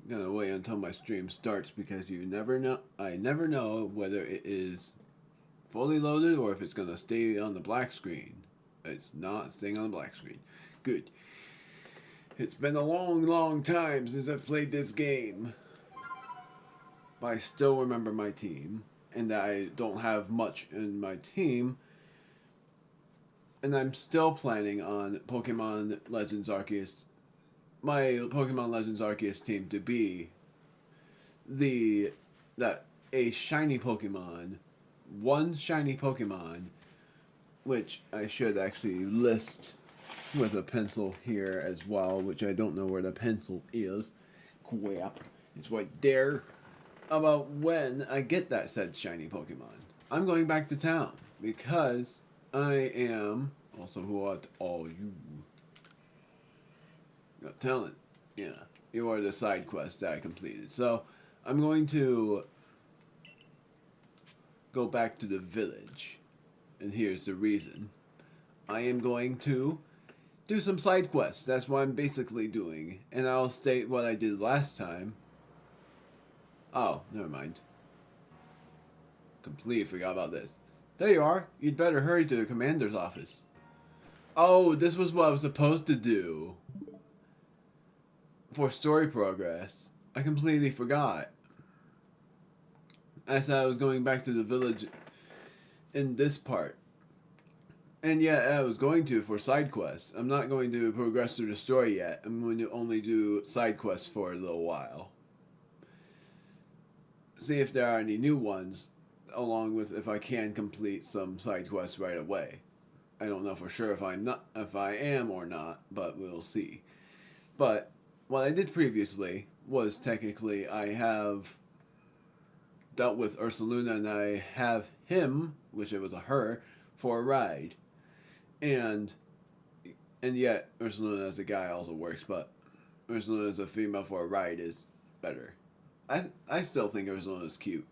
gonna wait until my stream starts because you never know. I never know whether it is fully loaded or if it's gonna stay on the black screen. It's not staying on the black screen. Good. It's been a long, long time since I've played this game, but I still remember my team, and I don't have much in my team. And I'm still planning on Pokemon Legends Arceus, my Pokemon Legends Arceus team to be the that a shiny Pokemon, one shiny Pokemon, which I should actually list with a pencil here as well, which I don't know where the pencil is. Crap. It's right there. About when I get that said shiny Pokemon. I'm going back to town because I am also what all you got talent. Yeah. You are the side quest that I completed. So I'm going to go back to the village. And here's the reason. I am going to do some side quests. That's what I'm basically doing. And I'll state what I did last time. Oh, never mind. Completely forgot about this. There you are. You'd better hurry to the commander's office. Oh, this was what I was supposed to do for story progress. I completely forgot. I said I was going back to the village in this part. And yeah, I was going to for side quests. I'm not going to progress through the story yet. I'm going to only do side quests for a little while. See if there are any new ones, along with if I can complete some side quests right away. I don't know for sure if I am or not, but we'll see. But what I did previously was technically I have dealt with Ursaluna and I have him, which it was a her, for a ride. And yet Ursaluna as a guy also works, but Ursaluna as a female for a ride is better. I still think Ursaluna is cute.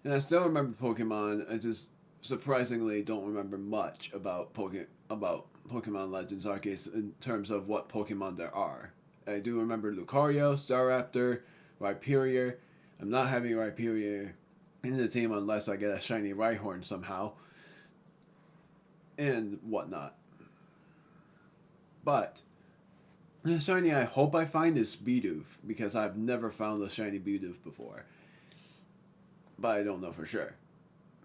And I still remember Pokemon. I just surprisingly don't remember much about Pokemon Legends Arceus in terms of what Pokemon there are. I do remember Lucario, Staraptor, Rhyperior. I'm not having Rhyperior in the team unless I get a shiny Rhyhorn somehow. And whatnot. But the shiny I hope I find is Bidoof, because I've never found a shiny Bidoof before. But I don't know for sure.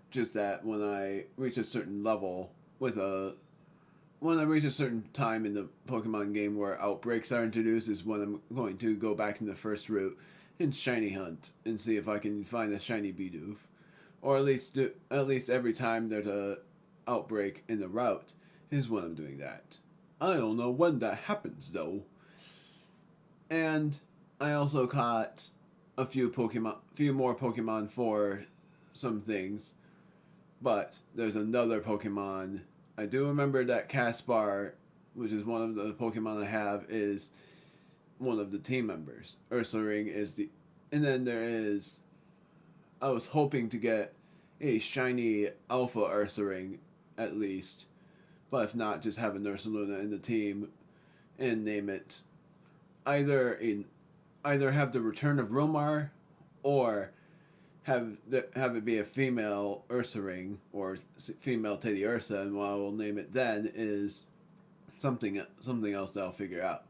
Just that when I reach a certain level when I reach a certain time in the Pokemon game where outbreaks are introduced is when I'm going to go back in the first route and shiny hunt and see if I can find a shiny Bidoof. Or at least every time there's a outbreak in the route is when I'm doing that. I don't know when that happens though. And I also caught a few more Pokemon for some things. But there's another Pokemon. I do remember that Caspar, which is one of the Pokemon I have, is one of the team members. Ursaring is the... And then there is... I was hoping to get a shiny Alpha Ursaring, at least. But if not, just have an Ursaluna in the team and name it either have the Return of Romar or have it be a female Ursaring or female Teddiursa, and what I will name it then is something else that I'll figure out.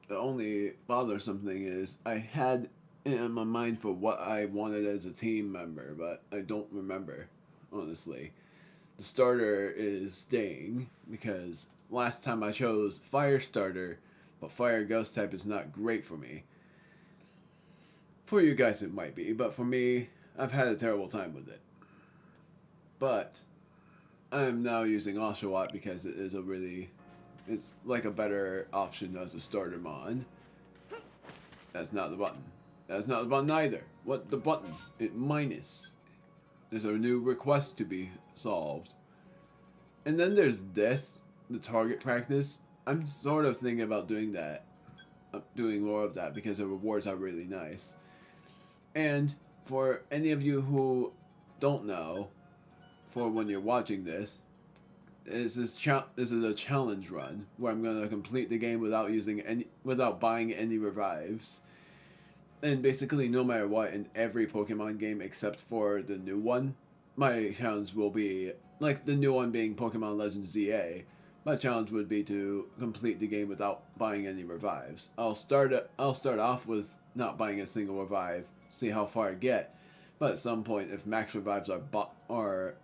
The only bothersome thing is I had in my mind for what I wanted as a team member, but I don't remember, honestly. The starter is staying because last time I chose Fire Starter, but Fire Ghost type is not great for me. For you guys it might be, but for me, I've had a terrible time with it. But I am now using Oshawott because it's like a better option as a starter mon. That's not the button. That's not the button either. What the button? It minus. There's a new request to be solved. And then there's this, the target practice. I'm sort of thinking about doing that. Doing more of that because the rewards are really nice. And for any of you who don't know, for when you're watching this, This is a challenge run where I'm gonna complete the game without buying any revives. And basically, no matter what, in every Pokemon game except for the new one, my challenge will be like the new one being Pokemon Legends ZA. My challenge would be to complete the game without buying any revives. I'll start off with not buying a single revive, see how far I get. But at some point, if max revives are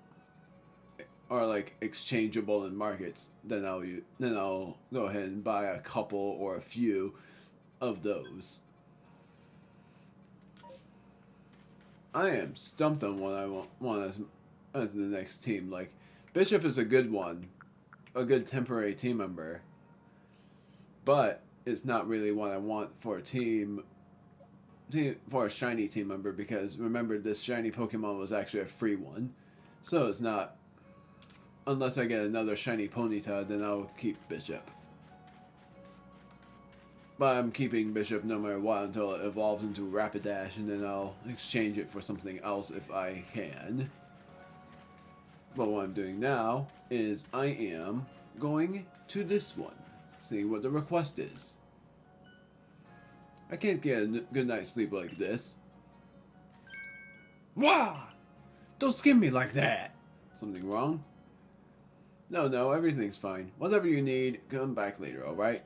like exchangeable in markets, then I'll go ahead and buy a couple or a few of those. I am stumped on what I want as the next team. Like, Bishop is a good one, a good temporary team member, but it's not really what I want for for a shiny team member, because remember, this shiny Pokemon was actually a free one, so it's not. Unless I get another shiny Ponyta, then I'll keep Bishop. But I'm keeping Bishop no matter what until it evolves into Rapidash, and then I'll exchange it for something else if I can. But what I'm doing now is I am going to this one, seeing what the request is. I can't get a good night's sleep like this. Wah! Don't skin me like that! Something wrong? No, everything's fine. Whatever you need, come back later, alright?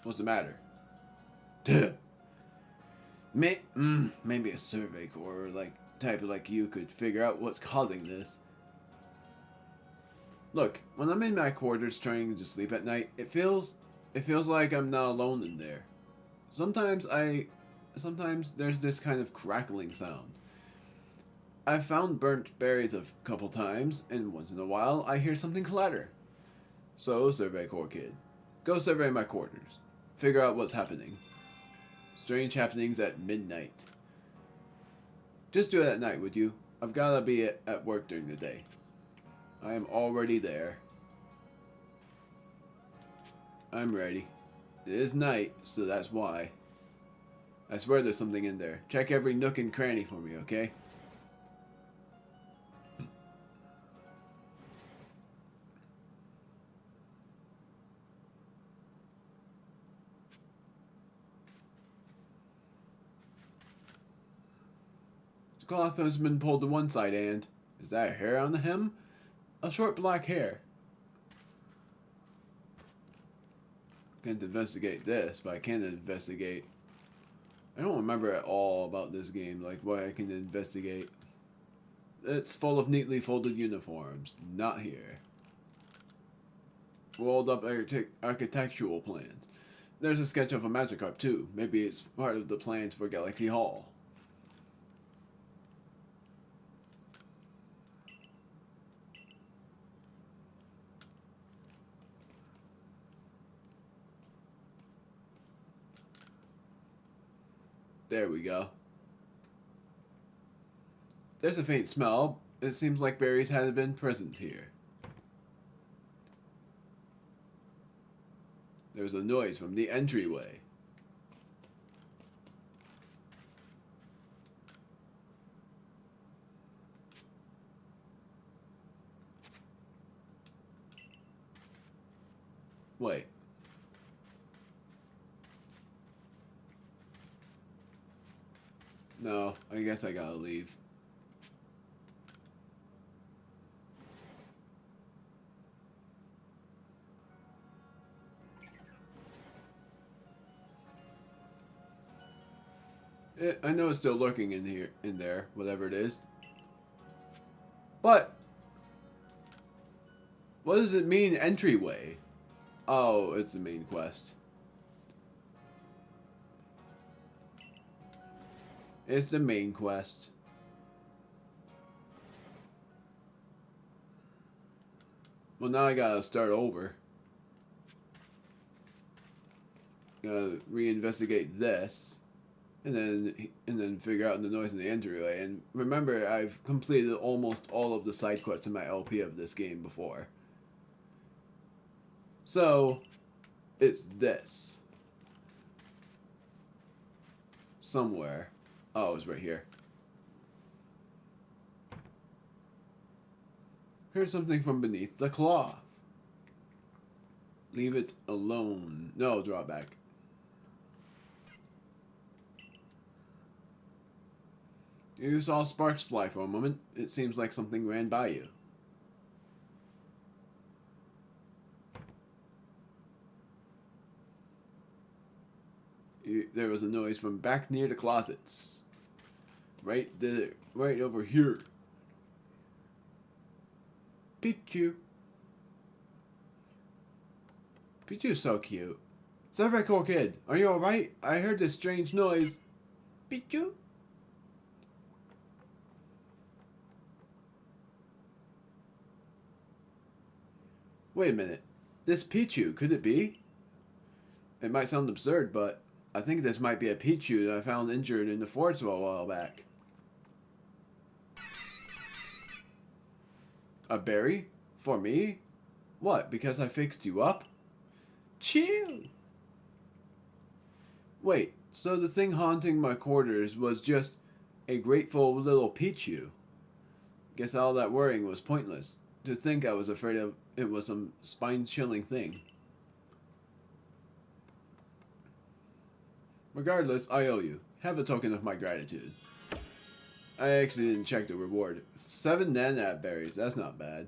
What's the matter? Duh. Maybe a survey core type like you could figure out what's causing this. Look, when I'm in my quarters trying to sleep at night, it feels like I'm not alone in there. Sometimes there's this kind of crackling sound. I've found burnt berries a couple times, and once in a while I hear something clatter. So, Survey Corps kid, go survey my quarters. Figure out what's happening. Strange happenings at midnight. Just do it at night, would you? I've gotta be at work during the day. I am already there. I'm ready. It is night, so that's why. I swear there's something in there. Check every nook and cranny for me, okay? The cloth has been pulled to one side, and is that a hair on the hem? A short black hair. Can't investigate this, but I can investigate. I don't remember at all about this game, like what I can investigate. It's full of neatly folded uniforms. Not here. Rolled up architectural plans. There's a sketch of a Magikarp too. Maybe it's part of the plans for Galaxy Hall. There we go. There's a faint smell. It seems like berries had been present here. There's a noise from the entryway. Wait. No, I guess I gotta leave. I know it's still lurking in there, whatever it is. But what does it mean, entryway? Oh, it's the main quest. It's the main quest. Well, now I gotta start over. Gotta reinvestigate this, and then figure out the noise in the entryway. And remember, I've completed almost all of the side quests in my LP of this game before. So, it's this. Somewhere. Oh, it's right here. Here's something from beneath the cloth. Leave it alone. No, draw it back. You saw sparks fly for a moment. It seems like something ran by you. There was a noise from back near the closets. Right there. Right over here. Pichu. Pichu's so cute. It's a very cool kid. Are you alright? I heard this strange noise. Pichu? Wait a minute. This Pichu, could it be? It might sound absurd, but I think this might be a Pichu that I found injured in the forest a while back. A berry? For me? What, because I fixed you up? Chill! Wait, so the thing haunting my quarters was just a grateful little Pichu. Guess all that worrying was pointless. To think I was afraid of it was some spine-chilling thing. Regardless, I owe you. Have a token of my gratitude. I actually didn't check the reward. 7 nanab berries, that's not bad.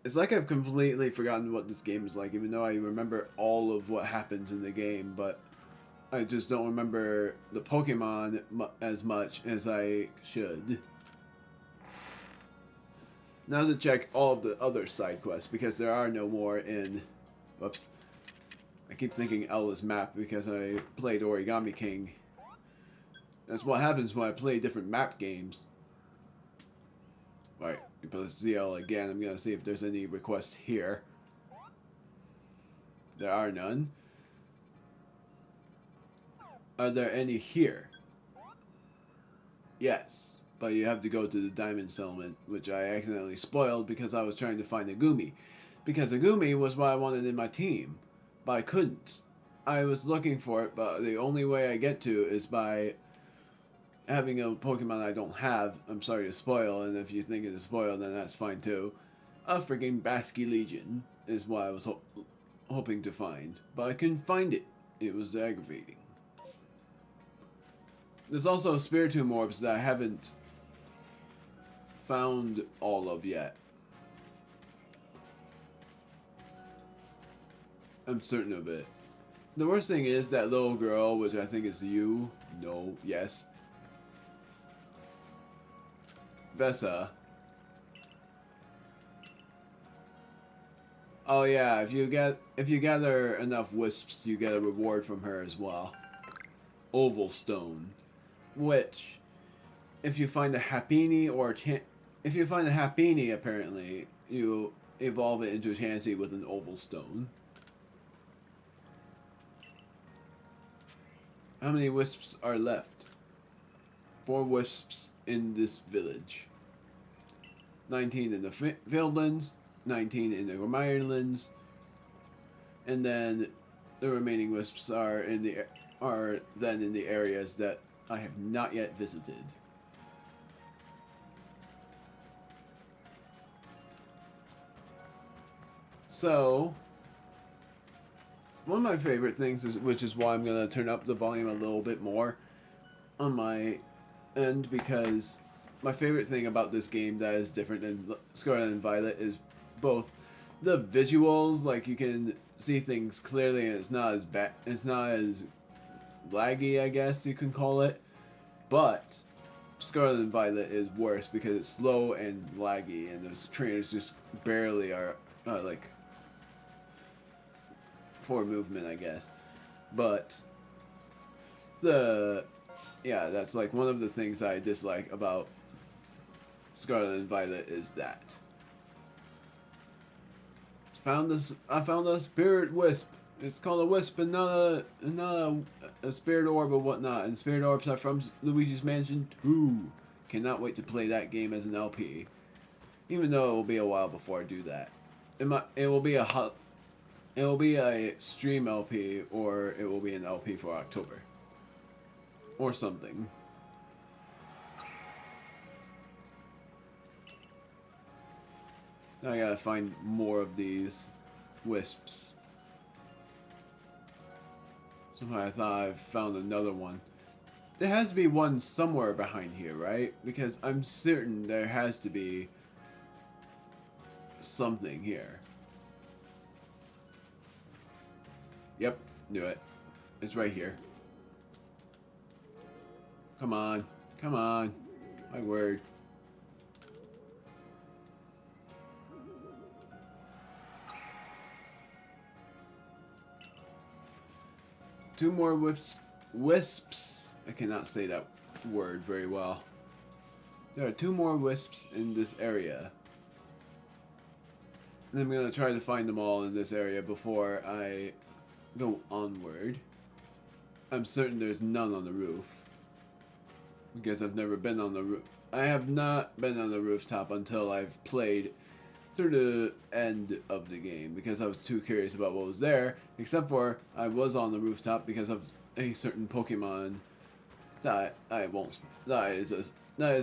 It's like I've completely forgotten what this game is like, even though I remember all of what happens in the game, but I just don't remember the Pokemon as much as I should. Now to check all of the other side quests, because there are no more in... Whoops. I keep thinking Ella's map because I played Origami King. That's what happens when I play different map games. Alright, you put ZL again. I'm gonna see if there's any requests here. There are none. Are there any here? Yes, but you have to go to the diamond settlement, which I accidentally spoiled because I was trying to find Agumi. Because Agumi was what I wanted in my team, but I couldn't. I was looking for it, but the only way I get to is by having a Pokemon I don't have. I'm sorry to spoil, and if you think it's a spoil, then that's fine too. A freaking Basky Legion is what I was hoping to find, but I couldn't find it. It was aggravating. There's also Spiritomb Orbs that I haven't found all of yet. I'm certain of it. The worst thing is that little girl, which I think is you. No, yes. Vesa. Oh yeah, if you gather enough wisps, you get a reward from her as well. Oval Stone, which, if you find a Happiny if you find a Happiny, apparently you evolve it into a Chansey with an Oval Stone. How many wisps are left? 4 wisps in this village. 19 in the Fieldlands, 19 in the Mirelands, and then the remaining wisps are then in the areas that I have not yet visited. So, one of my favorite things, which is why I'm going to turn up the volume a little bit more on my end, because my favorite thing about this game that is different than Scarlet and Violet is both the visuals, like you can see things clearly and it's not as laggy, I guess you can call it, but Scarlet and Violet is worse because it's slow and laggy and those trainers just barely are like for movement, I guess. But that's like one of the things I dislike about Scarlet and Violet is that. I found a spirit wisp. It's called a wisp and not a spirit orb or whatnot. And spirit orbs are from Luigi's Mansion 2. Cannot wait to play that game as an LP. Even though it will be a while before I do that. It will be a stream LP, or it will be an LP for October. Or something. Now I gotta find more of these wisps. Somehow I thought I found another one. There has to be one somewhere behind here, right? Because I'm certain there has to be something here. Yep, knew it. It's right here. Come on. Come on. My word. Two more wisps. I cannot say that word very well. There are two more wisps in this area. And I'm going to try to find them all in this area before I go onward. I'm certain there's none on the roof. Because I've never been on the roof. I have not been on the rooftop until I've played through the end of the game. Because I was too curious about what was there. Except for I was on the rooftop because of a certain Pokemon that I won't. That is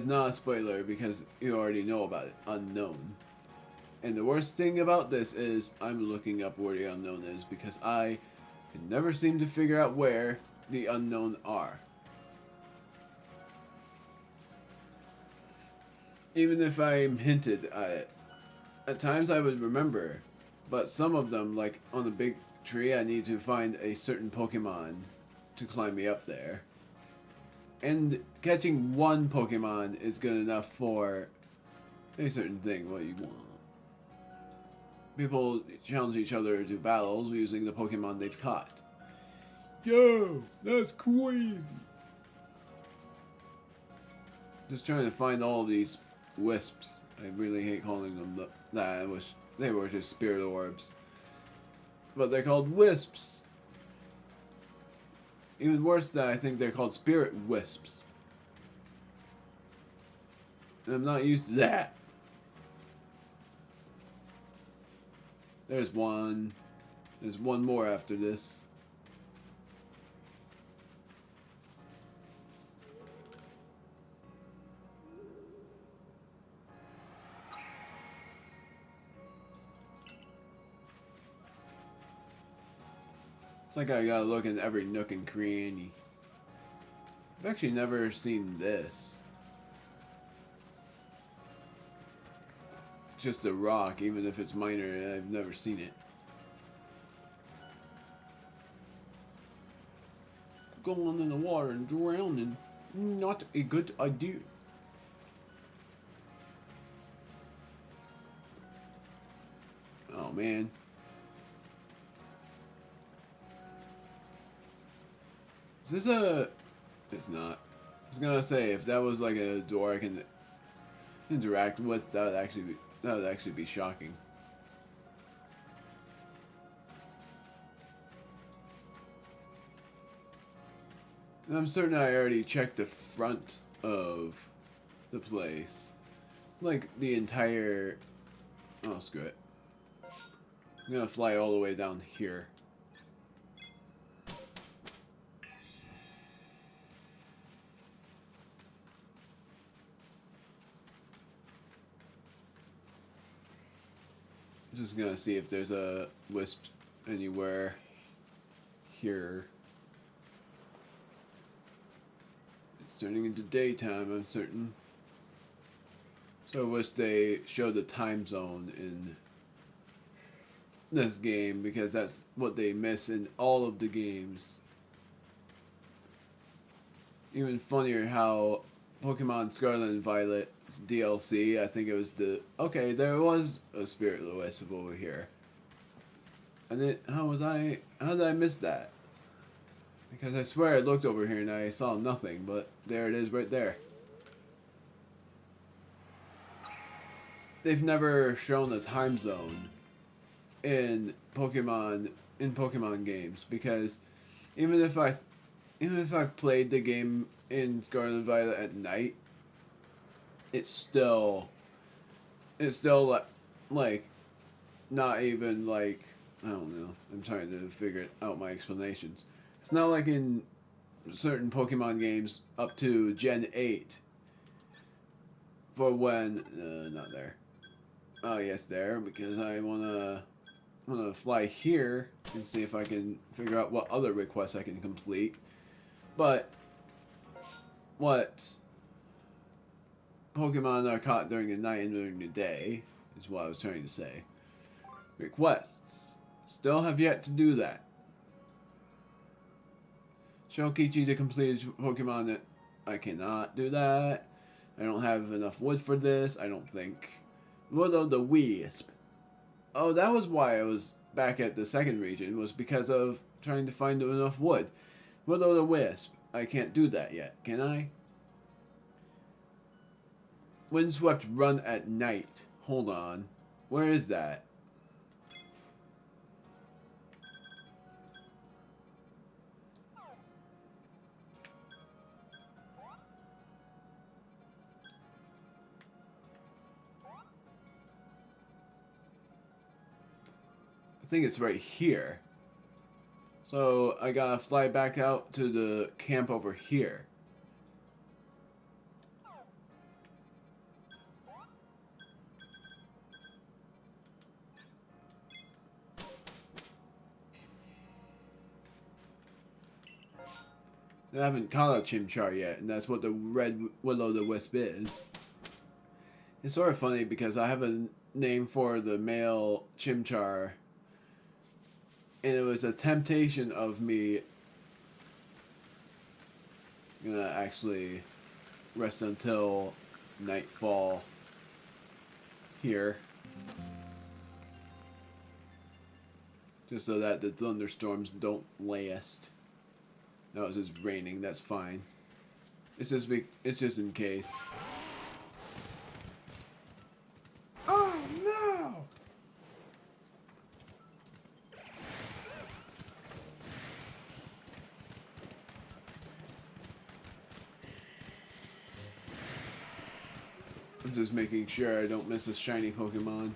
not a spoiler because you already know about it. Unknown. And the worst thing about this is I'm looking up where the unknown is because I can never seem to figure out where the unknown are. Even if I'm hinted at it. At times I would remember, but some of them, like on the big tree, I need to find a certain Pokemon to climb me up there. And catching one Pokemon is good enough for a certain thing, what you want. People challenge each other to battles using the Pokemon they've caught. Yo, that's crazy. Just trying to find all of these wisps. I really hate calling them that. I wish they were just spirit orbs. But they're called wisps. Even worse that I think they're called spirit wisps. And I'm not used to that. There's one. There's one more after this. It's like I gotta look in every nook and cranny. I've actually never seen this. It's just a rock, even if it's minor, I've never seen it. Going in the water and drowning, not a good idea. Oh man. Is this a... It's not. I was gonna say, if that was like a door I can interact with, that would actually be shocking. And I'm certain I already checked the front of the place. Like, the entire... Oh, screw it. I'm gonna fly all the way down here. Just gonna see if there's a wisp anywhere here. It's turning into daytime, I'm certain. So I wish they showed the time zone in this game because that's what they miss in all of the games. Even funnier how Pokemon Scarlet and Violet's DLC, I think it was the... Okay, there was a Spirit Wisp over here. And it... How did I miss that? Because I swear I looked over here and I saw nothing, but there it is right there. They've never shown a time zone in Pokemon games because even if I've played the game in Scarlet and Violet at night, it's still like not even like, I don't know. I'm trying to figure out my explanations. It's not like in certain Pokemon games up to Gen 8 for when not there. Oh yes, there, because I wanna fly here and see if I can figure out what other requests I can complete. But what Pokemon are caught during the night and during the day is what I was trying to say. Requests. Still have yet to do that. Show Kichi to complete Pokemon that I cannot do that. I don't have enough wood for this, I don't think. Willow the Wisp. Oh, that was why I was back at the second region, was because of trying to find enough wood. Willow the Wisp. I can't do that yet, can I? Windswept Run at Night. Hold on. Where is that? I think it's right here. So I gotta fly back out to the camp over here. I haven't caught a Chimchar yet, and that's what the red Will-O-the-Wisp is. It's sort of funny because I have a name for the male Chimchar, and it was a temptation of me. I'm gonna actually rest until nightfall here, just so that the thunderstorms don't last. No, it's just raining. That's fine. It's just in case. Oh no! I'm just making sure I don't miss a shiny Pokemon.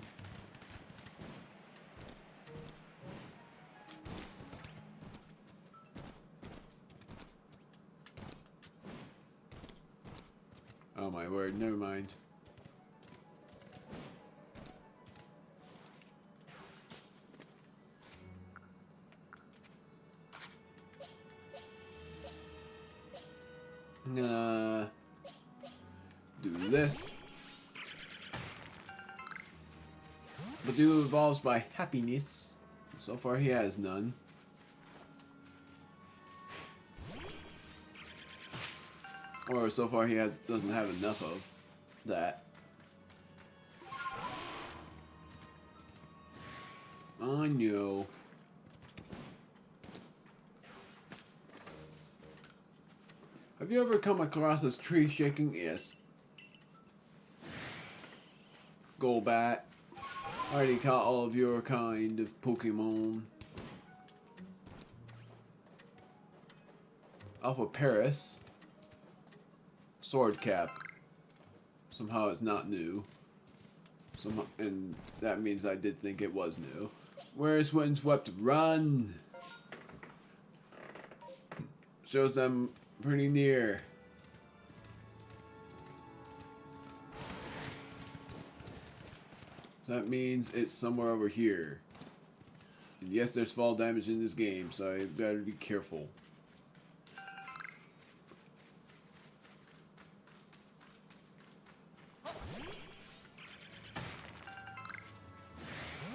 Oh my word, never mind. I'm gonna do this. Badoo evolves by happiness. So far he has none. Or so far he doesn't have enough of that. Oh no. Have you ever come across this tree shaking? Yes. Golbat. I already caught all of your kind of Pokemon. Alpha Paris. Sword Cap. Somehow it's not new. And that means I did think it was new. Where's Windswept Run? Shows them pretty near. So that means it's somewhere over here. And yes, there's fall damage in this game, so I better be careful.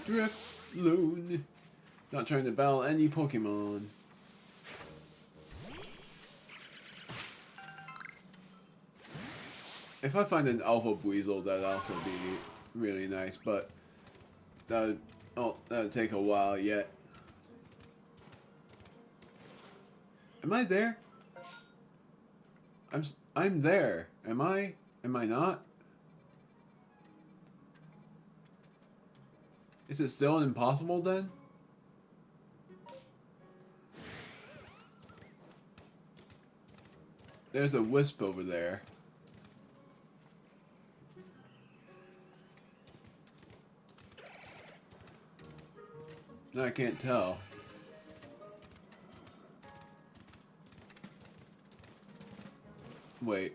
Drifloon. Not trying to battle any Pokemon. If I find an Alpha Buizel, that'd also be really nice, but that'd take a while yet. Am I there? I'm there. Am I? Am I not? Is it still impossible then? There's a wisp over there. No, I can't tell. Wait.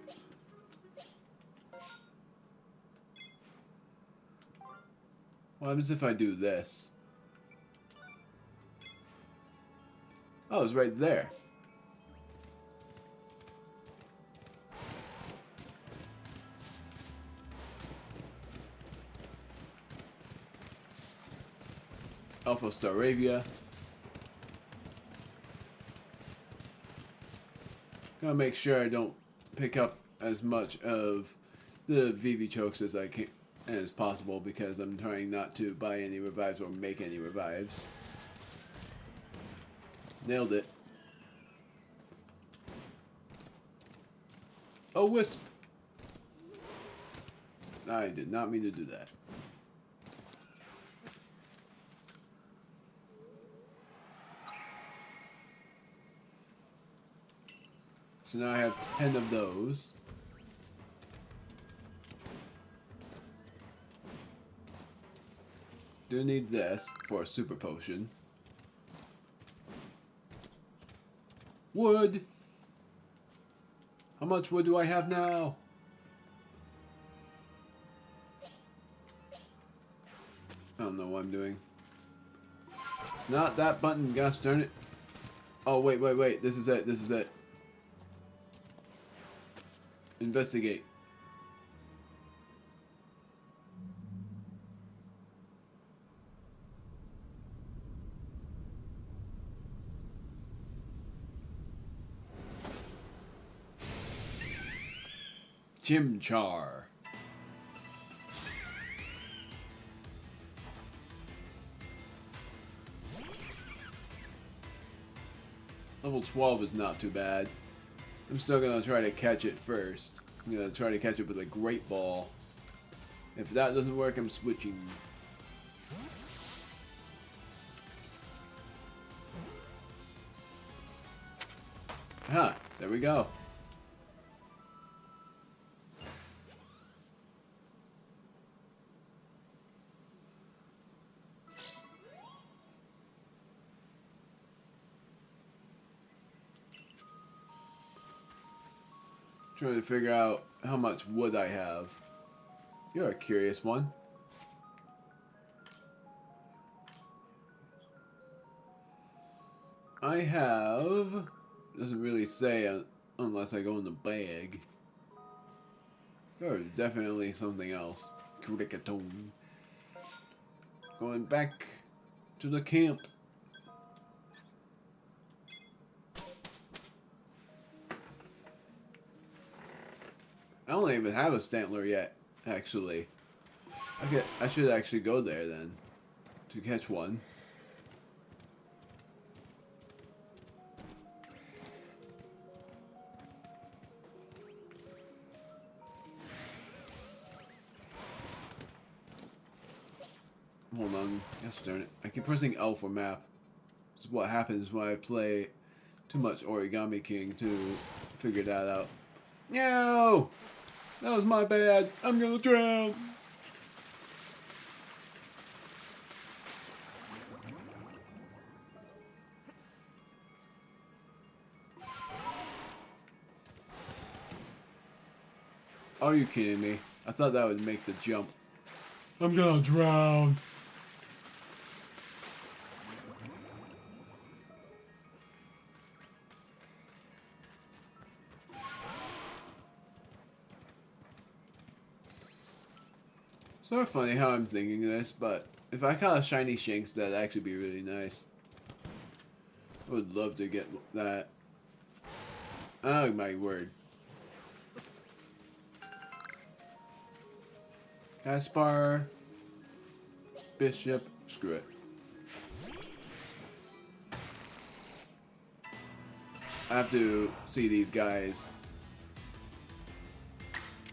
What happens if I do this? Oh, it's right there. Alpha Staravia. Gotta make sure I don't pick up as much of the VV chokes as I can as possible because I'm trying not to buy any revives or make any revives. Nailed it. Oh, Wisp! I did not mean to do that. So now I have 10 of those. Do need this for a super potion. Wood! How much wood do I have now? I don't know what I'm doing. It's not that button, gosh darn it. Oh, wait. This is it. Investigate. Chimchar. Level 12 is not too bad. I'm still gonna try to catch it first. I'm gonna try to catch it with a Great Ball. If that doesn't work, I'm switching. Huh, there we go. Trying to figure out how much wood I have. You're a curious one. I have... Doesn't really say unless I go in the bag. There's definitely something else. Cricketone. Going back to the camp. I don't even have a Stantler yet, actually. I should actually go there then to catch one. Hold on. Gosh darn it. I keep pressing L for map. This is what happens when I play too much Origami King to figure that out. No! That was my bad. I'm gonna drown. Are you kidding me? I thought that would make the jump. I'm gonna drown. Sort of funny how I'm thinking this, but if I caught a shiny Shanks, that'd actually be really nice. I would love to get that. Oh my word. Caspar. Bishop. Screw it. I have to see these guys.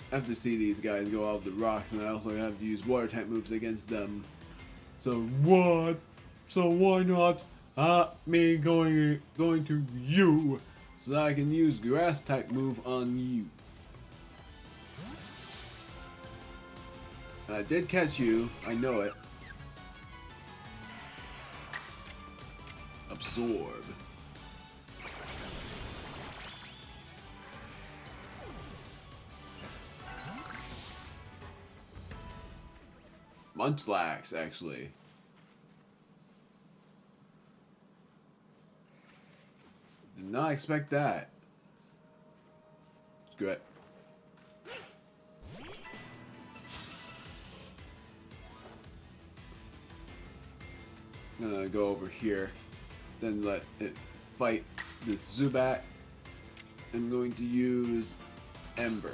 I have to see these guys go off the rocks, and I also have to use water type moves against them. So what? So why not me going to you, so that I can use grass type move on you. I did catch you. I know it. Absorb. Munchlax, actually. Did not expect that. Screw it. I'm gonna go over here, then let it fight this Zubat. I'm going to use Ember.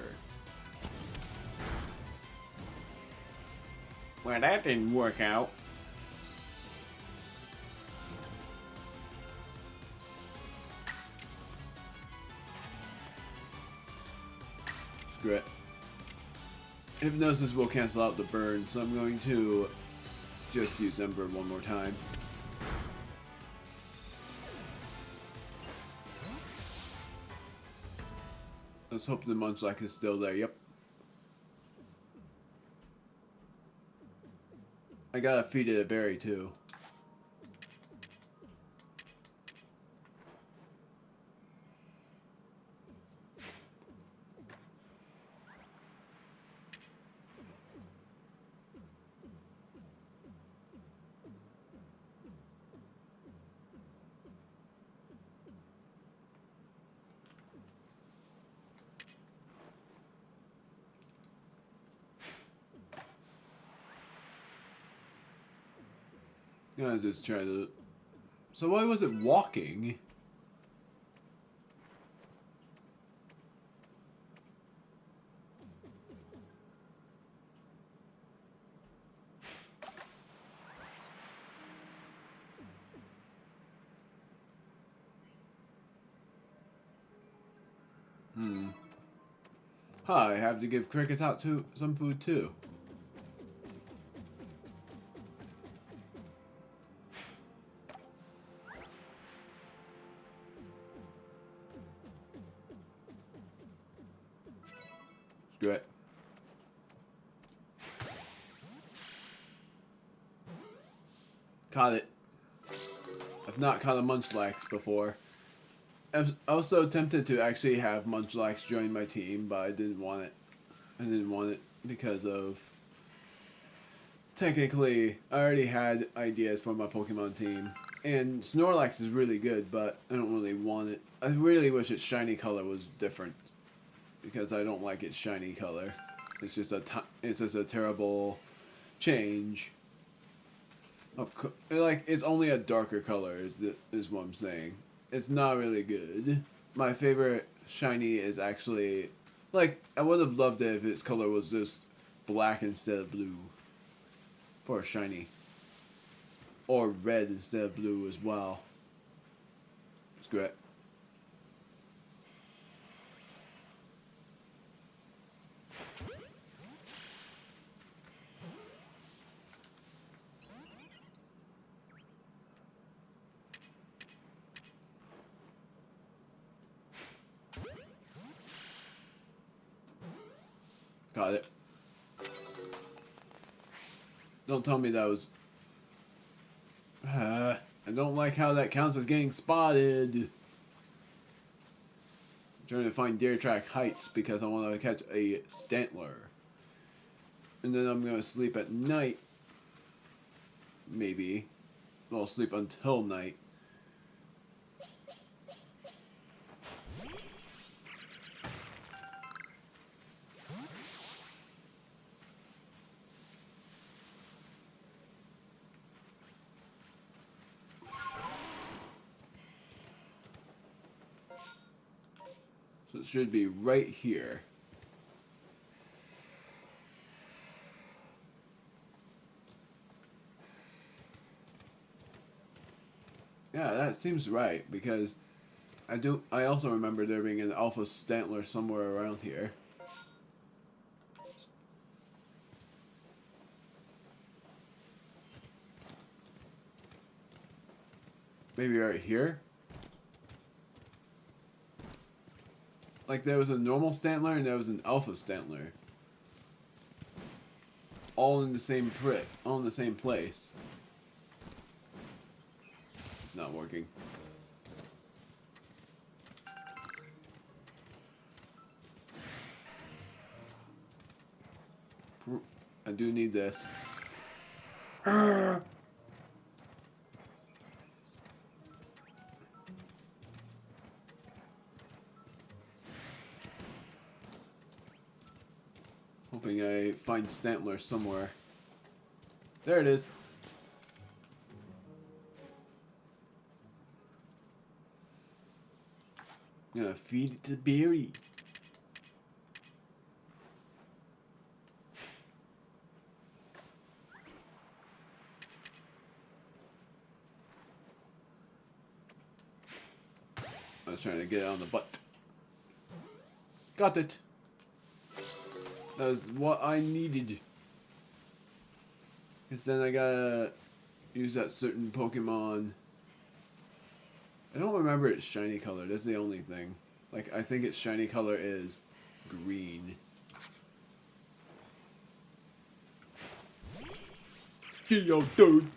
Well, that didn't work out. Screw it. Hypnosis will cancel out the burn, so I'm going to just use Ember one more time. Let's hope the Munchlax is still there. Yep. I gotta feed it a berry too. I'm gonna just try to... So why was it walking? I have to give crickets out to some food too. Screw it. Caught it. I've not caught a Munchlax before. I was so tempted to actually have Munchlax join my team, but I didn't want it. I didn't want it because of... Technically, I already had ideas for my Pokemon team. And Snorlax is really good, but I don't really want it. I really wish its shiny color was different. Because I don't like its shiny color. It's just a terrible change. Like, it's only a darker color is what I'm saying. It's not really good. My favorite shiny is actually... Like, I would have loved it if its color was just black instead of blue. For a shiny. Or red instead of blue as well. Screw it. Got it. Don't tell me that was... I don't like how that counts as getting spotted. I'm trying to find Deer Track Heights because I want to catch a Stantler. And then I'm going to sleep at night. Maybe. I'll sleep until night. So it should be right here. Yeah, that seems right, because I also remember there being an Alpha Stantler somewhere around here. Maybe right here? Like there was a normal Stantler and there was an Alpha Stantler. All in the same all in the same place. It's not working. I do need this. Arrgh. Hoping I find Stantler somewhere. There it is. I'm gonna feed it to Berry. I was trying to get it on the butt. Got it. That was what I needed. Because then I gotta use that certain Pokemon. I don't remember its shiny color. That's the only thing. Like, I think its shiny color is green. Yo, dude.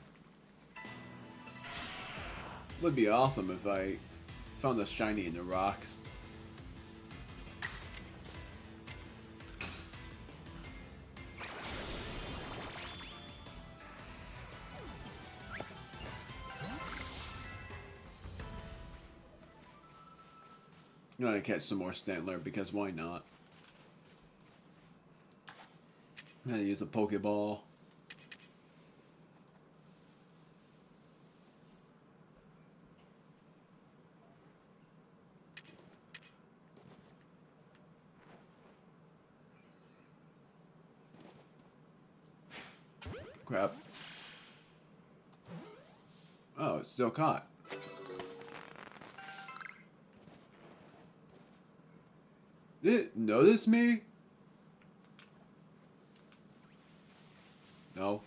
Would be awesome if I found a shiny in the rocks. I'm gonna catch some more Stantler because why not? I'm gonna use a Pokeball. Crap. Oh, it's still caught. Did it notice me? No.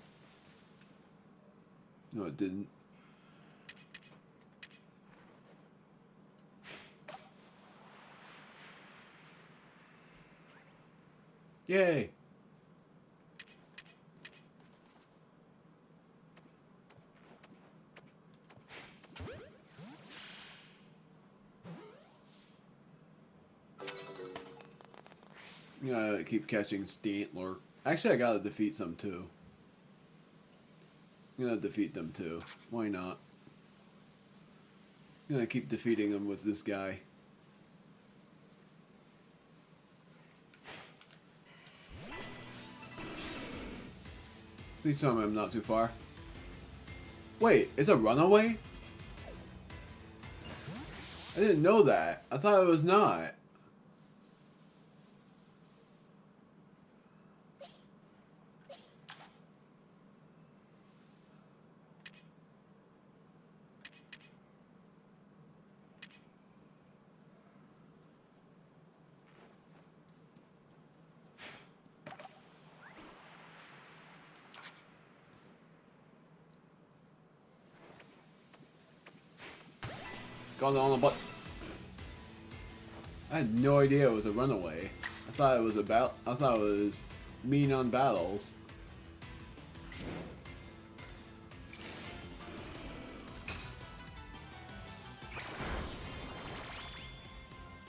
No, it didn't. Yay! I'm gonna keep catching Stantler. Actually, I gotta defeat some too. I'm gonna defeat them too. Why not? I'm gonna keep defeating them with this guy. Please tell me I'm not too far. Wait, it's a runaway? I didn't know that. I thought it was not. Got it on the butt. I had no idea it was a runaway. I thought it was I thought it was mean on battles.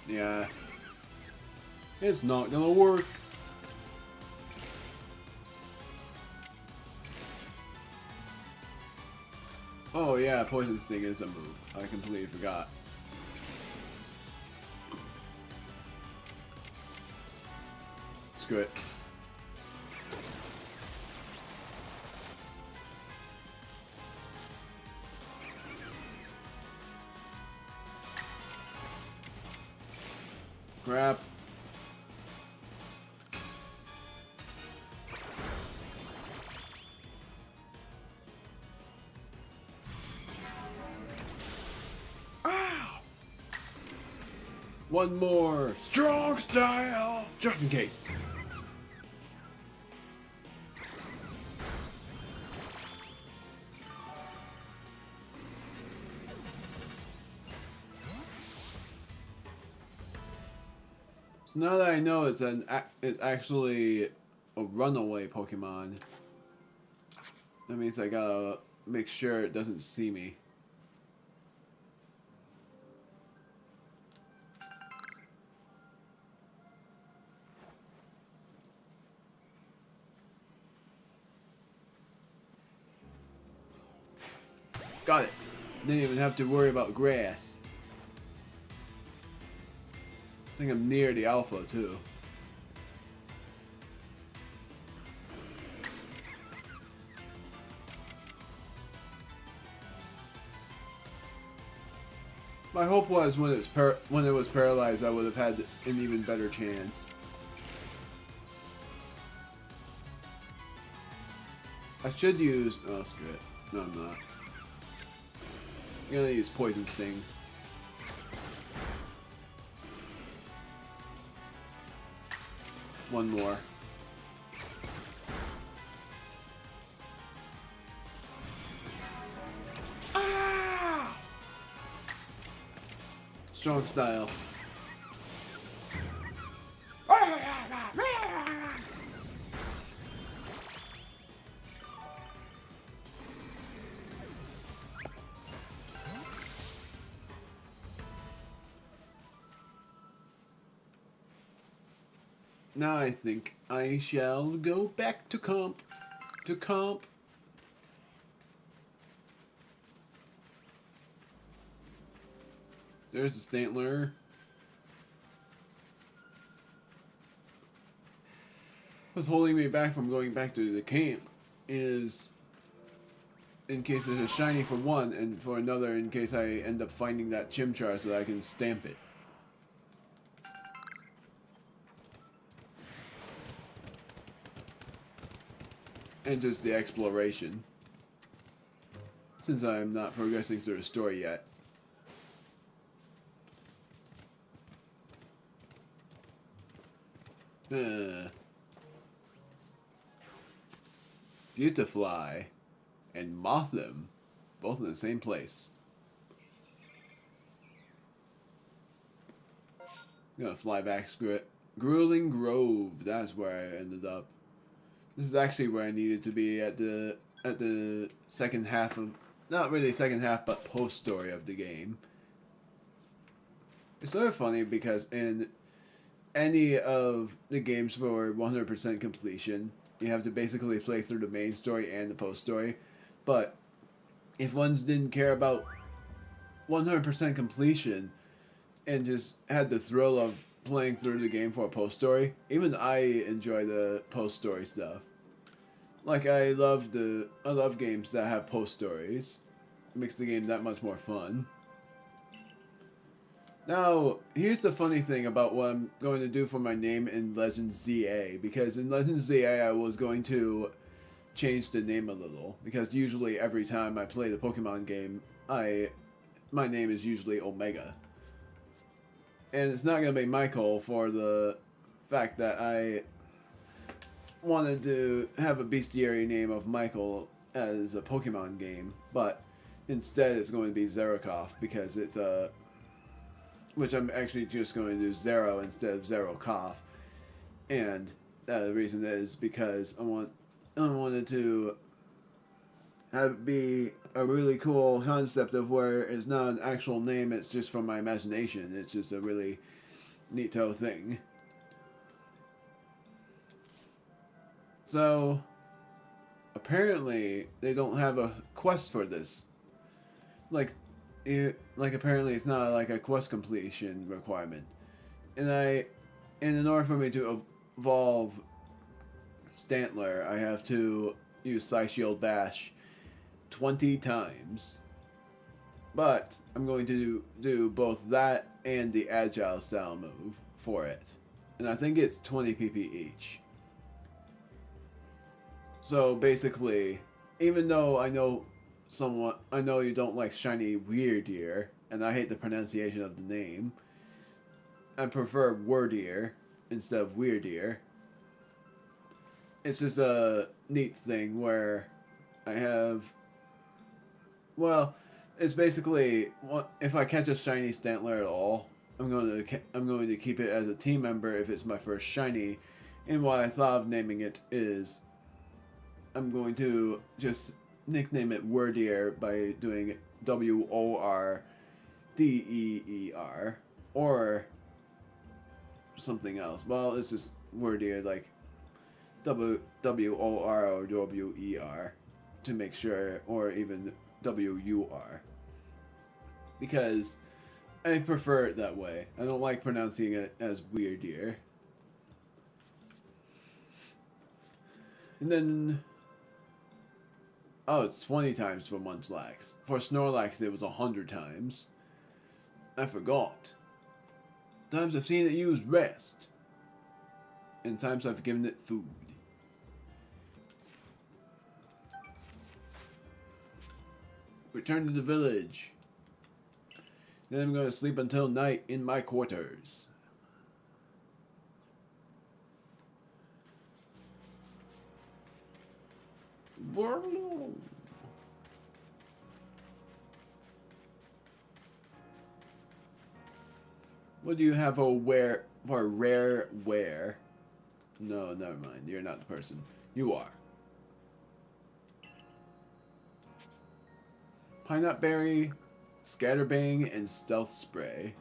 Yeah. It's not gonna work. Oh yeah, Poison Sting is a move. I completely forgot. Screw it. Crap. One more strong style, just in case. So now that I know it's actually a runaway Pokemon, that means I gotta make sure it doesn't see me. Got it. Didn't even have to worry about grass. I think I'm near the alpha too. My hope was when it was paralyzed, I would have had an even better chance. I should use. Oh, screw it. No, I'm not. I'm gonna use Poison Sting. One more. Ah! Strong style. Now I think I shall go back to comp. There's the Stantler. What's holding me back from going back to the camp is in case there's a shiny for one, and for another in case I end up finding that Chimchar so that I can stamp it. And just the exploration. Since I'm not progressing through the story yet. Beautifly and Mothim, both in the same place. I'm gonna fly back, screw it. Grueling Grove, that's where I ended up. This is actually where I needed to be at the second half of, not really second half, but post story of the game. It's sort of funny because in any of the games for 100% completion, you have to basically play through the main story and the post story. But if ones didn't care about 100% completion and just had the thrill of playing through the game for a post story, even I enjoy the post story stuff. Like I love games that have post stories. It makes the game that much more fun. Now, here's the funny thing about what I'm going to do for my name in Legends ZA, because in Legends ZA I was going to change the name a little, because usually every time I play the Pokemon game, my name is usually Omega. And it's not going to be Michael for the fact that I wanted to have a bestiary name of Michael as a Pokemon game, but instead it's going to be Zerikoff because it's a... which I'm actually just going to do Zero instead of Zerikoff. And the reason is because I wanted to have be a really cool concept of where it's not an actual name, it's just from my imagination. It's just a really neato thing. So, apparently, they don't have a quest for this. Like apparently it's not like a quest completion requirement. And in order for me to evolve Stantler, I have to use Psyshield Bash 20 times. But I'm going to do both that and the Agile style move for it. And I think it's 20 PP each. So basically, even though I know you don't like shiny Weirdeer, and I hate the pronunciation of the name, I prefer Wordeer instead of Weirdeer. It's just a neat thing where I have... Well, it's basically, if I catch a shiny Stantler at all, I'm going to keep it as a team member if it's my first shiny. And what I thought of naming it is, I'm going to just nickname it Wordeer by doing Wordeer or something else. Well, it's just Wordeer, like Wor or Wer to make sure, or even W-U-R. Because I prefer it that way. I don't like pronouncing it as weird here. And then... Oh, it's 20 times for Munchlax. For Snorlax, it was 100 times. I forgot. Times I've seen it use rest. And times I've given it food. Return to the village. Then I'm going to sleep until night in my quarters. What do you have for rare wear? No, never mind. You're not the person. You are. Pineapple Berry, Scatterbang, and Stealth Spray.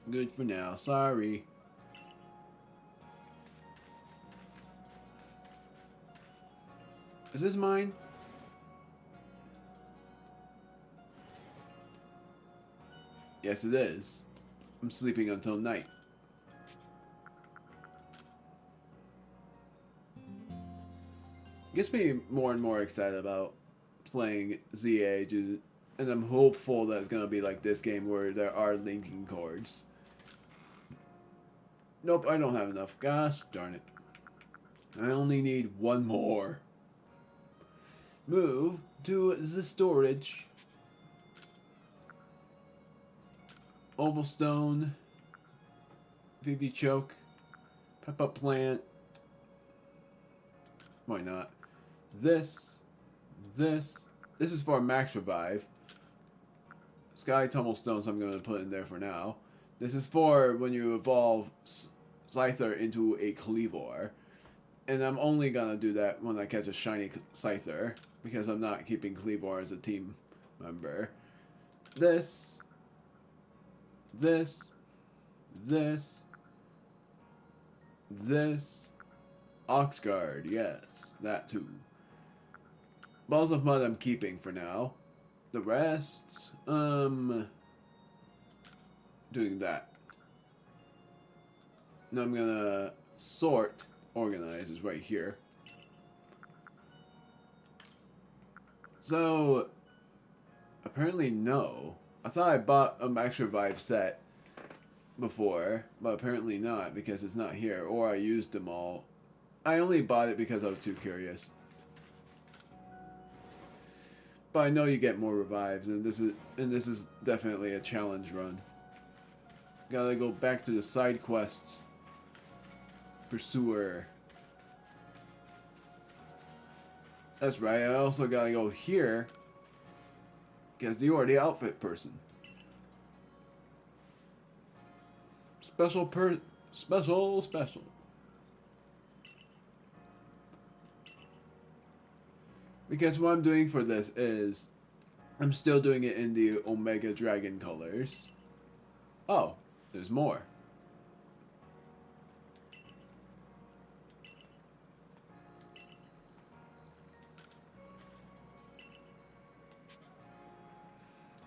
Good for now. Sorry. Is this mine? Yes, it is. I'm sleeping until night. Gets me more and more excited about playing ZA, dude. And I'm hopeful that it's gonna be like this game where there are linking cords. Nope, I don't have enough. Gosh darn it. I only need one more. Move to the storage. Oval Stone. VV Choke. Pep-Up Plant. Why not? This. This is for Max Revive. Sky Tumble Stones I'm going to put in there for now. This is for when you evolve Scyther into a Cleavor. And I'm only going to do that when I catch a shiny Scyther. Because I'm not keeping Cleavor as a team member. This. This. This. This. Oxguard, yes. That too. Balls of Mud I'm keeping for now. The rest, doing that. Now I'm gonna sort, organize is right here. So, apparently no. I thought I bought a Max Revive set before, but apparently not because it's not here, or I used them all. I only bought it because I was too curious. But I know you get more revives, and this is definitely a challenge run. Gotta go back to the side quests. Pursuer. That's right, I also gotta go here. Because you are the outfit person. Special. Because what I'm doing for this is I'm still doing it in the Omega Dragon colors. Oh, there's more.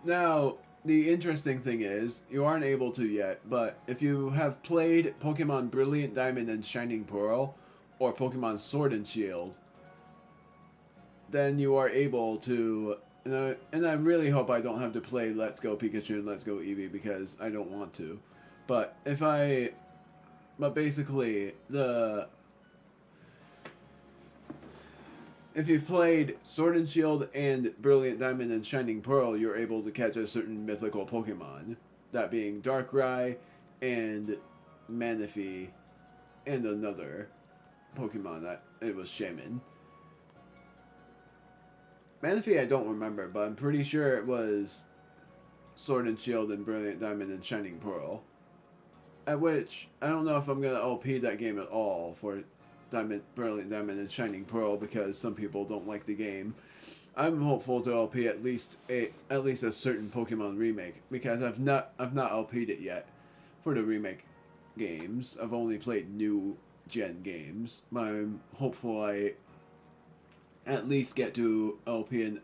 Now, the interesting thing is, you aren't able to yet, but if you have played Pokemon Brilliant Diamond and Shining Pearl, or Pokemon Sword and Shield, then you are able to, and I really hope I don't have to play Let's Go Pikachu and Let's Go Eevee because I don't want to. But basically, if you've played Sword and Shield and Brilliant Diamond and Shining Pearl, you're able to catch a certain mythical Pokemon. That being Darkrai and Manaphy and another Pokemon that it was Shaman. Manaphy I don't remember, but I'm pretty sure it was Sword and Shield and Brilliant Diamond and Shining Pearl. At which, I don't know if I'm going to OP that game at all for Brilliant Diamond and Shining Pearl because some people don't like the game. I'm hopeful to LP at least a certain Pokemon remake because I've not LP'd it yet for the remake games. I've only played new gen games, but I'm hopeful I at least get to LP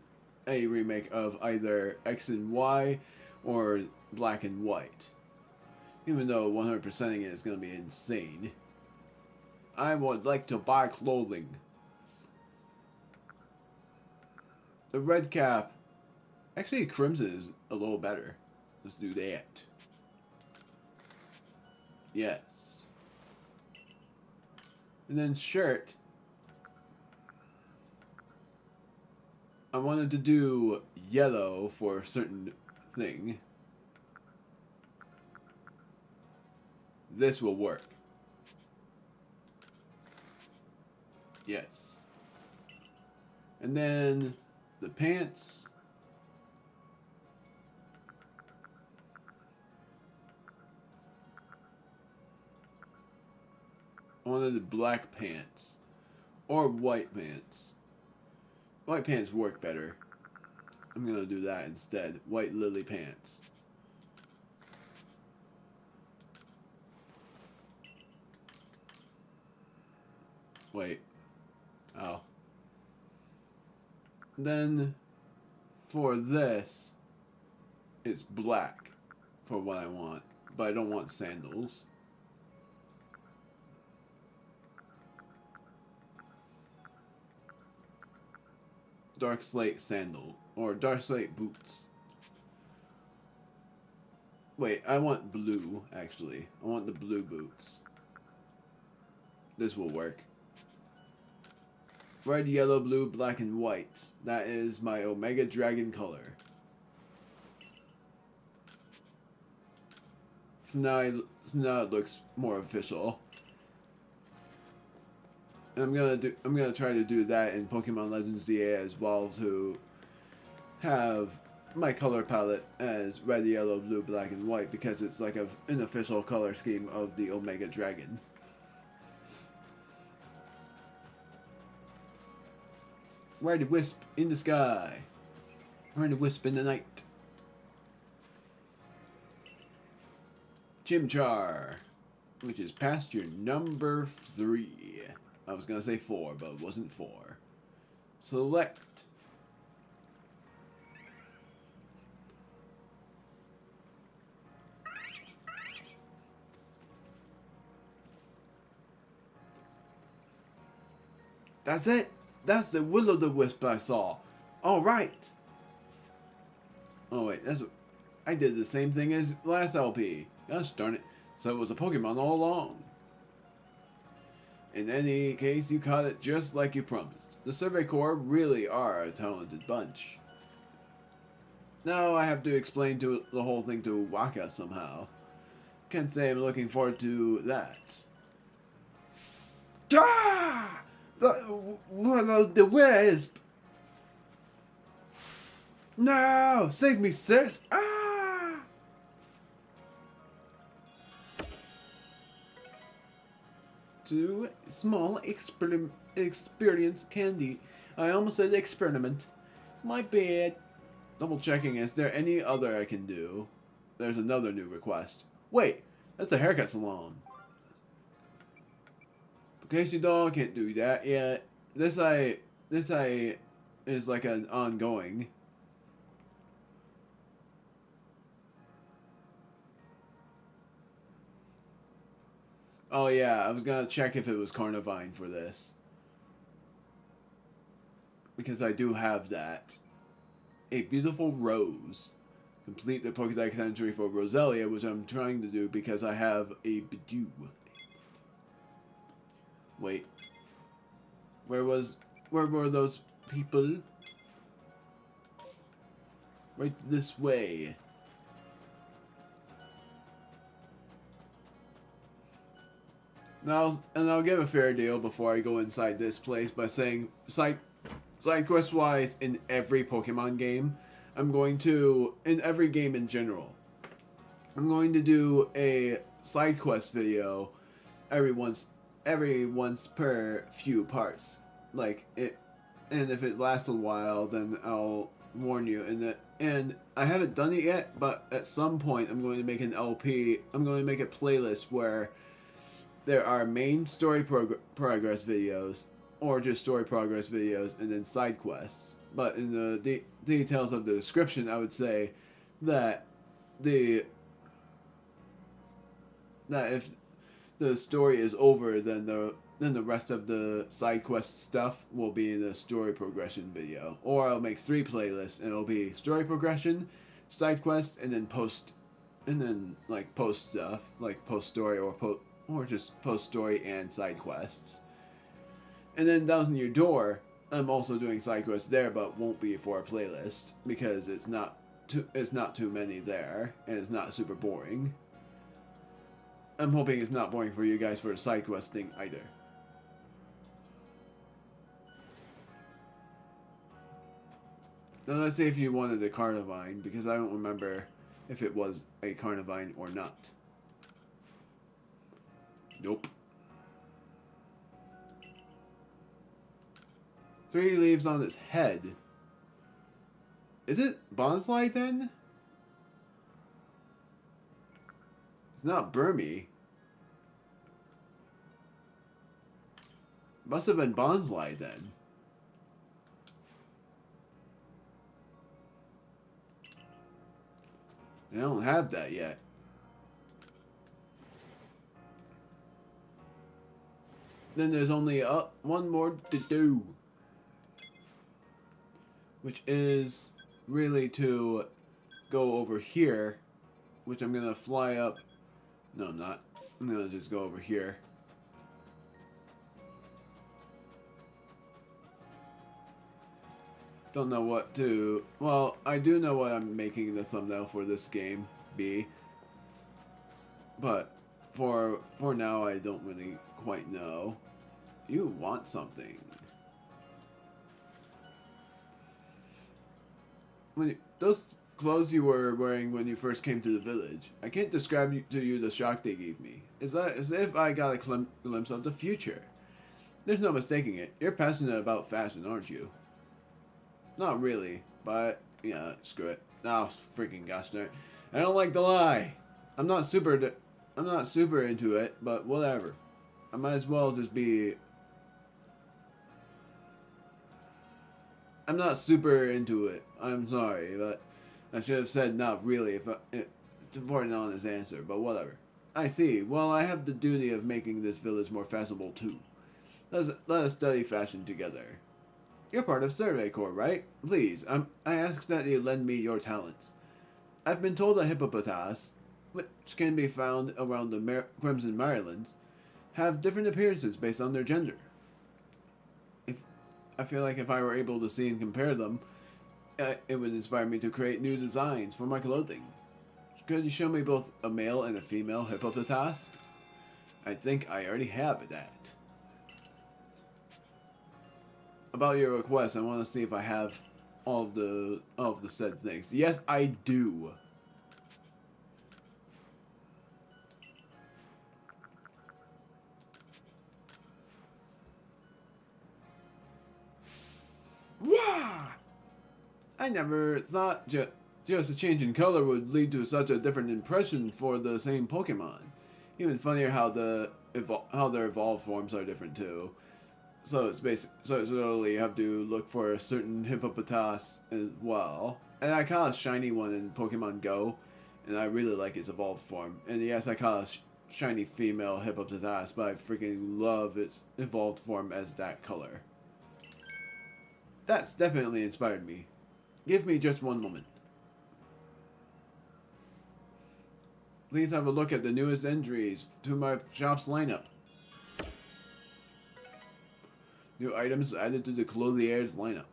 a remake of either X and Y or Black and White. Even though 100%ing it is going to be insane. I would like to buy clothing. The red cap. Actually, crimson is a little better. Let's do that. Yes. And then shirt. I wanted to do yellow for a certain thing. This will work. Yes. And then the pants. I wanted the black pants. Or white pants. White pants work better. I'm gonna do that instead. White lily pants. Wait. Oh. Then, for this, it's black for what I want. But I don't want sandals. Dark slate sandal. Or dark slate boots. Wait, I want blue, actually. I want the blue boots. This will work. Red, yellow, blue, black, and white. That is my Omega Dragon color. So now it looks more official. And I'm gonna try to do that in Pokemon Legends ZA as well, to have my color palette as red, yellow, blue, black, and white, because it's like an official color scheme of the Omega Dragon. Red wisp in the sky. Red wisp in the night. Chimchar, which is pasture number 3. I was gonna say 4, but it wasn't 4. Select. That's it. That's the Will-O-The-Wisp I saw. Alright. Oh wait, I did the same thing as last LP. Gosh darn it. So it was a Pokemon all along. In any case, you caught it just like you promised. The Survey Corps really are a talented bunch. Now I have to explain the whole thing to Waka somehow. Can't say I'm looking forward to that. Ah! The wisp! No! Save me, sis! Ah! Two small experience candy. I almost said experiment. My bad. Double checking, is there any other I can do? There's another new request. Wait, that's a haircut salon. In case you don't, can't do that yet. This is like an ongoing. Oh yeah, I was gonna check if it was Carnivine for this. Because I do have that. A beautiful rose. Complete the Pokédex entry for Roselia, which I'm trying to do because I have a Bidoof. Wait. Where were those people? Right this way. Now, I'll give a fair deal before I go inside this place by saying side quest wise, in every Pokemon game, I'm going to, in every game in general, I'm going to do a side quest video every once per few parts. Like it, and if it lasts a while, then I'll warn you. And I haven't done it yet, but at some point I'm going to make an LP. I'm going to make a playlist where there are main story progress videos, or just story progress videos, and then side quests. But in the details of the description, I would say that the that if the story is over, then the rest of the side quest stuff will be in the story progression video. Or I'll make 3 playlists, and it'll be story progression, side quest, and then post stuff, like post story or just post story and side quests. And then Thousand Year Door, I'm also doing side quests there, but won't be for a playlist because it's not too many there, and it's not super boring. I'm hoping it's not boring for you guys for the side quest thing either. Now let's see if you wanted a Carnivine, because I don't remember if it was a Carnivine or not. Nope. 3 leaves on its head. Is it Bonsly then? It's not Burmy. Must have been Bonsly then. I don't have that yet. Then there's only one more to do, which is really to go over here, which I'm gonna fly up. No, I'm not. I'm gonna just go over here. Don't know what to... Well, I do know what I'm making the thumbnail for this game be. But for now, I don't really quite know. You want something. Those clothes you were wearing when you first came to the village, I can't describe to you the shock they gave me. It's as if I got a glimpse of the future. There's no mistaking it. You're passionate about fashion, aren't you? Not really, but yeah, screw it. Oh, freaking gosh darn it. I don't like to lie. I'm not super into it, but whatever. I might as well just be... I'm not super into it. I'm sorry, but I should have said not really for an honest answer, but whatever. I see. Well, I have the duty of making this village more fashionable too. Let us study fashion together. You're part of Survey Corps, right? Please, I ask that you lend me your talents. I've been told that hippopotas, which can be found around the Crimson Marylands, have different appearances based on their gender. I feel like if I were able to see and compare them, it would inspire me to create new designs for my clothing. Could you show me both a male and a female hippopotas? I think I already have that. About your request, I want to see if I have all of the said things. Yes, I do. Wah! I never thought just a change in color would lead to such a different impression for the same Pokemon. Even funnier how their evolved forms are different too. So it's literally you have to look for a certain hippopotas as well. And I caught a shiny one in Pokemon Go, and I really like its evolved form. And yes, I caught a shiny female hippopotas, but I freaking love its evolved form as that color. That's definitely inspired me. Give me just one moment. Please have a look at the newest entries to my shop's lineup. New items added to the Clothier's lineup.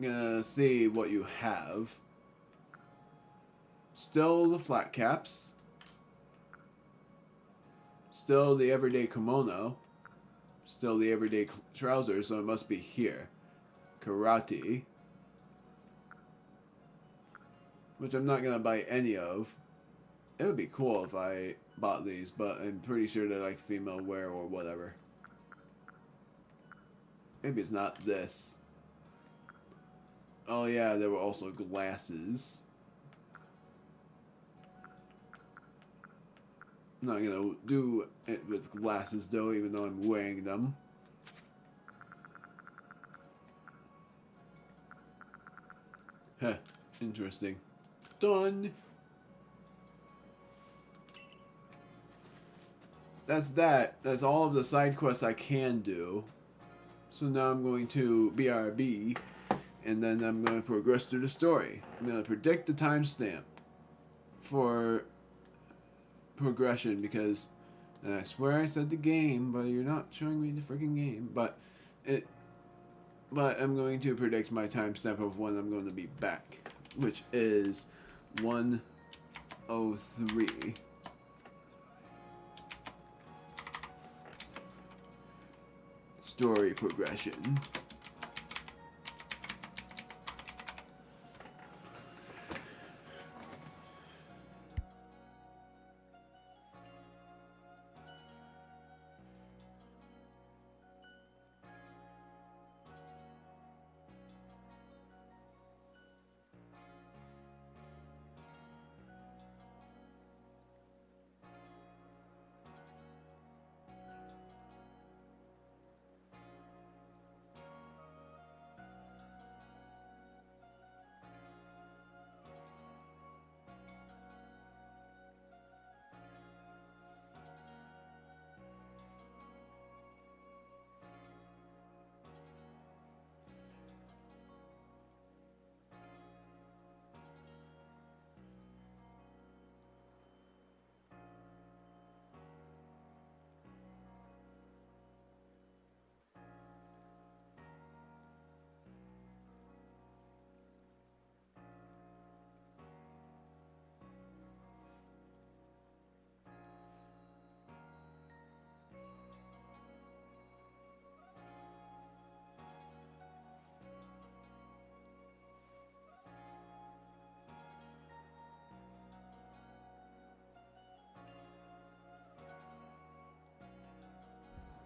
Gonna see what you have. Still the flat caps. Still the everyday kimono. Still the everyday trousers, so it must be here. Karate. Which I'm not gonna buy any of. It would be cool if I bought these, but I'm pretty sure they're like female wear or whatever. Maybe it's not this. Oh yeah, there were also glasses. I'm not gonna do it with glasses though, even though I'm wearing them. Huh. Interesting. Done. That's that. That's all of the side quests I can do. So now I'm going to BRB, and then I'm going to progress through the story. I'm going to predict the timestamp for progression because, and I swear I said the game, but you're not showing me the freaking game. But I'm going to predict my timestamp of when I'm going to be back, which is 1:03. Story progression.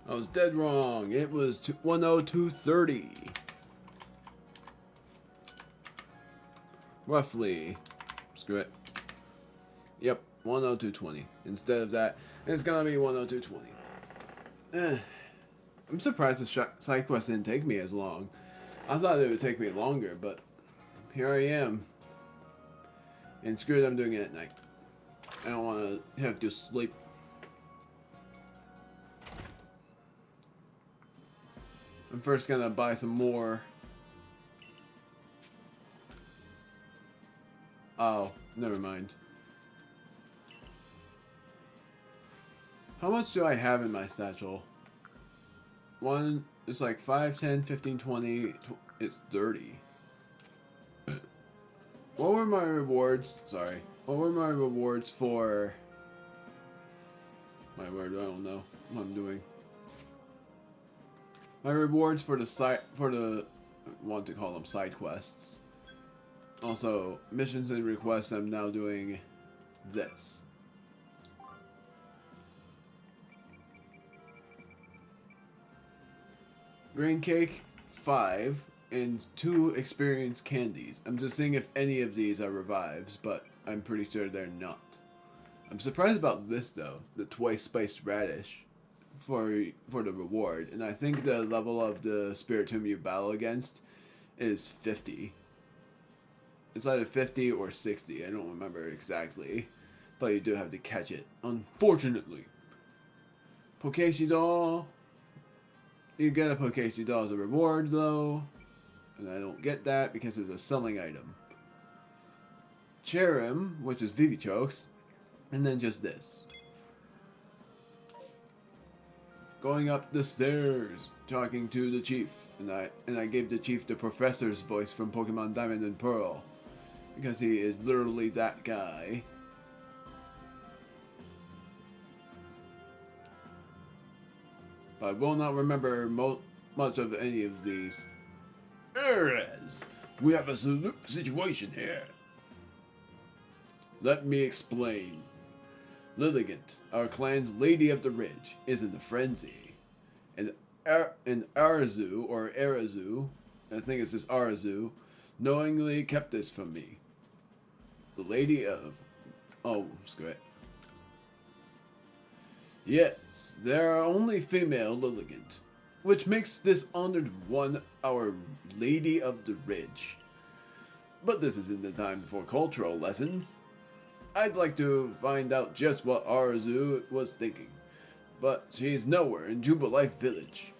I was dead wrong. It was 1:02:30. Roughly. Screw it. Yep, 1:02:20. Instead of that, it's gonna be 1:02:20. I'm surprised the side quest didn't take me as long. I thought it would take me longer, but here I am. And screw it, I'm doing it at night. I don't want to have to sleep. I'm first gonna buy some more. Oh, never mind. How much do I have in my satchel? One, it's like 5, 10, 15, 20, it's 30. What were my rewards? Sorry. What were my rewards for... My word, I don't know what I'm doing. My rewards for the I want to call them side quests. Also, missions and requests, I'm now doing this. Green cake, 5, and 2 experience candies. I'm just seeing if any of these are revives, but I'm pretty sure they're not. I'm surprised about this though, the twice spiced radish for the reward, and I think the level of the Spiritomb you battle against is 50. It's either 50 or 60, I don't remember exactly, but you do have to catch it, unfortunately. Pokeshi doll. You get a Pokeshi doll as a reward though, and I don't get that because it's a selling item. Cherim, which is Vivichokes, and then just this. Going up the stairs, talking to the chief, and I gave the chief the professor's voice from Pokemon Diamond and Pearl, because he is literally that guy. But I will not remember much of any of these. Erez, we have a situation here. Let me explain. Lilligant, our clan's Lady of the Ridge, is in a frenzy. And Arzu, or Arazu, I think it's just Arazu, knowingly kept this from me. The Lady of... Oh, screw it. Yes, there are only female Lilligant, which makes this honored one our Lady of the Ridge. But this isn't the time for cultural lessons. I'd like to find out just what Arzu was thinking, but she's nowhere in Jubilife Village.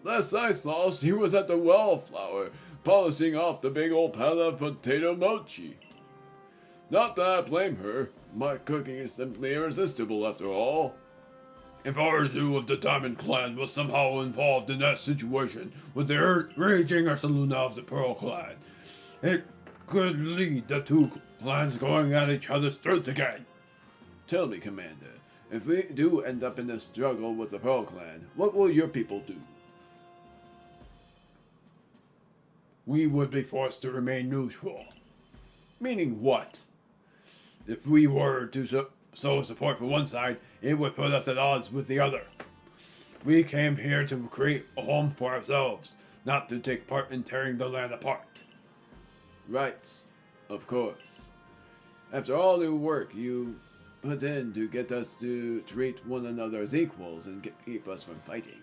Last I saw, she was at the Wellflower, polishing off the big old pan of potato mochi. Not that I blame her. My cooking is simply irresistible after all. If Arzu of the Diamond Clan was somehow involved in that situation with the raging Ursaluna of the Pearl Clan, it could lead the two clans going at each other's throats again. Tell me, Commander, if we do end up in a struggle with the Pearl Clan, what will your people do? We would be forced to remain neutral. Meaning what? If we were to sow support for one side, it would put us at odds with the other. We came here to create a home for ourselves, not to take part in tearing the land apart. Right, of course. After all the work you put in to get us to treat one another as equals and keep us from fighting,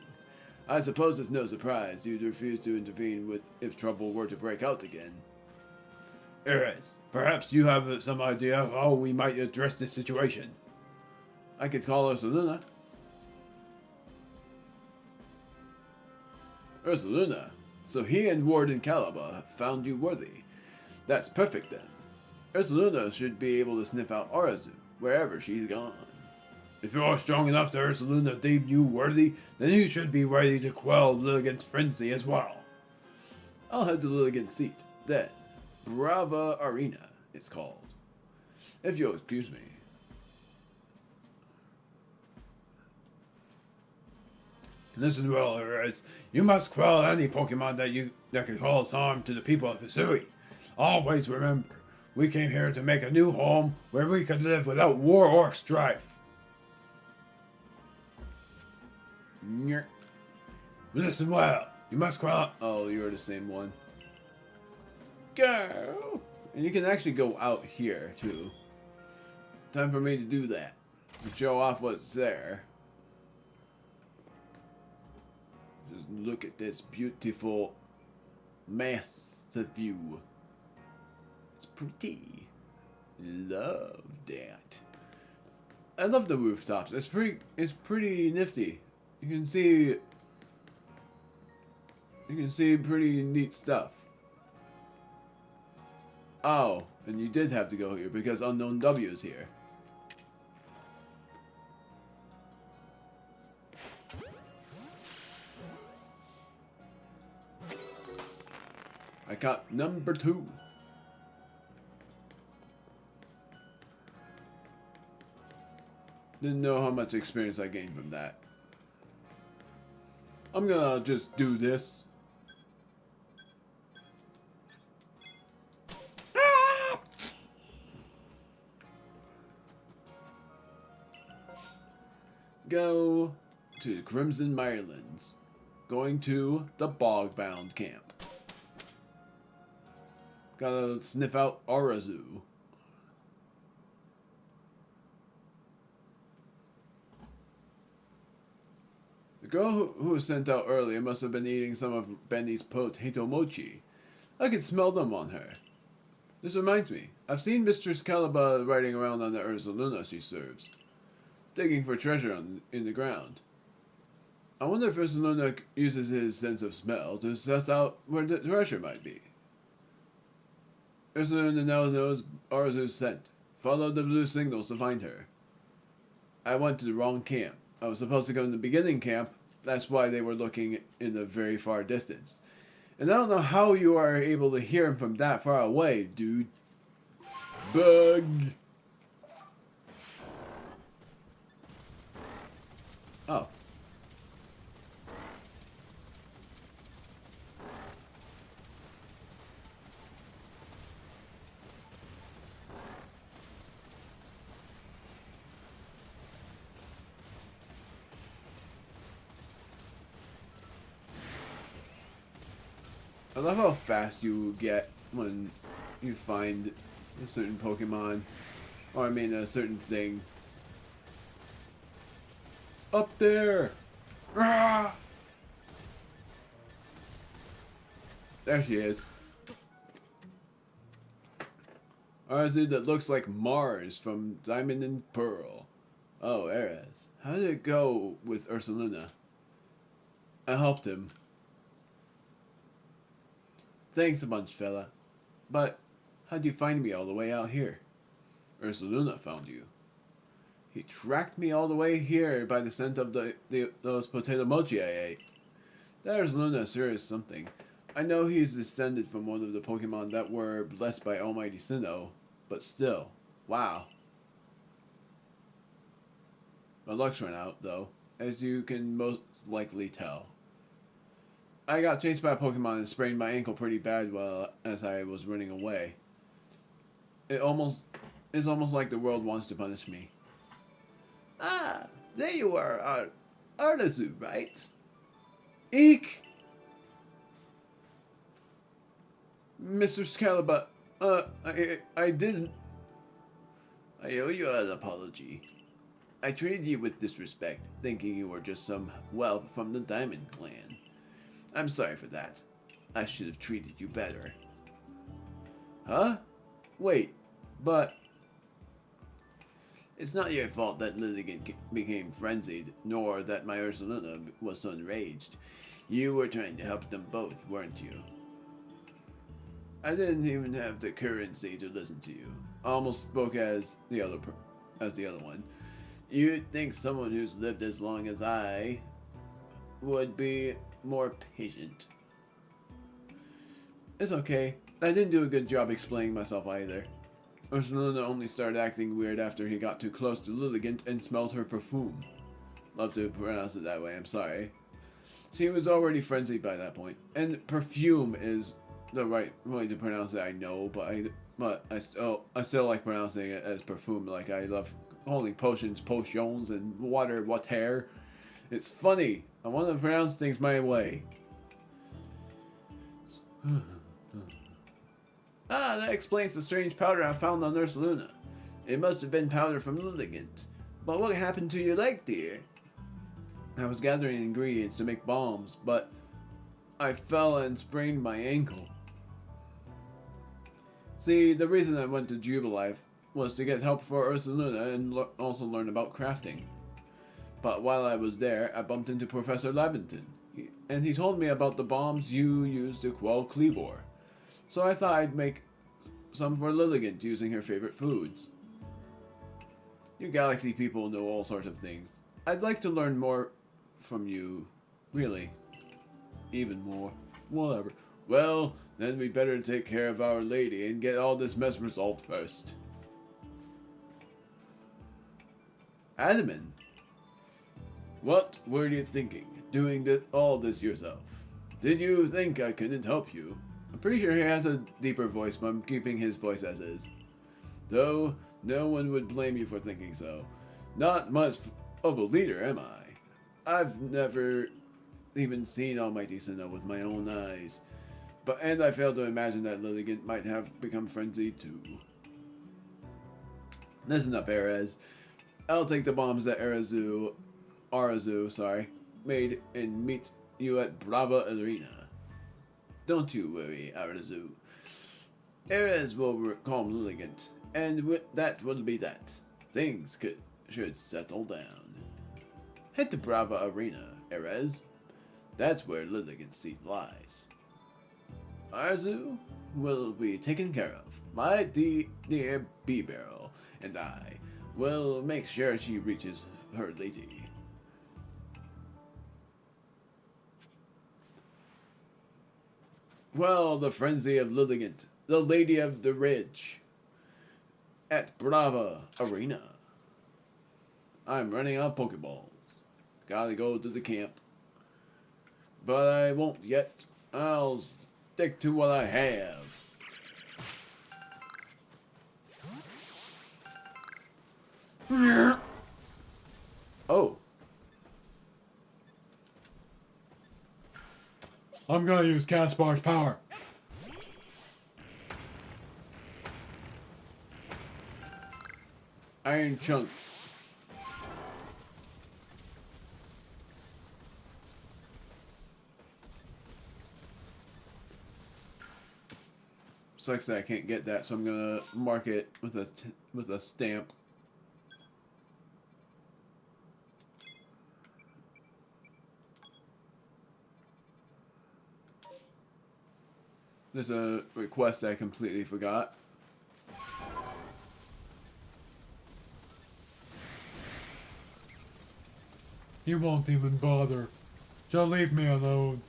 I suppose it's no surprise you'd refuse to intervene if trouble were to break out again. Eris, perhaps you have some idea of how we might address this situation. I could call Ursaluna. Ursaluna, so he and Warden Caliba found you worthy. That's perfect then. Ursaluna should be able to sniff out Arazu, wherever she's gone. If you are strong enough to Ursaluna deem you worthy, then you should be ready to quell Lilligant's frenzy as well. I'll head to Lilligant's seat, then. Brava Arena, it's called. If you'll excuse me. Listen well, Eris. You must quell any Pokemon that can cause harm to the people of Hisui. Always remember, we came here to make a new home where we could live without war or strife. Listen well. You must quell... Oh, you're the same one. Go! And you can actually go out here, too. Time for me to do that. To show off what's there. Just look at this beautiful, massive view. It's pretty. Love that. I love the rooftops. It's pretty nifty. You can see pretty neat stuff. Oh, and you did have to go here because Unknown W is here. I got number 2. Didn't know how much experience I gained from that. I'm gonna just do this. Go to the Crimson Mirelands. Going to the Bogbound camp. Gotta sniff out Arazu. The girl who was sent out earlier must have been eating some of Benny's potato mochi. I could smell them on her. This reminds me, I've seen Mistress Caliba riding around on the Ursaluna she serves, digging for treasure in the ground. I wonder if Ursaluna uses his sense of smell to suss out where the treasure might be. Ursaluna now knows Arazu's scent. Follow the blue signals to find her. I went to the wrong camp. I was supposed to go in the beginning camp. That's why they were looking in the very far distance. And I don't know how you are able to hear him from that far away, dude. Bug. Oh. I love how fast you get when you find a certain Pokemon. Or I mean a certain thing. Up there! Ah! There she is. Arceus that looks like Mars from Diamond and Pearl. Oh, Ares. How did it go with Ursaluna? I helped him. Thanks a bunch, fella. But how'd you find me all the way out here? Ursaluna found you. He tracked me all the way here by the scent of those potato mochi I ate. That Ursaluna sure is something. I know he's descended from one of the Pokemon that were blessed by Almighty Sinnoh, but still, wow. My luck's run out, though, as you can most likely tell. I got chased by a Pokemon and sprained my ankle pretty bad as I was running away. It's almost like the world wants to punish me. Ah, there you are, Artizu, right? Eek! Mr. Scalaba, I didn't. I owe you an apology. I treated you with disrespect, thinking you were just some whelp from the Diamond Clan. I'm sorry for that. I should have treated you better. Huh? Wait, but... It's not your fault that Lilligant became frenzied, nor that my Ursaluna was so enraged. You were trying to help them both, weren't you? I didn't even have the currency to listen to you. I almost spoke as the other one. You'd think someone who's lived as long as I would be more patient. It's okay. I didn't do a good job explaining myself either. Ursaluna only started acting weird after he got too close to Lilligant and smelled her perfume. Love to pronounce it that way, I'm sorry. She was already frenzied by that point. And perfume is the right way to pronounce it, I know, but I still like pronouncing it as perfume. Like, I love calling potions, and water. It's funny. I want to pronounce things my way. Ah, that explains the strange powder I found on Ursaluna. It must have been powder from Lilligant. But what happened to your leg, dear? I was gathering ingredients to make bombs, but I fell and sprained my ankle. See, the reason I went to Jubilife was to get help for Ursaluna and also learn about crafting. But while I was there, I bumped into Professor Labenton, and he told me about the bombs you used to quell Cleavor. So I thought I'd make some for Lilligant using her favorite foods. You Galaxy people know all sorts of things. I'd like to learn more from you, really. Even more. Whatever. Well, then we'd better take care of Our Lady and get all this mess resolved first. Adaman, what were you thinking, doing all this yourself? Did you think I couldn't help you? I'm pretty sure he has a deeper voice, but I'm keeping his voice as is. Though, no one would blame you for thinking so. Not much of a leader, am I? I've never even seen Almighty Sinnoh with my own eyes. And I fail to imagine that Lilligant might have become frenzied too. Listen up, Ares. I'll take the bombs that Arazu, made and meet you at Brava Arena. Don't you worry, Arazu. Ares will calm Lilligant, and that will be that. Things should settle down. Head to Brava Arena, Ares. That's where Lilligant's seat lies. Arzu will be taken care of. My dear Bee-Barrel and I will make sure she reaches her lady. Well, the frenzy of Lilligant, the Lady of the Ridge, at Brava Arena. I'm running out of Pokeballs. Gotta go to the camp. But I won't yet. I'll stick to what I have. Oh. I'm gonna use Caspar's power. Iron Chunk. Sucks that I can't get that, so I'm gonna mark it with a stamp. There's a request I completely forgot. You won't even bother. So leave me alone.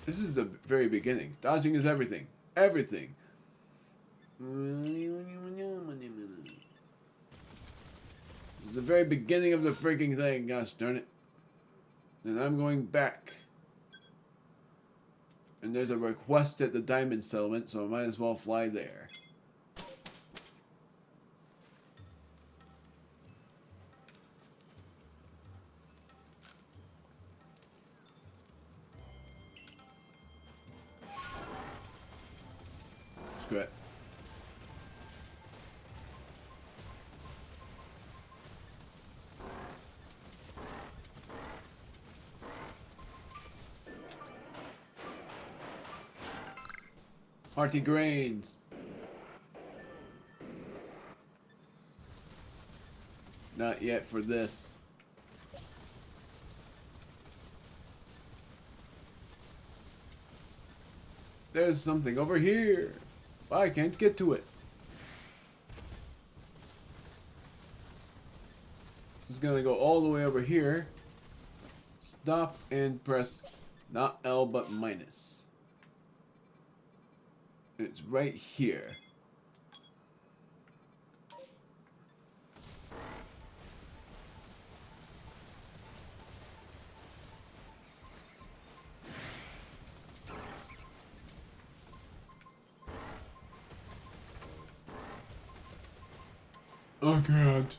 This is the very beginning. Dodging is everything. Everything. This is the very beginning of the freaking thing. Gosh darn it. And I'm going back. And there's a request at the diamond settlement, so I might as well fly there. Screw it. Hearty grains. Not yet for this. There's something over here. I can't get to it. Just gonna go all the way over here. Stop and press not L but minus. It's right here. I can't.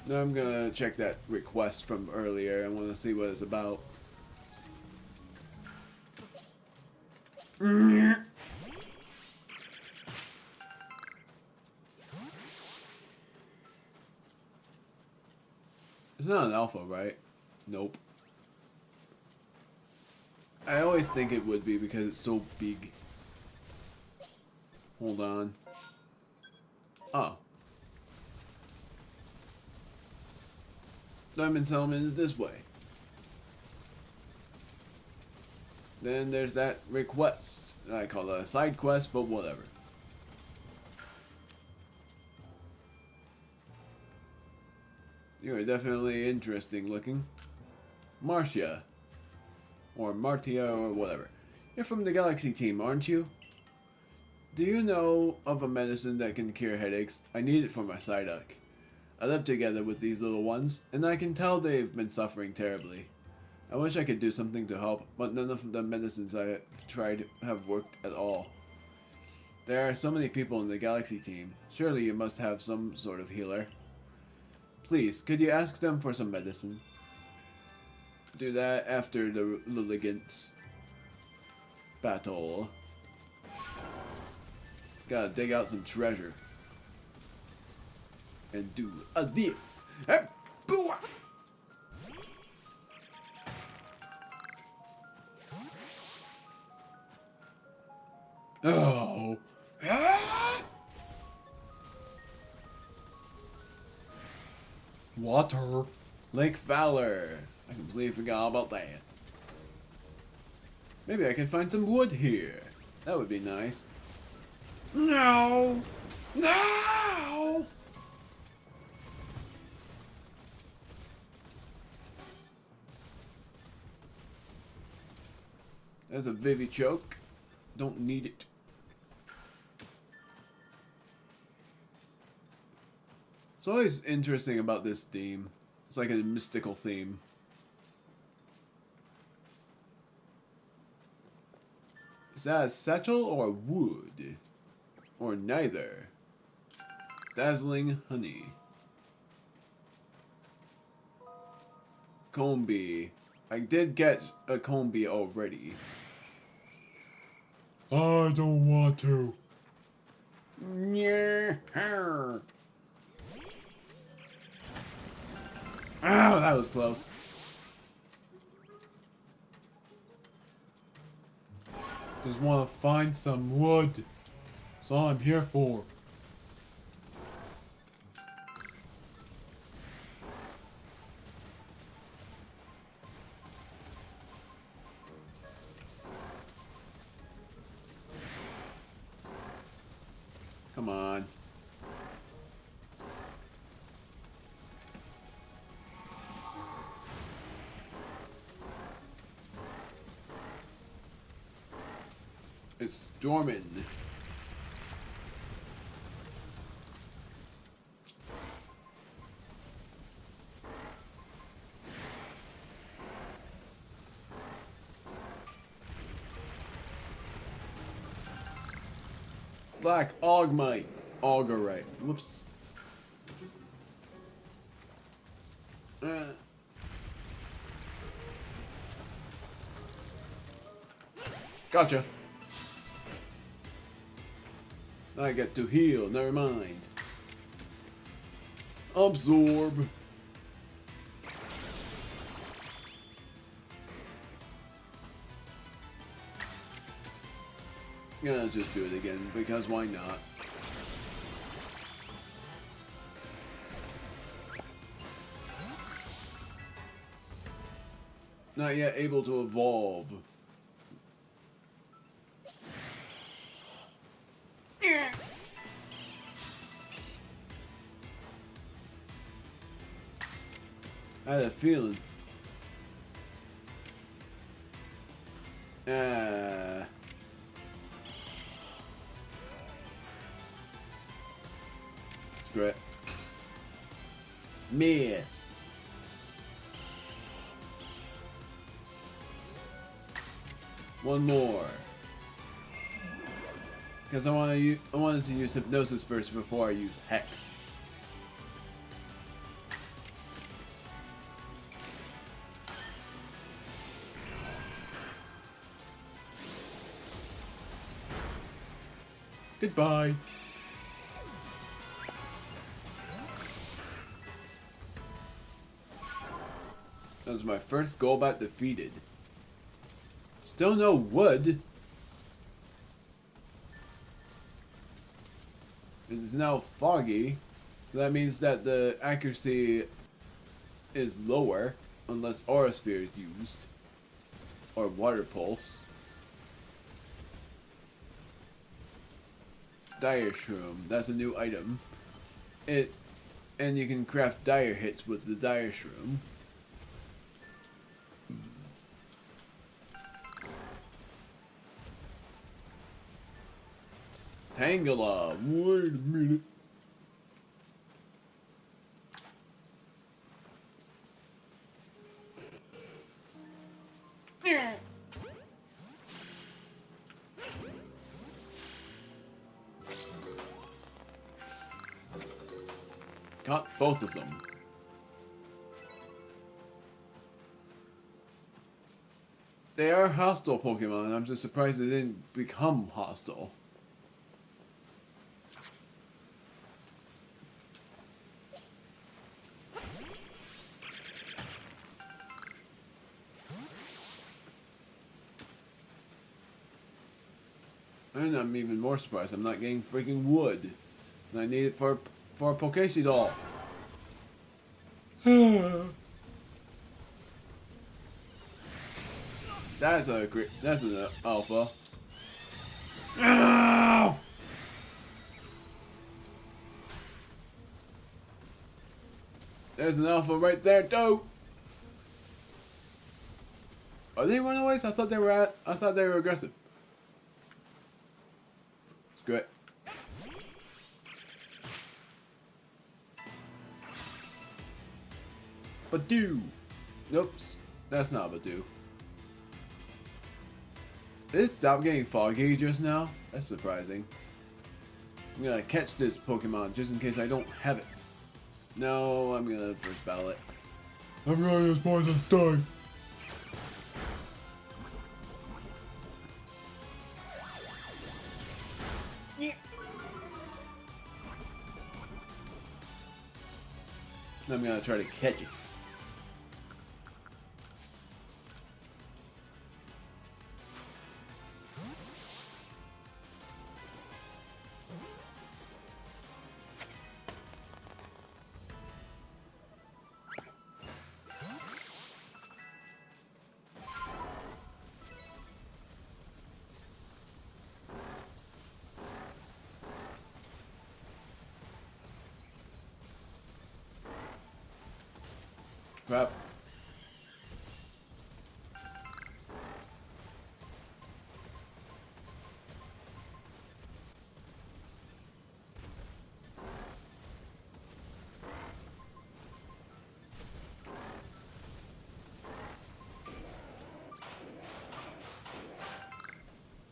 Now I'm gonna check that request from earlier. I want to see what it's about. It's not an alpha, right? Nope. I always think it would be because it's so big. Hold on. Oh. Diamond Settlement is this way. Then there's that request. I call it a side quest, but whatever. You are definitely interesting looking. Marcia. Or Martia or whatever. You're from the Galaxy team, aren't you? Do you know of a medicine that can cure headaches? I need it for my Psyduck. I live together with these little ones, and I can tell they've been suffering terribly. I wish I could do something to help, but none of the medicines I've tried have worked at all. There are so many people in the Galaxy team. Surely you must have some sort of healer. Please, could you ask them for some medicine? Do that after the Lilligant battle. Gotta dig out some treasure. And do this. Oh. Water. Lake Valor. I completely forgot all about that. Maybe I can find some wood here. That would be nice. No! No! There's a Vivichoke. Don't need it. It's always interesting about this theme. It's like a mystical theme. Is that a satchel or wood? Or neither? Dazzling honey. Combi. I did get a Combi already. I don't want to. Yeah. Oh, that was close. Just want to find some wood. That's all I'm here for. Come on. It's storming. Black Augmite. Augerite. Whoops. Gotcha. I get to heal. Never mind. Absorb. Yeah, just do it again, because why not? Not yet able to evolve. I had a feeling. Screw it. Miss. One more. Because I wanted to use hypnosis first before I use hex. Goodbye. That was my first Golbat defeated. Still no wood. It is now foggy, so that means that the accuracy is lower unless Aura Sphere is used. Or Water Pulse. Dire Shroom, that's a new item. And you can craft dire hits with the Dire Shroom. Tangela, wait a minute. Caught both of them. They are hostile Pokemon. I'm just surprised they didn't become hostile. And I'm even more surprised I'm not getting freaking wood. And I need it for a Pokesi doll. That's an alpha. Ow! There's an alpha right there too. Are they runaways? I thought they were aggressive. Screw it. Badoo. Nope. That's not Badoo. Did it stop getting foggy just now? That's surprising. I'm gonna catch this Pokemon just in case I don't have it. No, I'm gonna first battle it. I'm ready as poison sting. Yeah. I'm gonna try to catch it. Crap.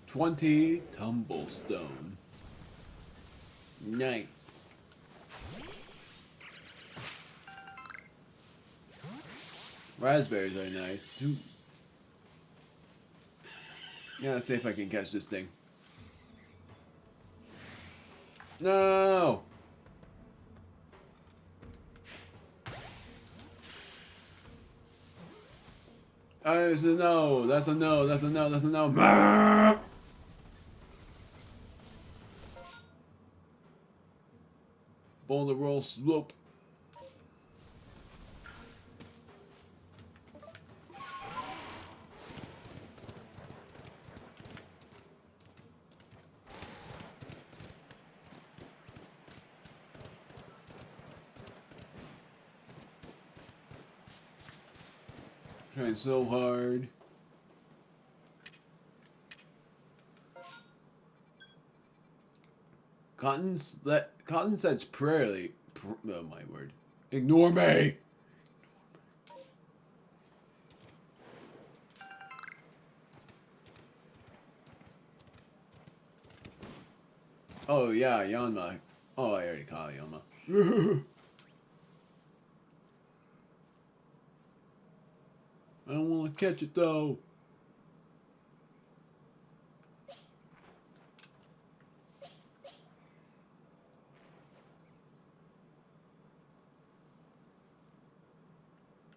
$20 tumblestone. Nice. Raspberries are nice too. Yeah, let's see if I can catch this thing. No! That's a no. That's a no. That's a no. That's a no. Boulder roll slope. Trying so hard. Cotton says prayerly. Oh my word. Ignore me! Oh yeah, Yanma. Oh, I already caught Yanma. I don't want to catch it though.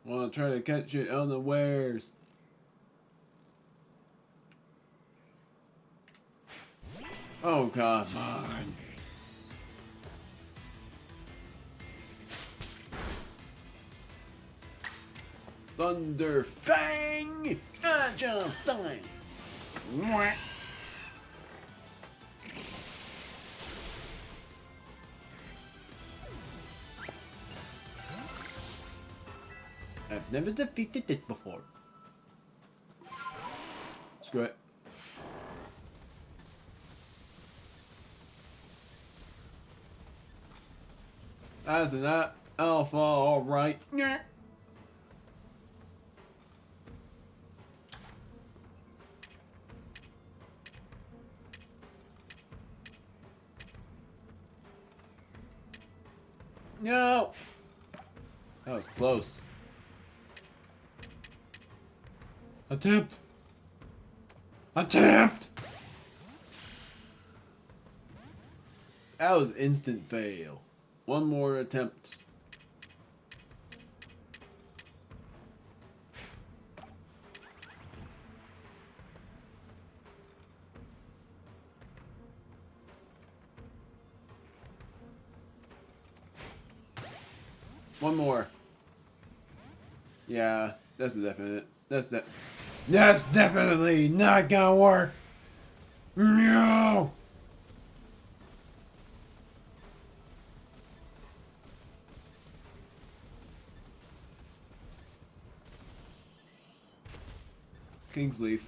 I want to try to catch it unawares. Oh, come on. Thunder Fang! Just time! I've never defeated it before. Screw it. That's an alpha, alright. No! That was close. Attempt! Attempt! That was instant fail. One more attempt. One more. Yeah, that's a definite. That's definitely not gonna work. No. King's Leaf.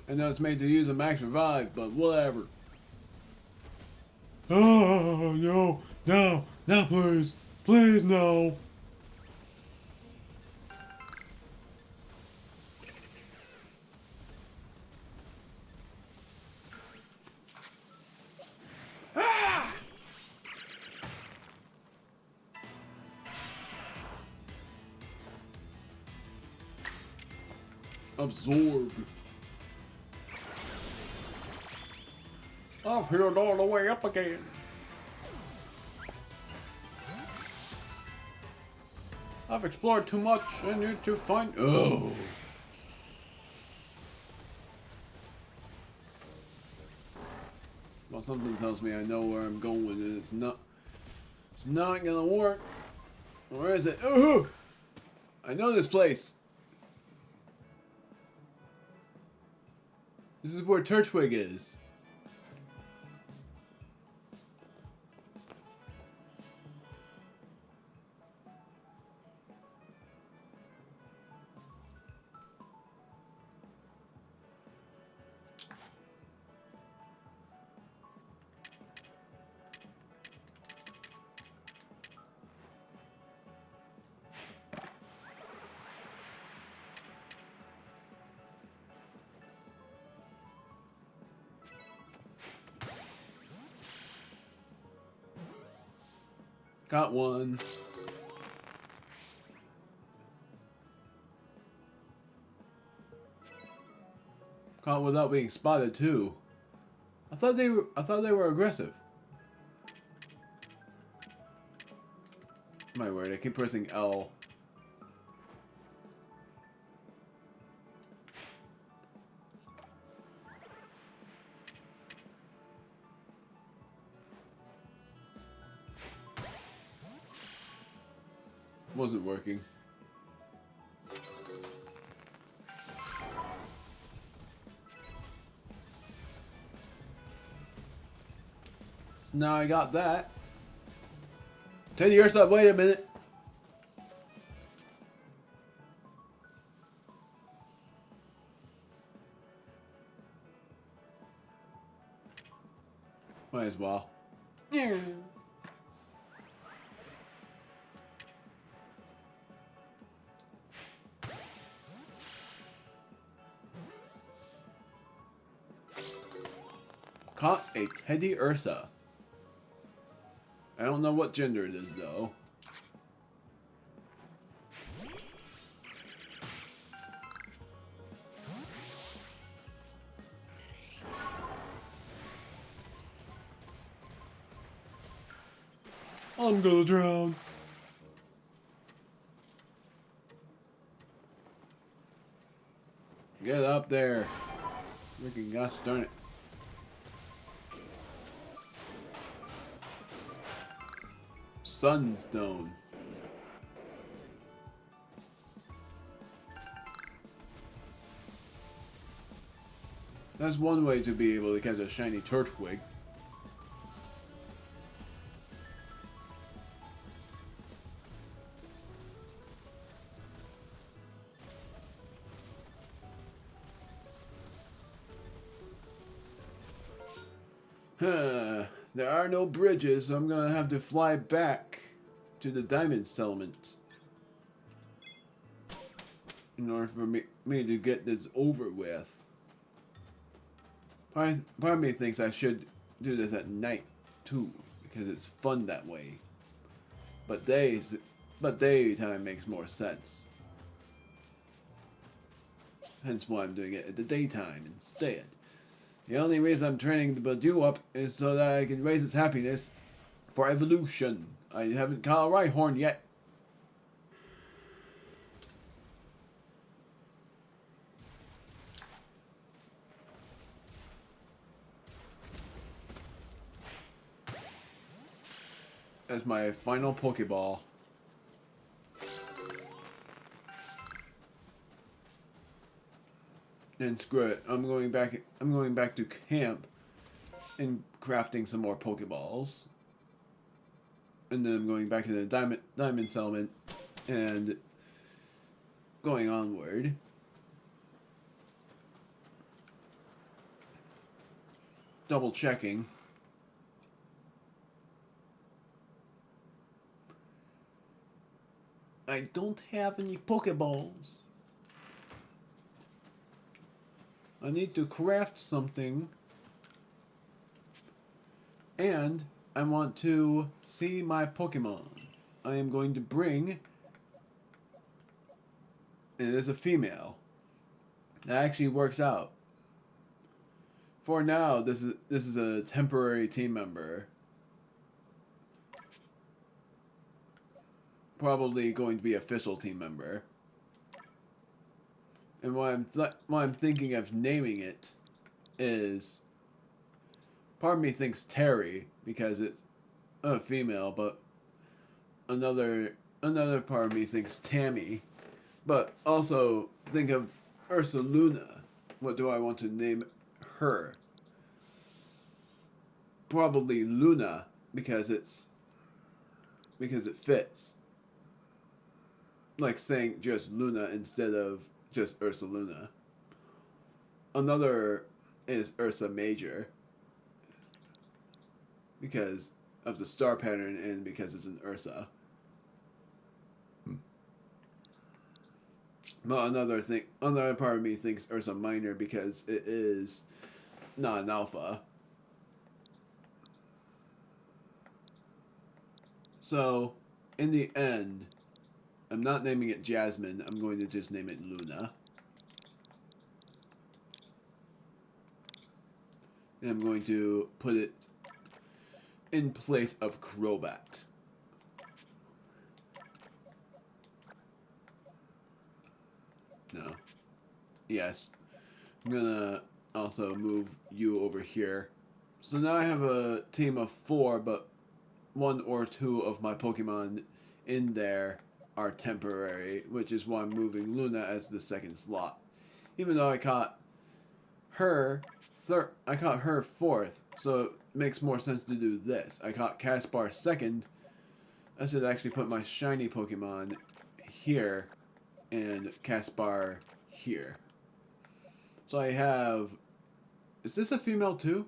I know it's made to use a max revive, but whatever. Oh, no. No. No, please. Please, no. Absorb. I've healed all the way up again. I've explored too much. I need to find. Oh. Well, something tells me I know where I'm going, and it's not. It's not gonna work. Where is it? Oh! I know this place. This is where Turtwig is. Got one. Caught without being spotted too. I thought they were aggressive. My word, I keep pressing L. Wasn't working. Now I got that. Teddy Ursa, wait a minute. Might as well. Yeah. Caught a Teddy Ursa. I don't know what gender it is though. I'm gonna drown. Get up there. Freaking gosh darn it. Sunstone. That's one way to be able to catch a shiny Turtwig. There are no bridges, so I'm gonna have to fly back to the diamond settlement in order for me to get this over with. Part of me thinks I should do this at night too, because it's fun that way. But daytime makes more sense. Hence why I'm doing it at the daytime instead. The only reason I'm training the Badoo up is so that I can raise its happiness for evolution. I haven't caught a Rhyhorn yet. That's my final Pokeball. And screw it. I'm going back to camp and crafting some more Pokeballs. And then I'm going back to the diamond settlement and going onward. Double checking. I don't have any Pokeballs. I need to craft something. And I want to see my Pokemon. I am going to bring... It is a female. That actually works out. For now, this is a temporary team member. Probably going to be official team member. And what I'm thinking of naming it is, part of me thinks Terry because it's a female, but another part of me thinks Tammy, but also think of Ursa Luna. What do I want to name her? Probably Luna because it fits. Like saying just Luna instead of just Ursa Luna. Another is Ursa Major because of the star pattern and because it's an Ursa. But another part of me thinks Ursa Minor because it is not an alpha. So, in the end, I'm not naming it Jasmine. I'm going to just name it Luna. And I'm going to put it in place of Crobat. No. Yes. I'm gonna also move you over here. So now I have a team of 4, but 1 or 2 of my Pokemon in there are temporary, which is why I'm moving Luna as the second slot. Even though I caught her 4th, so it makes more sense to do this. I caught Caspar 2nd. I should actually put my shiny Pokemon here and Caspar here. So I have... Is this a female too?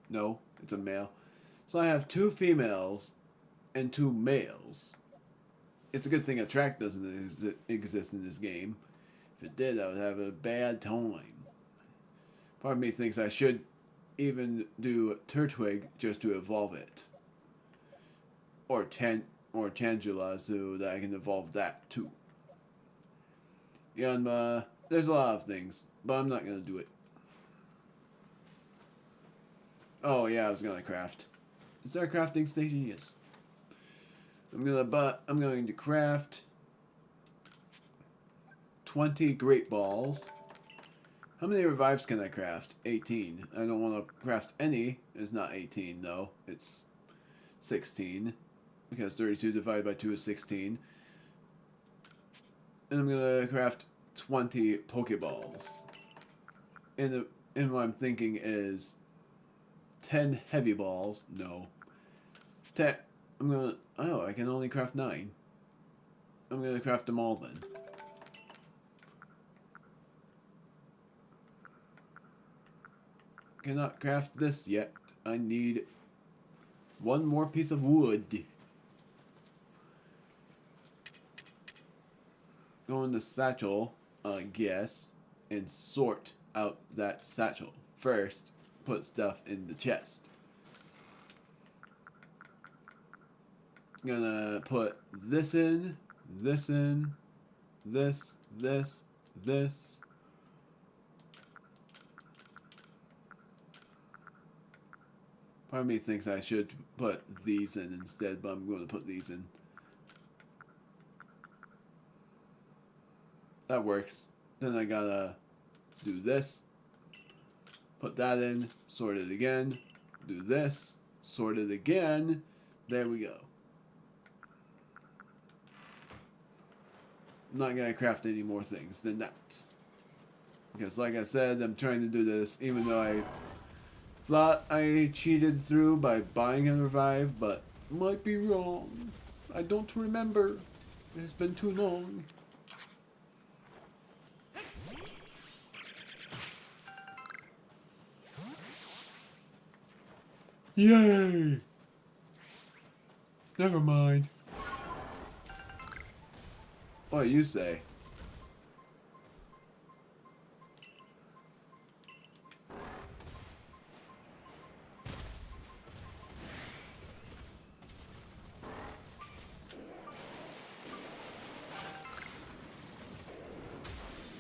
No, it's a male. So I have 2 females and 2 males. It's a good thing a track doesn't exist in this game. If it did, I would have a bad time. Part of me thinks I should even do Turtwig just to evolve it. Or Tangela so that I can evolve that too. And there's a lot of things, but I'm not going to do it. Oh yeah, I was going to craft. Is there a crafting station? Yes. I'm going to craft 20 Great Balls. How many revives can I craft? 18. I don't want to craft any. It's not 18 though. It's 16. Because 32 divided by 2 is 16. And I'm going to craft 20 Pokeballs. And what I'm thinking is 10 Heavy Balls. No. 10. I can only craft 9. I'm going to craft them all then. Cannot craft this yet. I need 1 more piece of wood. Go in the satchel, I guess, and sort out that satchel. First, put stuff in the chest. Gonna put this in, this, this. Part of me thinks I should put these in instead, but I'm going to put these in. That works. Then I gotta do this, put that in, sort it again, do this, sort it again. There we go. I'm not gonna craft any more things than that. Because like I said, I'm trying to do this even though I thought I cheated through by buying a revive, but might be wrong. I don't remember. It's been too long. Yay! Never mind. What do you say?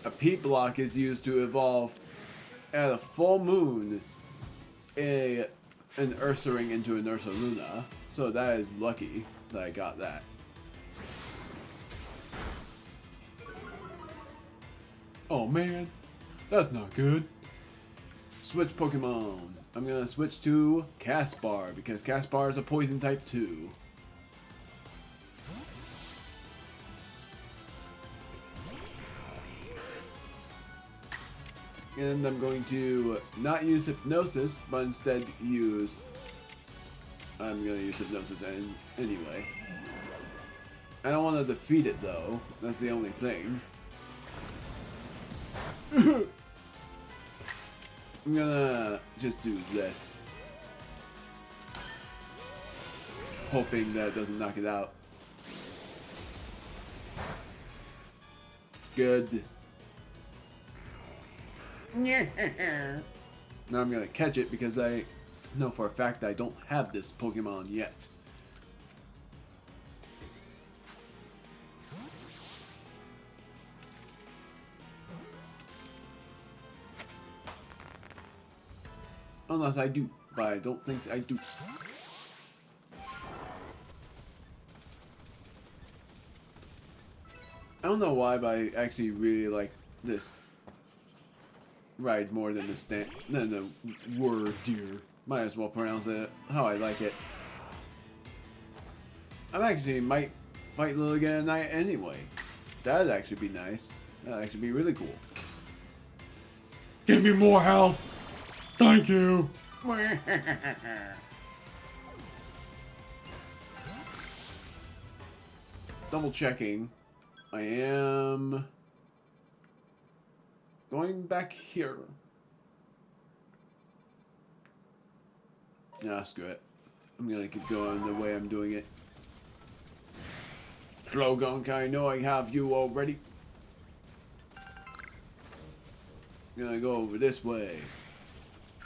A P block is used to evolve at a full moon an Ursa ring into an Ursa Luna. So that is lucky that I got that. Oh man, that's not good. Switch Pokemon. I'm gonna switch to Caspar because Caspar is a poison type too. And I'm going to not use Hypnosis, but instead use... I'm going to use Hypnosis anyway. I don't want to defeat it though. That's the only thing. I'm gonna just do this. Hoping that it doesn't knock it out. Good. Now I'm gonna catch it because I know for a fact I don't have this Pokemon yet. Unless I do, but I don't think I do. I don't know why, but I actually really like this ride more than the word deer. Might as well pronounce it how I like it. I actually might fight Lilligant at night anyway. That'd actually be nice. That'd actually be really cool. Give me more health. Thank you. Double checking. I am going back here. Nah, screw it. I'm gonna keep going the way I'm doing it. Slowgunk, I know I have you already. I'm gonna go over this way.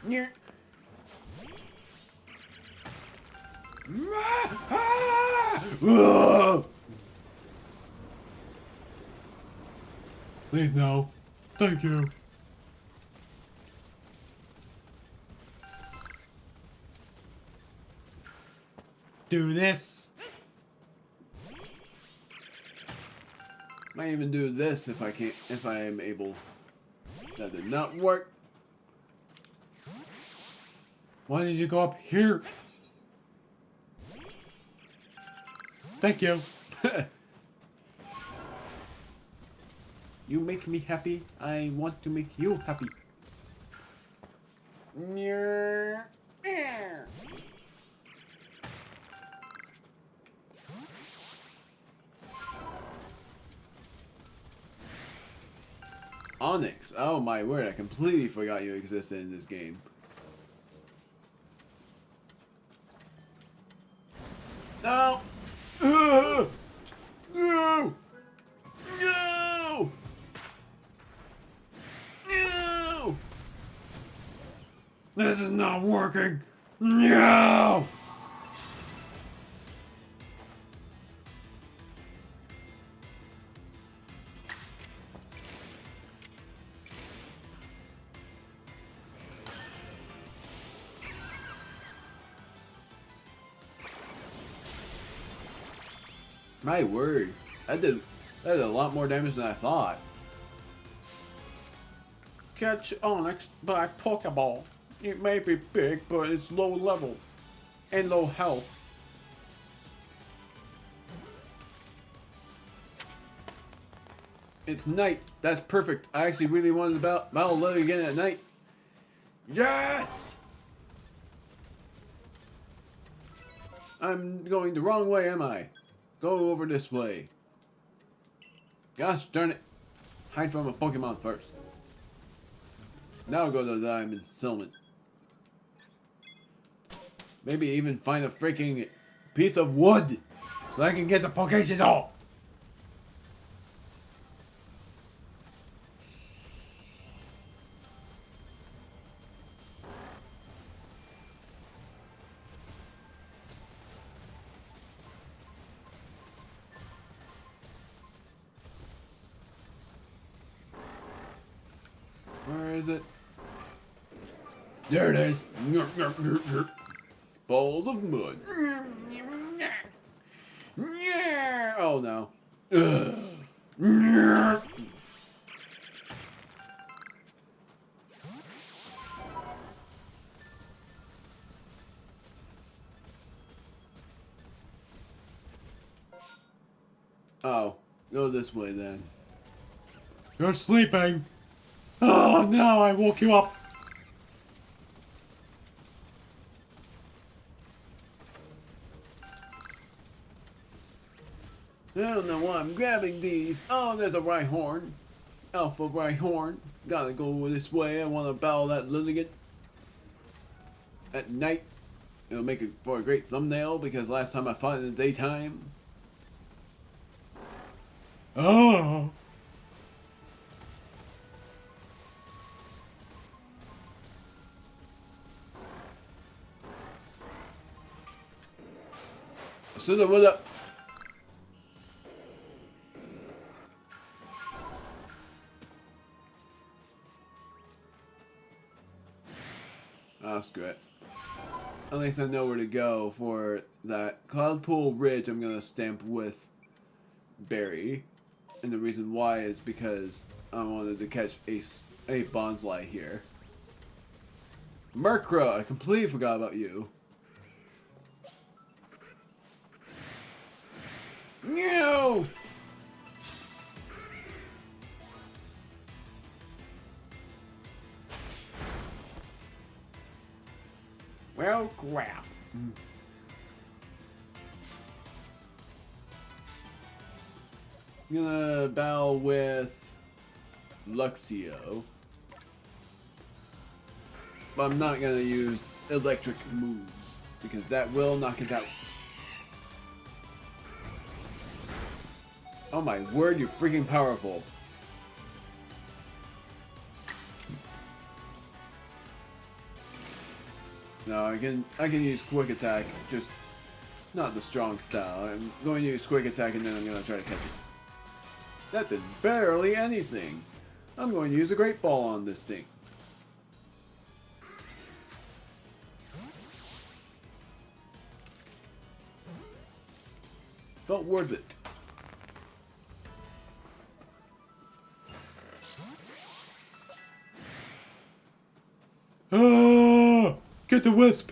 Yeah. Please no. Thank you. Do this. Might even do this if I can't, if I am able. That did not work. Why did you go up here? Thank you. You make me happy. I want to make you happy. Onyx. Oh my word, I completely forgot you existed in this game. No! No! No! No! This is not working. No! My word. That did a lot more damage than I thought. Catch Onyx by Pokeball. It may be big, but it's low level and low health. It's night. That's perfect. I actually really wanted to battle Lily again at night. Yes! I'm going the wrong way, am I? Go over this way. Gosh darn it. Hide from a Pokemon first. Now go to the Diamond Settlement. Maybe even find a freaking piece of wood so I can get the Pokeshidol. Where is it? There it is. Balls of mud. Oh no. Oh, go this way then. You're sleeping. Oh no, I woke you up. I don't know why I'm grabbing these. Oh, there's a Rhyhorn. Alpha Rhyhorn. Gotta go this way. I want to battle that Lilligant. At night. It'll make it for a great thumbnail because last time I fought in the daytime. Oh. So what up? Oh, screw it. At least I know where to go for that Cloudpool Ridge. I'm gonna stamp with Berry, and the reason why is because I wanted to catch a Bonsly here. Murkra, I completely forgot about you. No! Well, crap. I'm gonna battle with Luxio. But I'm not gonna use electric moves because that will knock it out. Oh my word, you're freaking powerful. No, I can use quick attack, just not the strong style. I'm going to use quick attack and then I'm gonna try to catch it. That did barely anything. I'm going to use a great ball on this thing. Felt worth it. Ah! Get the wisp.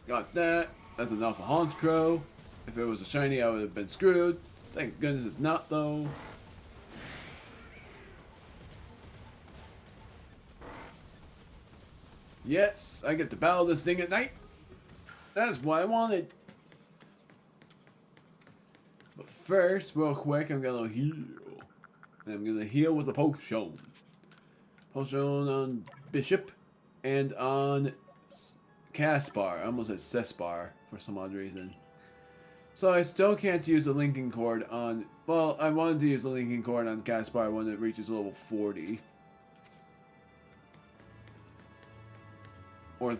Got that. That's an Alpha Honchkrow. If it was a shiny, I would have been screwed. Thank goodness it's not, though. Yes, I get to battle this thing at night. That's what I wanted. But first, real quick, I'm gonna heal. And I'm gonna heal with a potion. Potion on Bishop and on Caspar. I almost said Cespar for some odd reason. So I still can't use the linking cord on... Well, I wanted to use the linking cord on Caspar when it reaches level 40. Or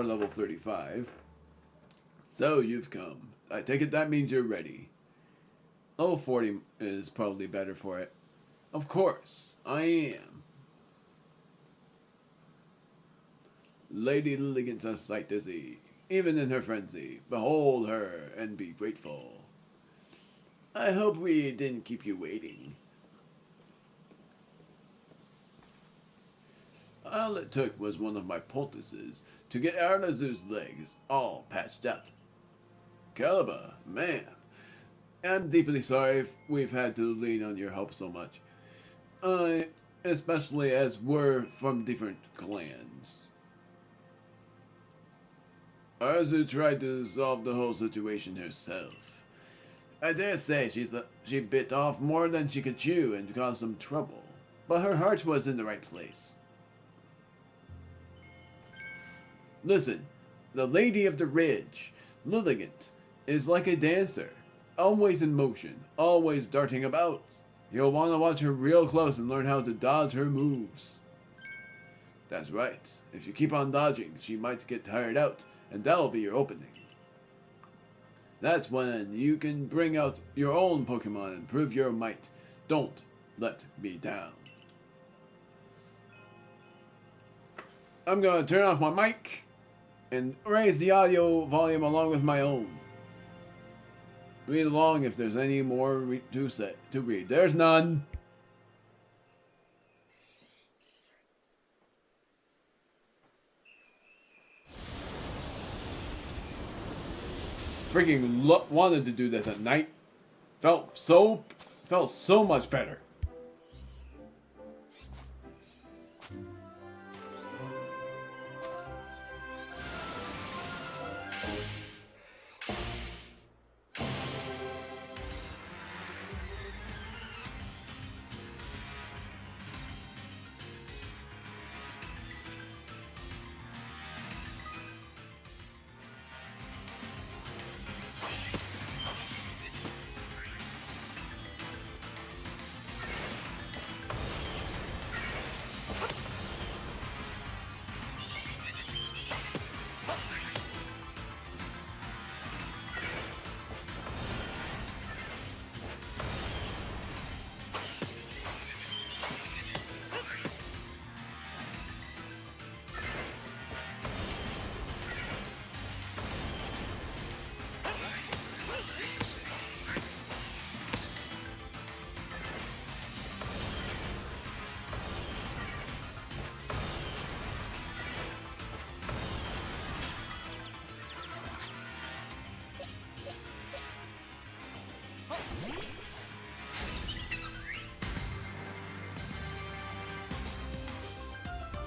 level 35. So you've come. I take it that means you're ready. Level 40 is probably better for it. Of course, I am. Lady Lilligant's a sight to see, even in her frenzy. Behold her and be grateful. I hope we didn't keep you waiting. All it took was one of my poultices to get Arlazu's legs all patched up. Caliber, man, I'm deeply sorry if we've had to lean on your help so much. Especially as we're from different clans. Arzu tried to solve the whole situation herself. I dare say she bit off more than she could chew and caused some trouble, but her heart was in the right place. Listen, the Lady of the Ridge, Lilligant, is like a dancer, always in motion, always darting about. You'll want to watch her real close and learn how to dodge her moves. That's right, if you keep on dodging, she might get tired out, and that'll be your opening. That's when you can bring out your own Pokemon and prove your might. Don't let me down. I'm gonna turn off my mic and raise the audio volume along with my own. Read along if there's any more to read. There's none. Freaking wanted to do this at night. Felt so much better.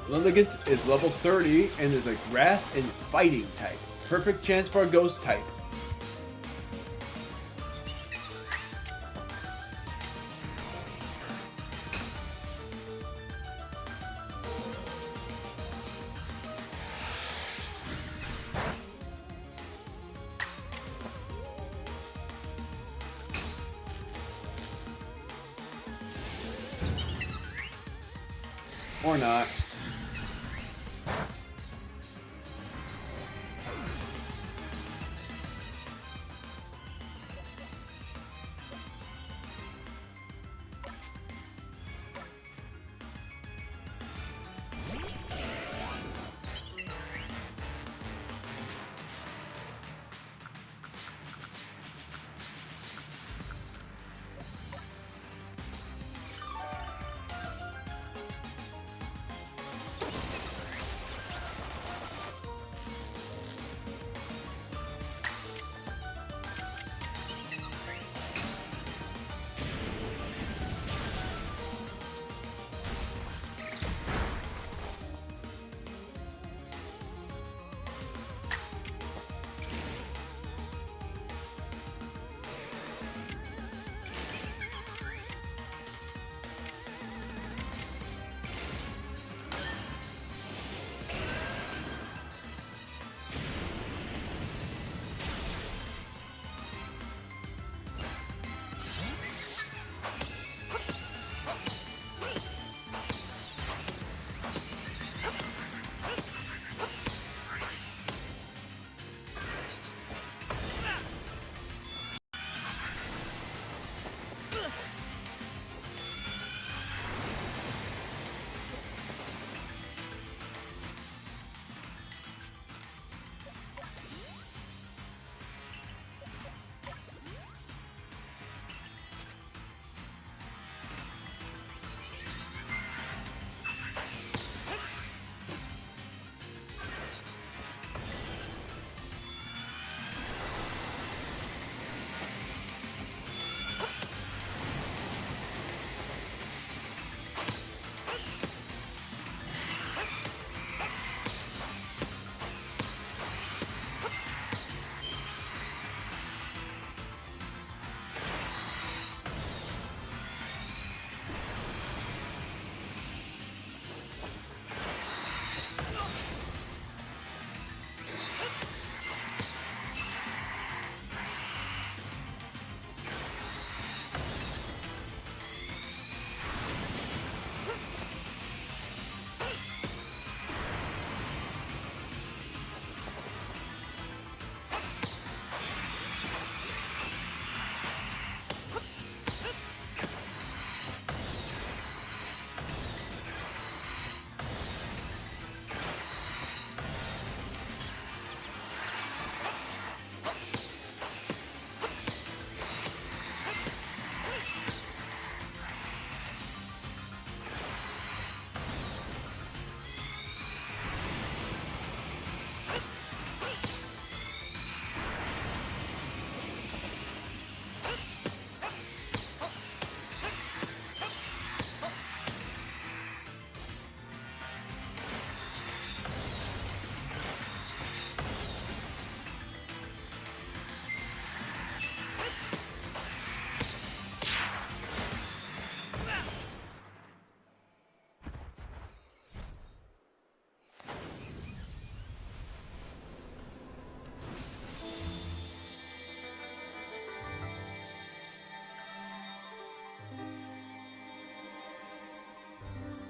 Lundigant is level 30 and is a grass and fighting type. Perfect chance for a ghost type. Or not.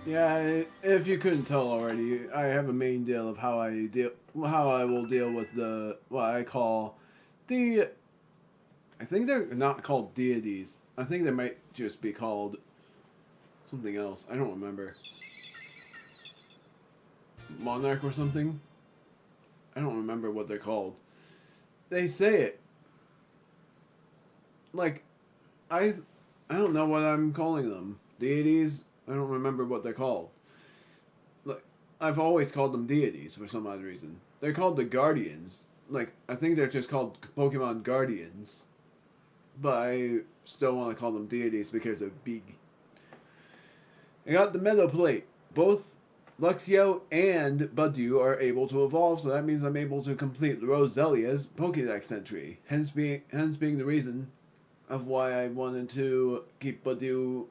Yeah, if you couldn't tell already, I have a main deal of how I will deal with the what I call the. I think they're not called deities. I think they might just be called something else. I don't remember. Monarch or something. I don't remember what they're called. They say it like I. I don't know what I'm calling them. Deities. I don't remember what they're called. Like I've always called them deities for some odd reason. They're called the Guardians. Like I think they're just called Pokemon Guardians, but I still want to call them deities because they're big. I got the Metal Plate. Both Luxio and Budew are able to evolve, so that means I'm able to complete Roselia's Pokédex entry. Hence being the reason of why I wanted to keep Budew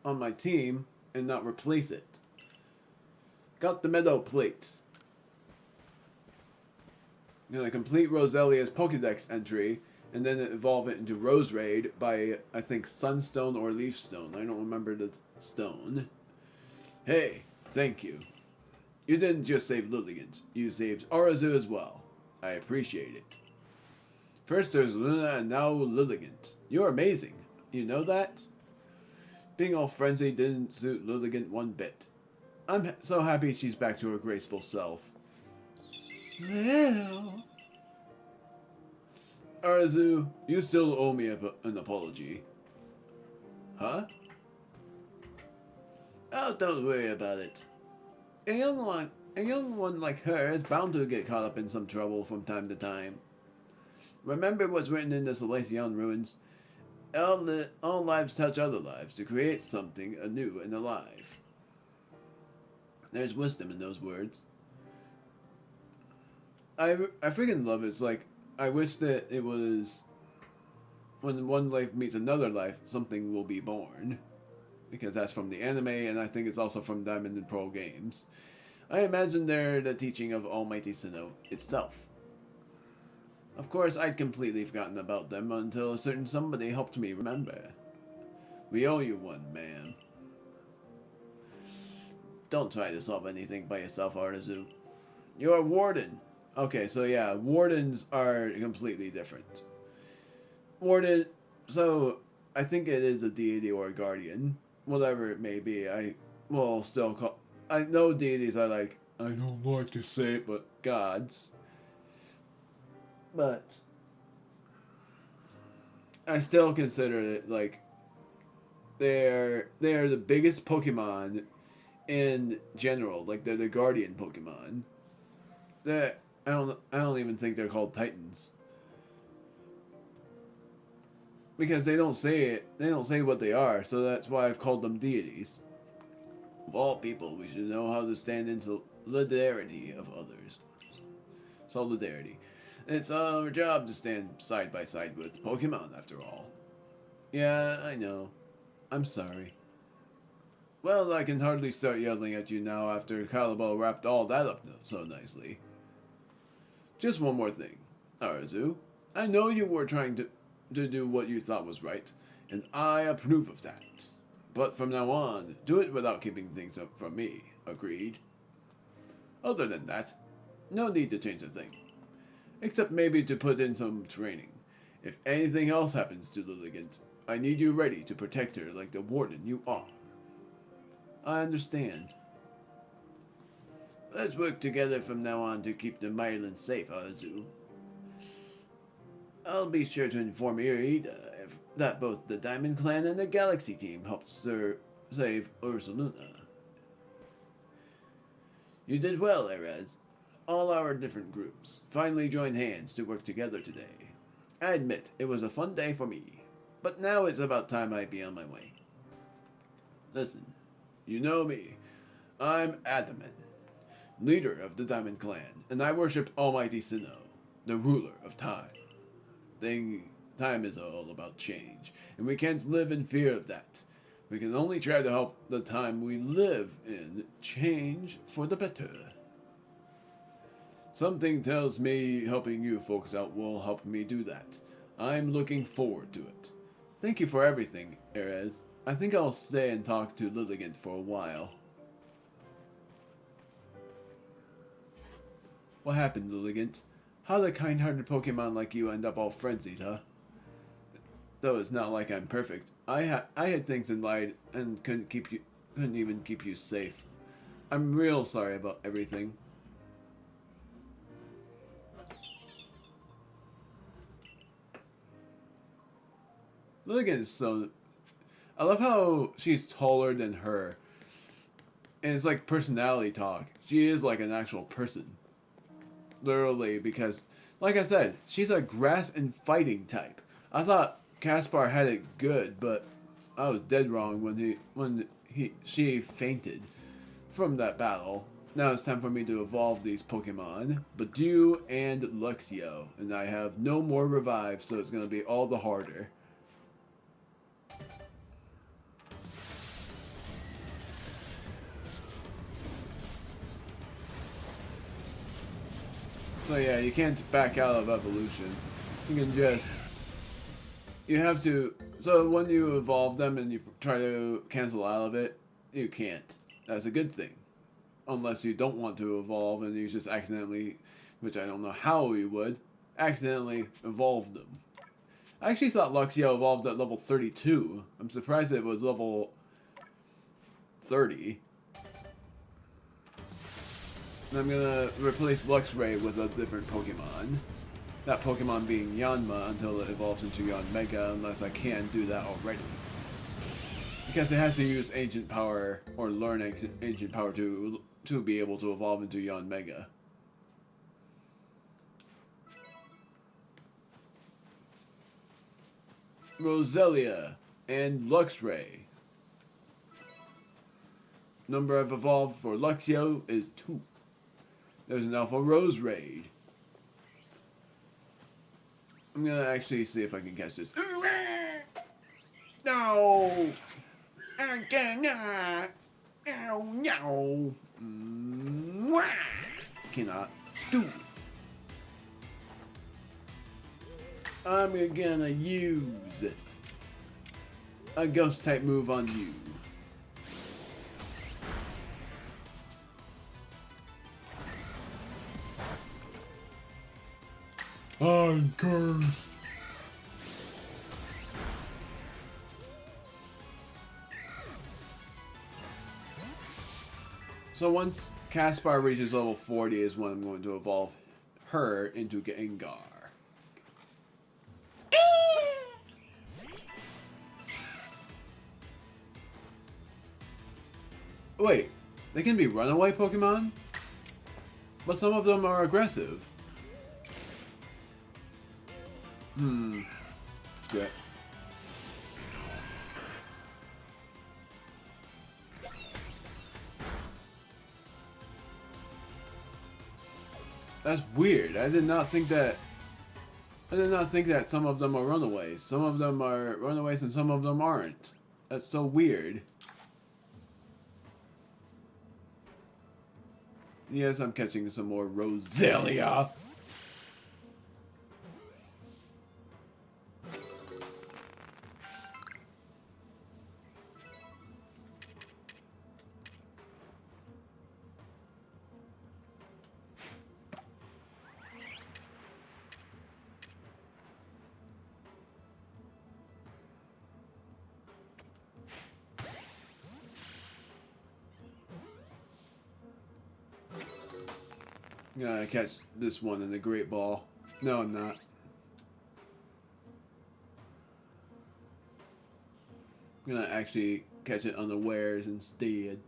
on my team and not replace it. Got the Meadow Plate. I'm gonna complete Roselia's Pokédex entry and then evolve it into Roserade by, I think, Sunstone or Leafstone. I don't remember the stone. Hey, thank you. You didn't just save Lilligant, you saved Arazu as well. I appreciate it. First there's Luna and now Lilligant. You're amazing. You know that? Being all frenzied didn't suit Lilligant one bit. I'm so happy she's back to her graceful self. Well... Arazu, you still owe me an apology. Huh? Oh, don't worry about it. A young one like her is bound to get caught up in some trouble from time to time. Remember what's written in the Celestion ruins. All lives touch other lives to create something anew and alive. There's wisdom in those words. I freaking love it. It's like, I wish that it was, when one life meets another life, something will be born. Because that's from the anime, and I think it's also from Diamond and Pearl games. I imagine they're the teaching of Almighty Sinnoh itself. Of course, I'd completely forgotten about them until a certain somebody helped me remember. We owe you one, man. Don't try to solve anything by yourself, Artizu. You're a warden. Okay, so yeah, wardens are completely different. Warden, so I think it is a deity or a guardian. Whatever it may be, I will still call... I know deities are like, I don't like to say it, but gods. But I still consider it like they're the biggest Pokemon in general. Like they're the guardian Pokemon. I don't even think they're called Titans. Because they don't say it. They don't say what they are, so that's why I've called them deities. Of all people, we should know how to stand in solidarity of others. Solidarity. It's our job to stand side by side with Pokemon, after all. Yeah, I know. I'm sorry. Well, I can hardly start yelling at you now after Calabo wrapped all that up so nicely. Just one more thing. Arzu, I know you were trying to do what you thought was right, and I approve of that. But from now on, do it without keeping things up from me. Agreed? Other than that, no need to change a thing. Except maybe to put in some training. If anything else happens to Lilligant, I need you ready to protect her like the warden you are. I understand. Let's work together from now on to keep the Myland safe, Arzu. I'll be sure to inform Irida that both the Diamond Clan and the Galaxy team helped save Ursaluna. You did well, Erez. All our different groups finally joined hands to work together today. I admit, it was a fun day for me, but now it's about time I be on my way. Listen, you know me. I'm Adaman, leader of the Diamond Clan, and I worship Almighty Sinnoh, the ruler of time. Time is all about change, and we can't live in fear of that. We can only try to help the time we live in change for the better. Something tells me helping you folks out will help me do that. I'm looking forward to it. Thank you for everything, Erez. I think I'll stay and talk to Lilligant for a while. What happened, Lilligant? How did a kind-hearted Pokemon like you end up all frenzied, huh? Though it's not like I'm perfect. I had things in mind and couldn't even keep you safe. I'm real sorry about everything. Lilligant is so... I love how she's taller than her. And it's like personality talk. She is like an actual person. Literally, because, like I said, she's a grass and fighting type. I thought Caspar had it good, but I was dead wrong when she fainted from that battle. Now it's time for me to evolve these Pokemon, Badoo and Luxio, and I have no more revives, so it's going to be all the harder. So yeah, you can't back out of evolution. You can just... You have to... So when you evolve them and you try to cancel out of it, you can't. That's a good thing. Unless you don't want to evolve and you just accidentally, which I don't know how you would, accidentally evolve them. I actually thought Luxio evolved at level 32. I'm surprised it was level 30. And I'm gonna replace Luxray with a different Pokemon. That Pokemon being Yanma until it evolves into Yanmega, unless I can do that already. Because it has to use Ancient Power, or learn Ancient Power to be able to evolve into Yanmega. Roselia and Luxray. Number I've evolved for Luxio is 2. There's an Alpha Rose Raid. I'm gonna actually see if I can catch this. No! I cannot! Ow, no! Cannot do. I'm gonna use a ghost type move on you. I'm cursed. So once Caspar reaches level 40 is when I'm going to evolve her into Gengar. Wait, they can be runaway Pokemon? But some of them are aggressive. Good. That's weird. I did not think that some of them are runaways. Some of them are runaways and some of them aren't. That's so weird. Yes, I'm catching some more Roselia. I'm gonna catch this one in the Great Ball. No, I'm not. I'm gonna actually catch it unawares instead.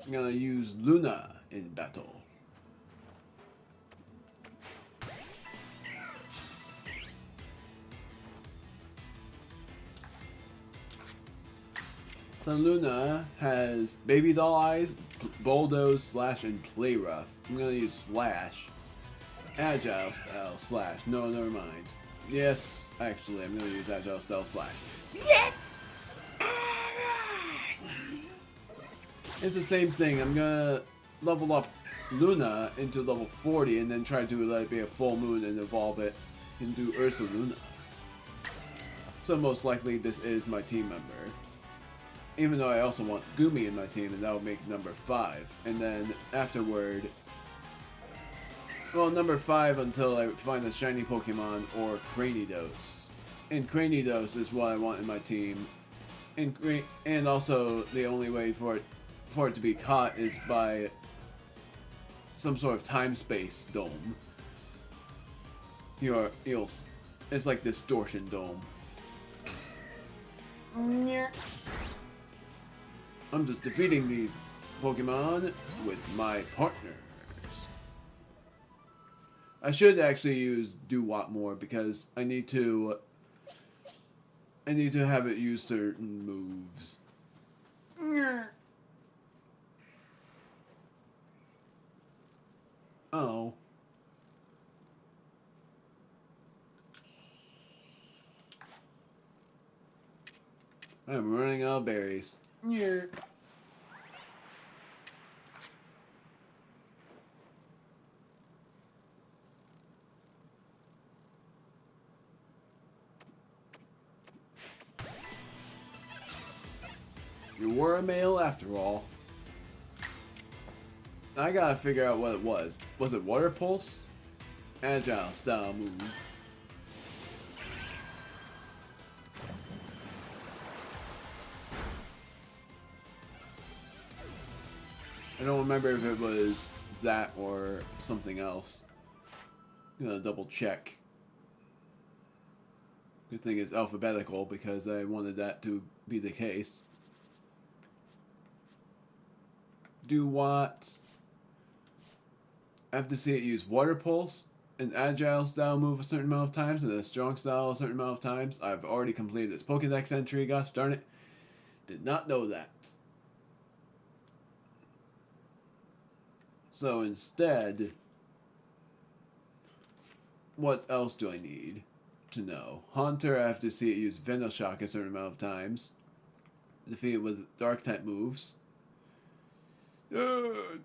I'm gonna use Luna in battle. So Luna has Baby Doll Eyes, Bulldoze, Slash, and Play Rough. I'm gonna use Slash. Agile Style Slash. No, never mind. Yes, actually, I'm gonna use Agile Style Slash. Yeah. It's the same thing. I'm gonna level up Luna into level 40 and then try to let it be a full moon and evolve it into Ursa Luna. So most likely this is my team member. Even though I also want Gumi in my team, and that would make number 5. And then afterward, well, number 5 until I find a shiny Pokemon or Cranidos. And Cranidos is what I want in my team. And also the only way for it to be caught is by some sort of time-space dome. It's like distortion dome. I'm just defeating these Pokemon with my partners. I should actually use Doo-Wop more because I need to have it use certain moves. Oh. I'm running out of berries. Yeah. You were a male after all. I gotta figure out what it was. Was it Water Pulse? Agile style move. I don't remember if it was that or something else. I'm gonna double check. Good thing it's alphabetical because I wanted that to be the case. Do what? I have to see it use Water Pulse, an Agile style move a certain amount of times, and a Strong style a certain amount of times. I've already completed this Pokédex entry, gosh darn it. Did not know that. So instead, what else do I need to know? Haunter, I have to see it use Venoshock a certain amount of times. Defeat it with Dark-type moves. I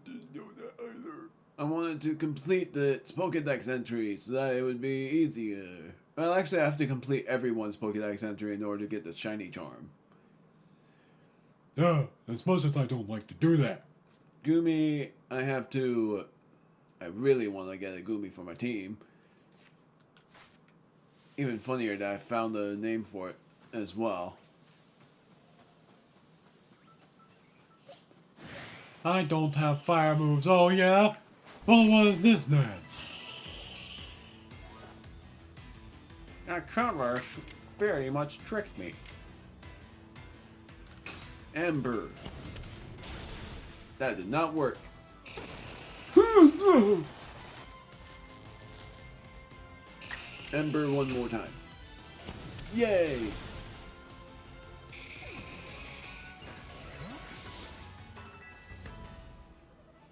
didn't know that either. I wanted to complete the Pokédex entry so that it would be easier. Well, actually, I have to complete everyone's Pokédex entry in order to get the shiny charm. As much as I don't like to do that. Gumi, I really want to get a Gumi for my team. Even funnier that I found a name for it as well. I don't have fire moves, oh yeah? Well, what is this then? That Converse very much tricked me. Ember. That did not work. Ember one more time. Yay!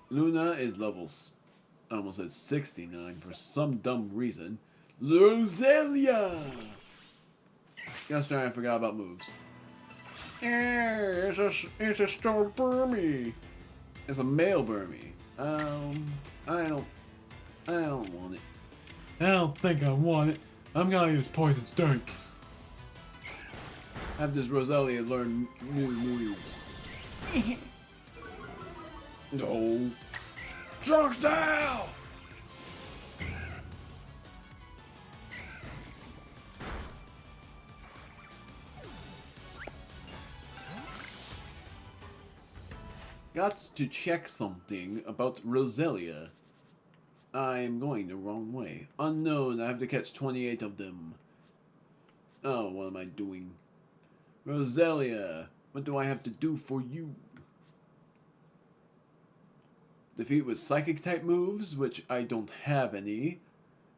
Luna is level, I almost said 69 for some dumb reason. Roselia! Gosh darn, I forgot about moves. Yeah, it's a stone Burmy. It's a male Burmy. I don't want it. I don't think I want it. I'm gonna use Poison Sting. Have this Roselia learn new moves. No. Trucks down! Got to check something about Roselia. I'm going the wrong way. Unknown, I have to catch 28 of them. Oh, what am I doing? Roselia, what do I have to do for you? Defeat with Psychic type moves, which I don't have any.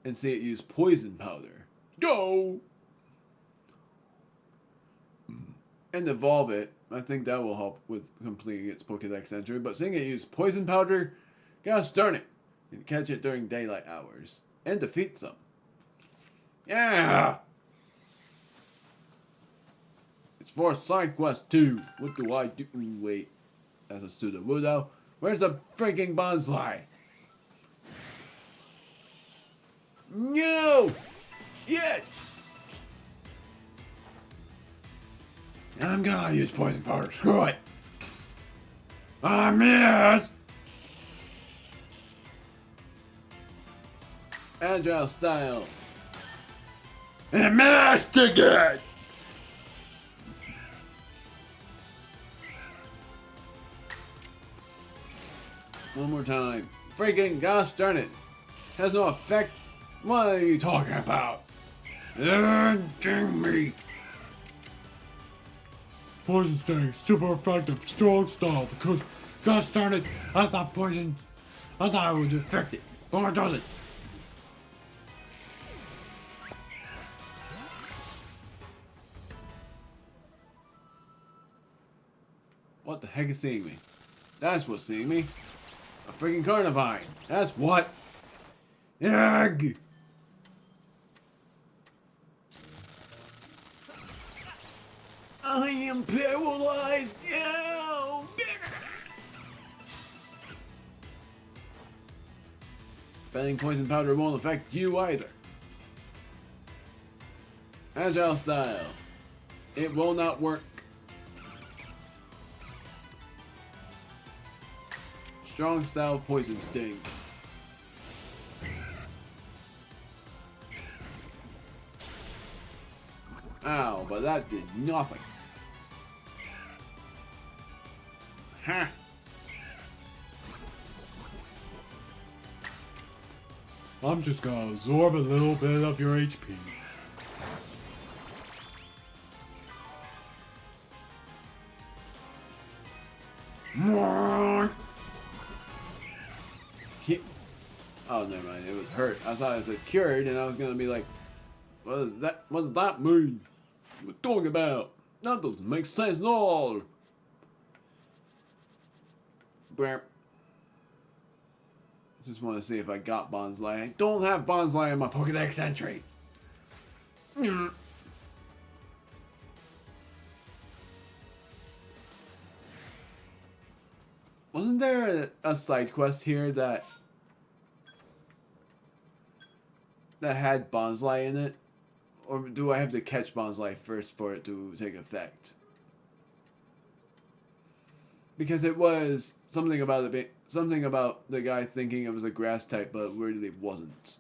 And see it use Poison Powder. Go! And evolve it. I think that will help with completing its Pokédex entry. But seeing it use Poison Powder, gosh darn it. And catch it during daylight hours. And defeat some. Yeah! It's for side quest 2. What do I do? Wait. That's a Sudowoodo. Where's the freaking Bonsly? No! Yes! I'm gonna use poison powder. Screw it. I missed. Agile style. And missed again. One more time. Freaking gosh darn it. Has no effect. What are you talking about? Dang me. Poison Sting, super effective, strong style, because, gosh darn it, I thought it would affect it, but it doesn't. What the heck is seeing me? That's what's seeing me. A freaking Carnivine. That's what. Egg. I am paralyzed. Yeah. Betting poison powder won't affect you either. Agile style. It will not work. Strong style poison sting. Ow, but that did nothing. Ha! I'm just gonna absorb a little bit of your HP. Oh, never mind. It was hurt. I thought it was cured, and I was gonna be like, "What is that? What does that mean? What are you talking about? That doesn't make sense at all." Burp. Just want to see if I got Bonsly. I don't have Bonsly in my Pokedex entries. Wasn't there a side quest here that had Bonsly in it? Or do I have to catch Bonsly first for it to take effect? Because it was something about the guy thinking it was a grass type, but really wasn't.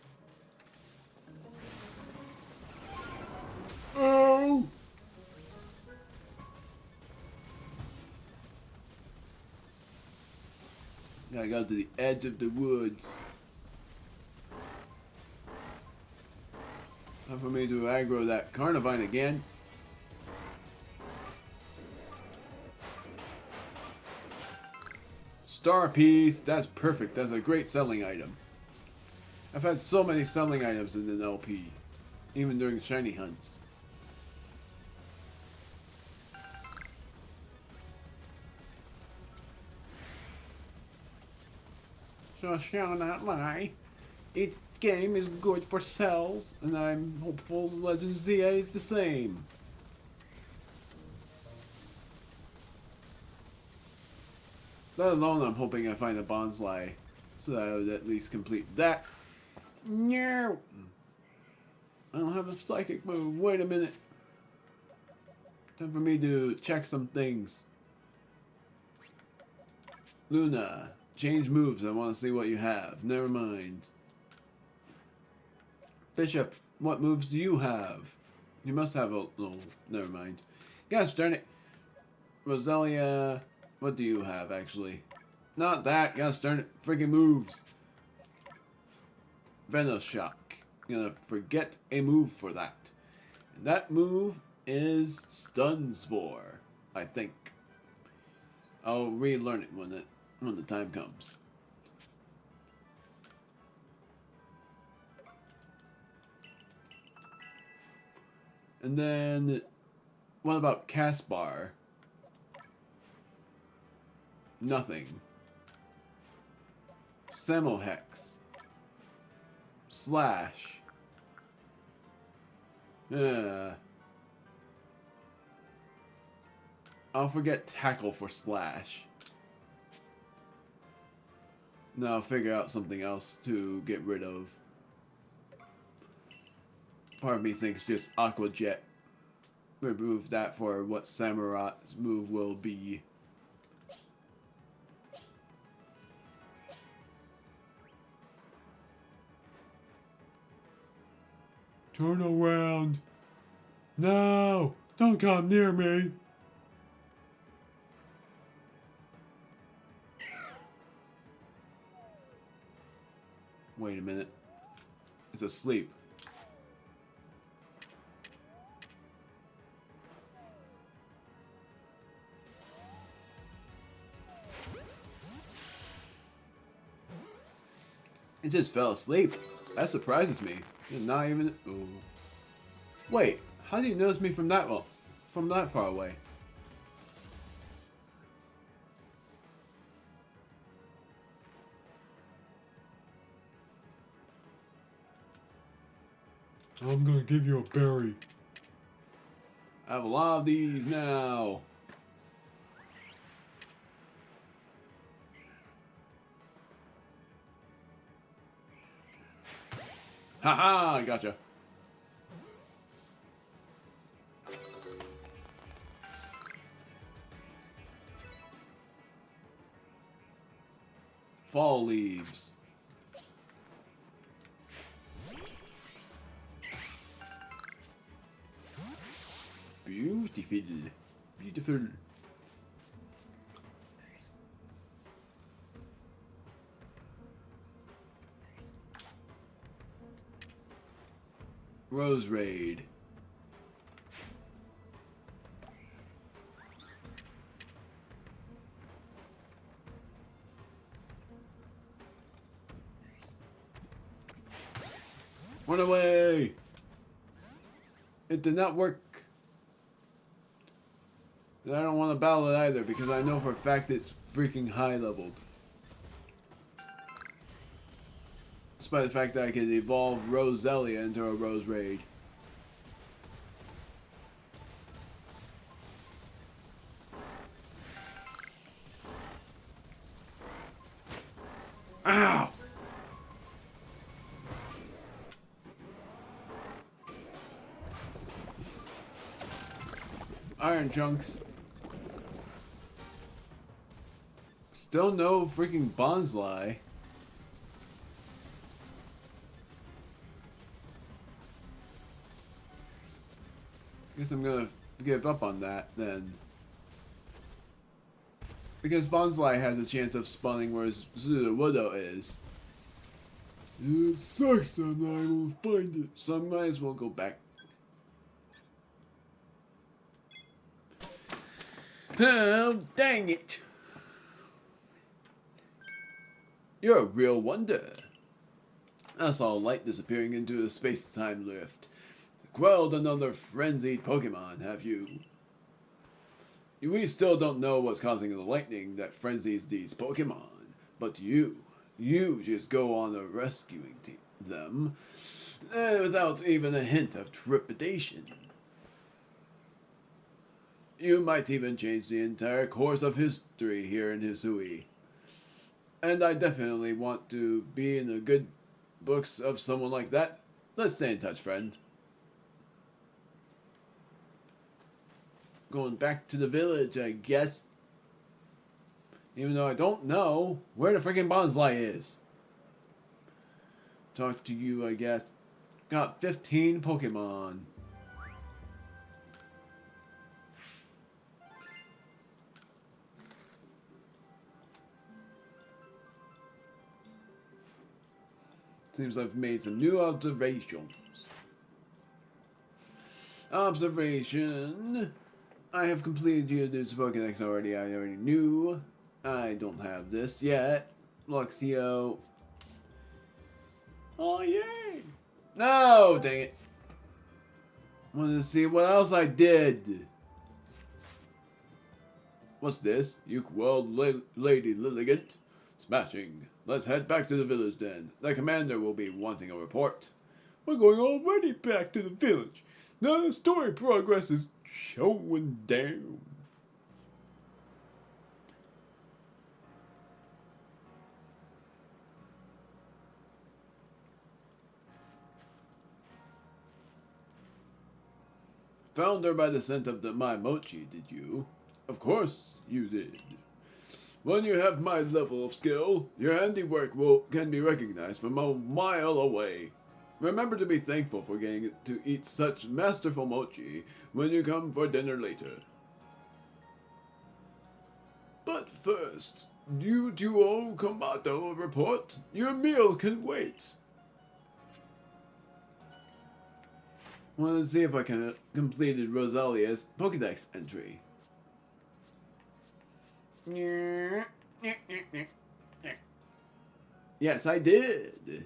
Oh! Gotta go to the edge of the woods. Time for me to aggro that Carnivine again. Star piece, that's perfect. That's a great selling item. I've had so many selling items in an LP, even during shiny hunts. So shall not lie. Its game is good for sales, and I'm hopeful Legend ZA is the same. Let alone I'm hoping I find a Bonsly, so that I would at least complete that. No! I don't have a psychic move. Wait a minute. Time for me to check some things. Luna, change moves. I want to see what you have. Never mind. Bishop, what moves do you have? You must have a... Oh, never mind. Gosh darn it. Roselia, what do you have, actually? Not that. Gosh darn it. Freaking moves. Venoshock. I'm gonna forget a move for that. And that move is Stun Spore, I think. I'll relearn it when the time comes. And then, what about Caspar? Nothing. Samohex. Slash. I'll forget Tackle for Slash. Now I'll figure out something else to get rid of. Part of me thinks just Aqua Jet. remove that for what Samurai's move will be. Turn around. No! Don't come near me! Wait a minute. It's asleep. It just fell asleep. That surprises me. It's not even. Ooh. Wait, how do you notice me from that well, from that far away? I'm gonna give you a berry. I have a lot of these now. Haha, I gotcha. Fall leaves. Beautiful. Beautiful. Rose Raid. Run away! It did not work. And I don't want to battle it either because I know for a fact it's freaking high leveled. Despite the fact that I could evolve Roselia into a Rose Raid. Ow! Iron chunks. Still no freaking Bonsly. Guess I'm gonna give up on that then. Because Bonsly has a chance of spawning whereas Widow is. It sucks that I won't find it. So I might as well go back. Oh, dang it. You're a real wonder. I saw light disappearing into a space-time rift. Quelled another frenzied Pokemon, have you? We still don't know what's causing the lightning that frenzies these Pokemon, but you just go on a rescuing them without even a hint of trepidation. You might even change the entire course of history here in Hisui. And I definitely want to be in the good books of someone like that. Let's stay in touch, friend. Going back to the village, I guess. Even though I don't know where the freaking Bonsly is. Talk to you, I guess. Got 15 Pokemon. Seems I've made some new observations. Observation. I have completed Geodude's Pokedex already. I already knew. I don't have this yet. Luxio. Oh, yay! No! Dang it. Wanted to see what else I did. What's this? You quelled Lady Lilligant? Smashing. Let's head back to the village then. The commander will be wanting a report. We're going already back to the village. The story progress is showing down. Found her by the scent of my mochi, did you? Of course you did. When you have my level of skill, your handiwork can be recognized from a mile away. Remember to be thankful for getting to eat such masterful mochi when you come for dinner later. But first, you duo Komato report. Your meal can wait. Want to see if I can completed Rosalia's Pokédex entry. Yes, I did.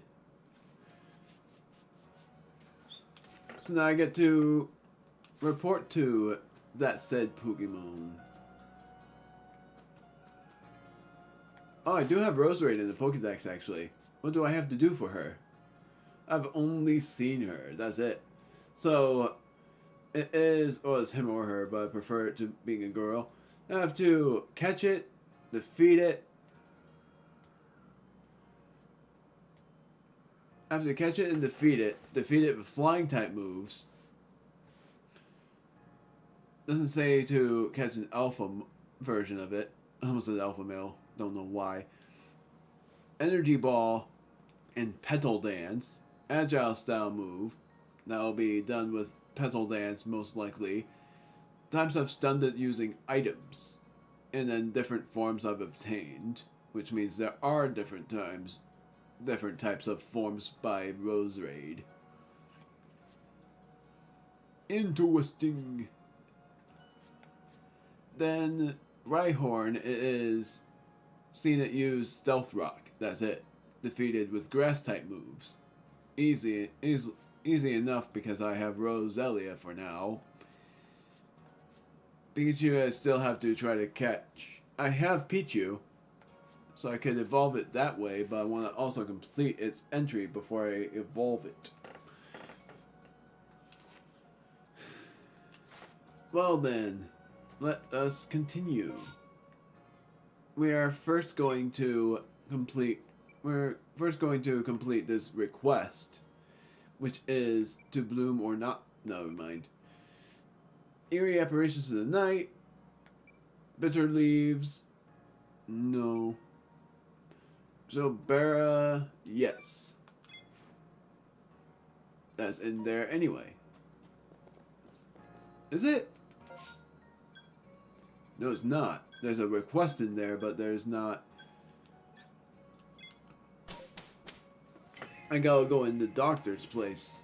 So now I get to report to that said Pokemon. Oh, I do have Roserade in the Pokédex, actually. What do I have to do for her? I've only seen her. That's it. So, it is, or it's him or her, but I prefer it to being a girl. I have to catch it, defeat it. I have to catch it and defeat it. Defeat it with flying type moves. Doesn't say to catch an alpha version of it. I almost said alpha male. Don't know why. Energy ball and petal dance. Agile style move. That will be done with petal dance most likely. Times I've stunned it using items. And then different forms I've obtained. Which means there are different types of forms by Roserade. Interesting. Then Rhyhorn is seen it use Stealth Rock. That's it. Defeated with grass type moves. Easy enough because I have Roselia for now. Pikachu I still have to try to catch. I have Pichu, so I could evolve it that way, but I want to also complete its entry before I evolve it. Well then, let us continue. We're first going to complete this request, which is to bloom or not. Never mind. Eerie apparitions of the night. Bitter leaves. No. So Bara, yes. That's in there anyway. Is it? No, it's not. There's a request in there, but there's not. I gotta go in the doctor's place.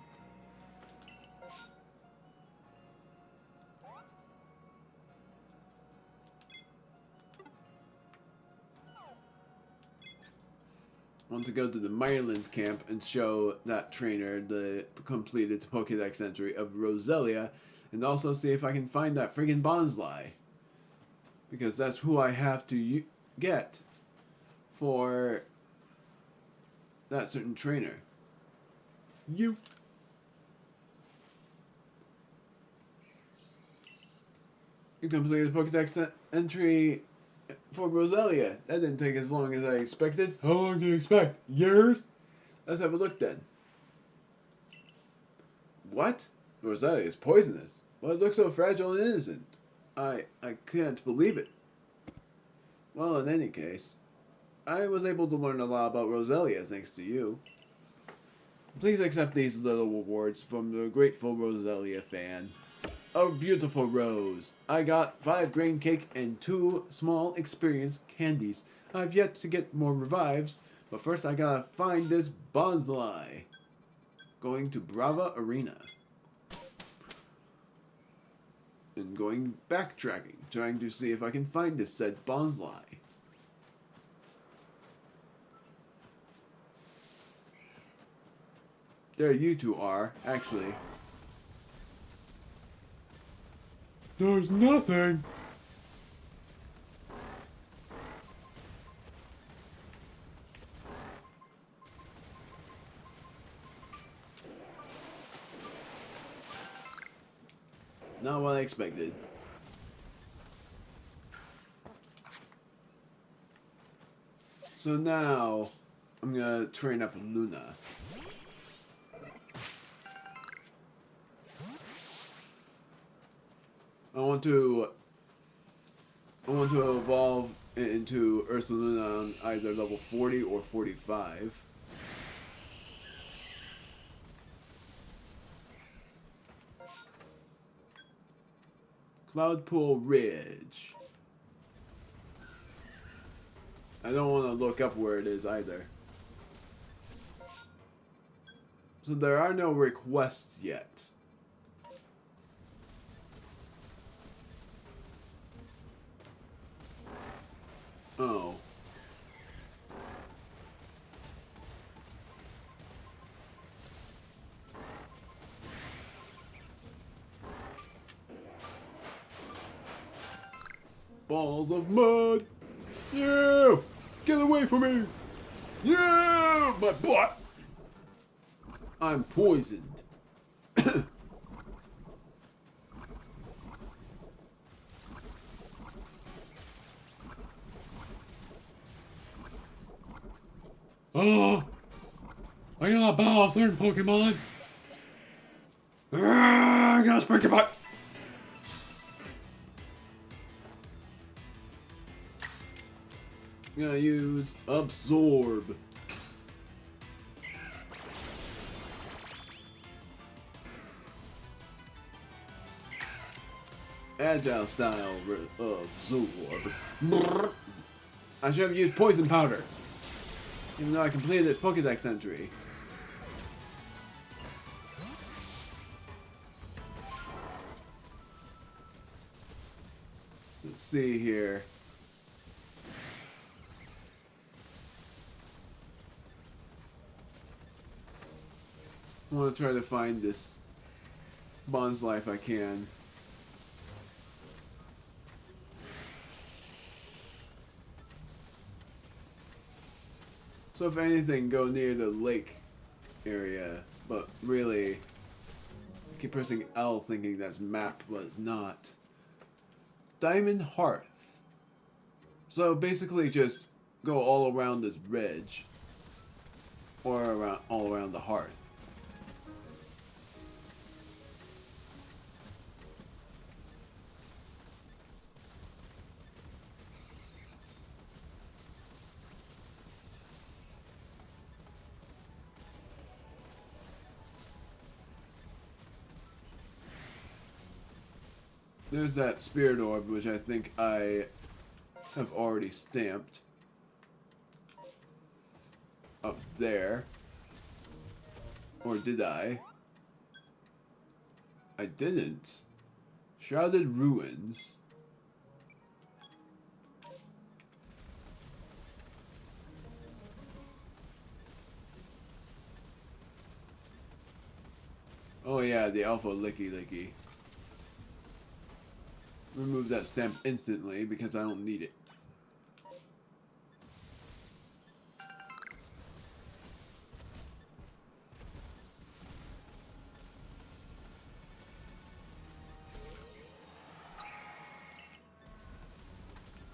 I want to go to the Maryland camp and show that trainer the completed Pokédex entry of Roselia, and also see if I can find that friggin' Bonsly. Because that's who I have to get for that certain trainer. You completed Pokédex entry for Roselia. That didn't take as long as I expected. How long do you expect? Years? Let's have a look then. What? Roselia is poisonous. Well, it looks so fragile and innocent. I can't believe it. Well, in any case, I was able to learn a lot about Roselia thanks to you. Please accept these little rewards from the grateful Roselia fan. A beautiful rose. I got 5 grain cake and 2 small experience candies. I've yet to get more revives, but first I gotta find this Bonsly. Going to Brava Arena. And going backtracking, trying to see if I can find this said Bonsly. There you two are, actually. There's nothing. Not what I expected. So now, I'm gonna train up Luna. I want to evolve into Ursaluna on either level 40 or 45. Cloudpool Ridge. I don't want to look up where it is either. So there are no requests yet. Oh. Balls of mud! Yeah! Get away from me! Yeah! My butt! I'm poisoned. Oh! I gotta battle a certain Pokemon. I gotta spank your butt. I'm gonna use Absorb. Agile style Absorb. I should have used Poison Powder. Even though I completed this Pokedex entry. Let's see here. I want to try to find this Bond's Life I can. So if anything, go near the lake area. But really, I keep pressing L thinking that's map, but it's not. Diamond Hearth. So basically just go all around this ridge. Or around, all around the hearth. There's that Spirit Orb, which I think I have already stamped. Up there. Or did I? I didn't. Shrouded Ruins. Oh yeah, the Alpha Licky Licky. Remove that stamp instantly because I don't need it.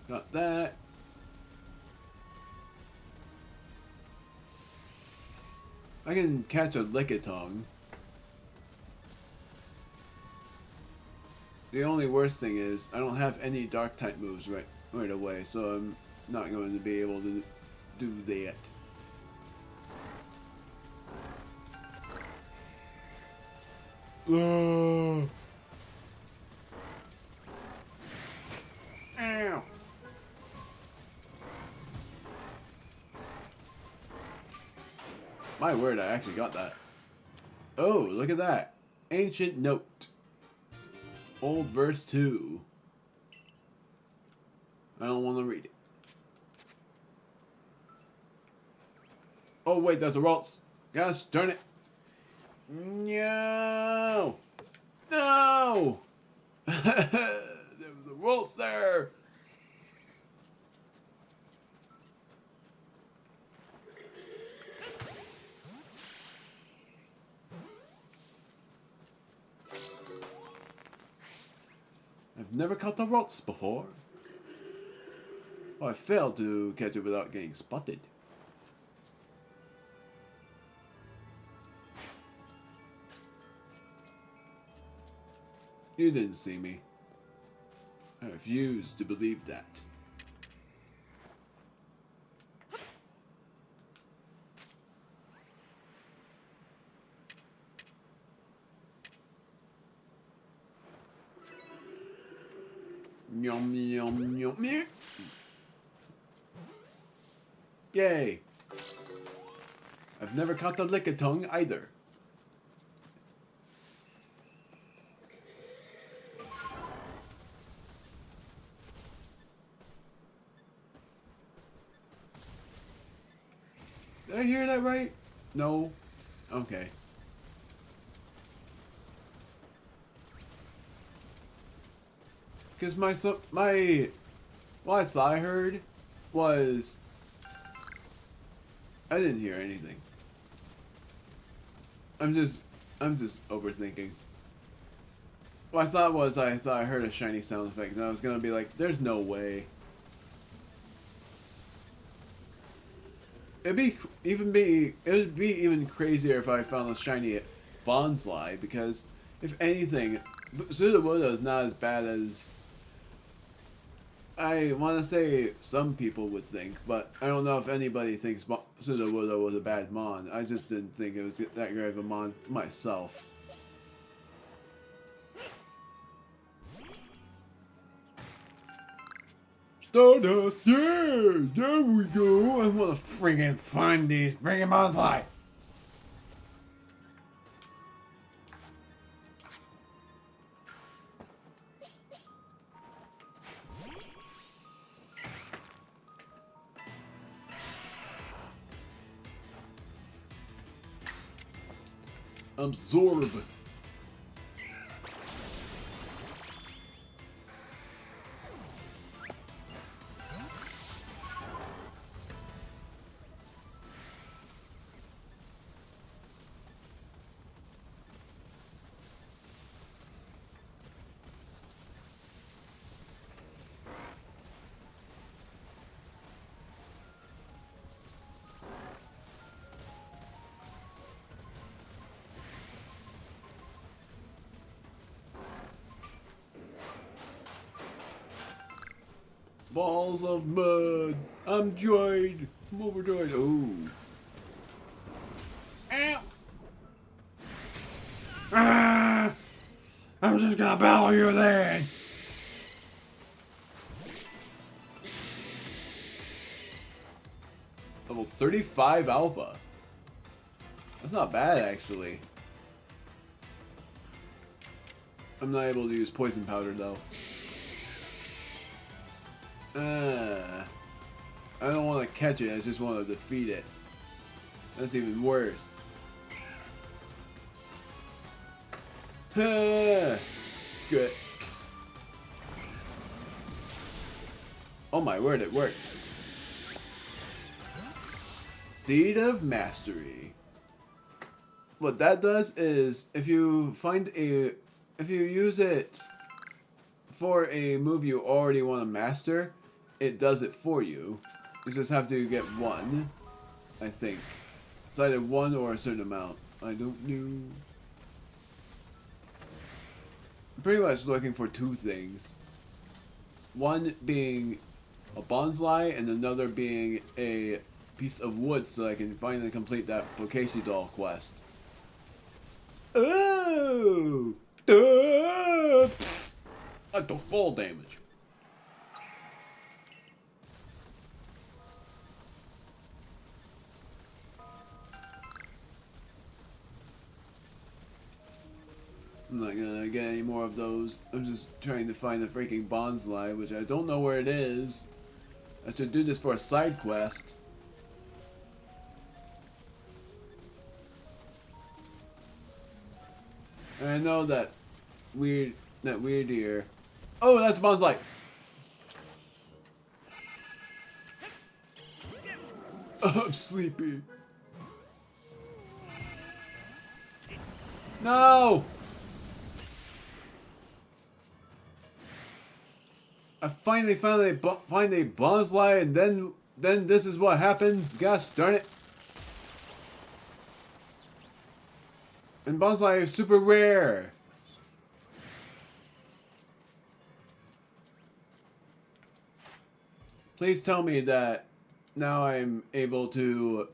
Got that. I can catch a Lickitung. The only worst thing is I don't have any dark type moves right away, so I'm not going to be able to do that. Ow. My word, I actually got that. Oh, look at that. Ancient Note. Old verse 2. I don't want to read it. Oh wait, that's a Ralts. Gosh darn it. No! No! There was a Ralts there! I've never caught a Ralts before. Oh, I failed to catch it without getting spotted. You didn't see me. I refuse to believe that. Yum, yum, yum, yum. Yay. I've never caught the lick-a-tongue either. Did I hear that right? No? Okay. Because what I thought I heard was, I didn't hear anything. I'm just overthinking. What I thought I heard a shiny sound effect, and I was gonna be like, there's no way. It would be even crazier if I found a shiny Bonsly, because if anything, Sudowoodo is not as bad as I want to say some people would think, but I don't know if anybody thinks Sudowoodo was a bad mon. I just didn't think it was that great of a mon myself. Stardust, yeah, there we go. I want to friggin' find these friggin' Bonsly. Absorb. Balls of mud. I'm joyed. I'm overjoyed. Ooh. Ow. Ah! I'm just gonna battle you then. Level 35 alpha. That's not bad, actually. I'm not able to use poison powder, though. I don't want to catch it, I just want to defeat it. That's even worse. Screw it. Oh my word, it worked. Seed of Mastery. What that does is, if you use it for a move you already want to master, it does it for you. You just have to get one, I think. It's either one or a certain amount. I don't know. I'm pretty much looking for two things. One being a Bonsly and another being a piece of wood so I can finally complete that Bokeshi doll quest. Oh! That's the full damage. I'm not gonna get any more of those. I'm just trying to find the freaking Bonsly, which I don't know where it is. I should do this for a side quest. And I know that weird here. Oh, that's Bonsly. Oh, I'm sleepy. No! I finally found find a Bonsly, and then this is what happens. Gosh darn it! And Bonsly is super rare. Please tell me that now I'm able to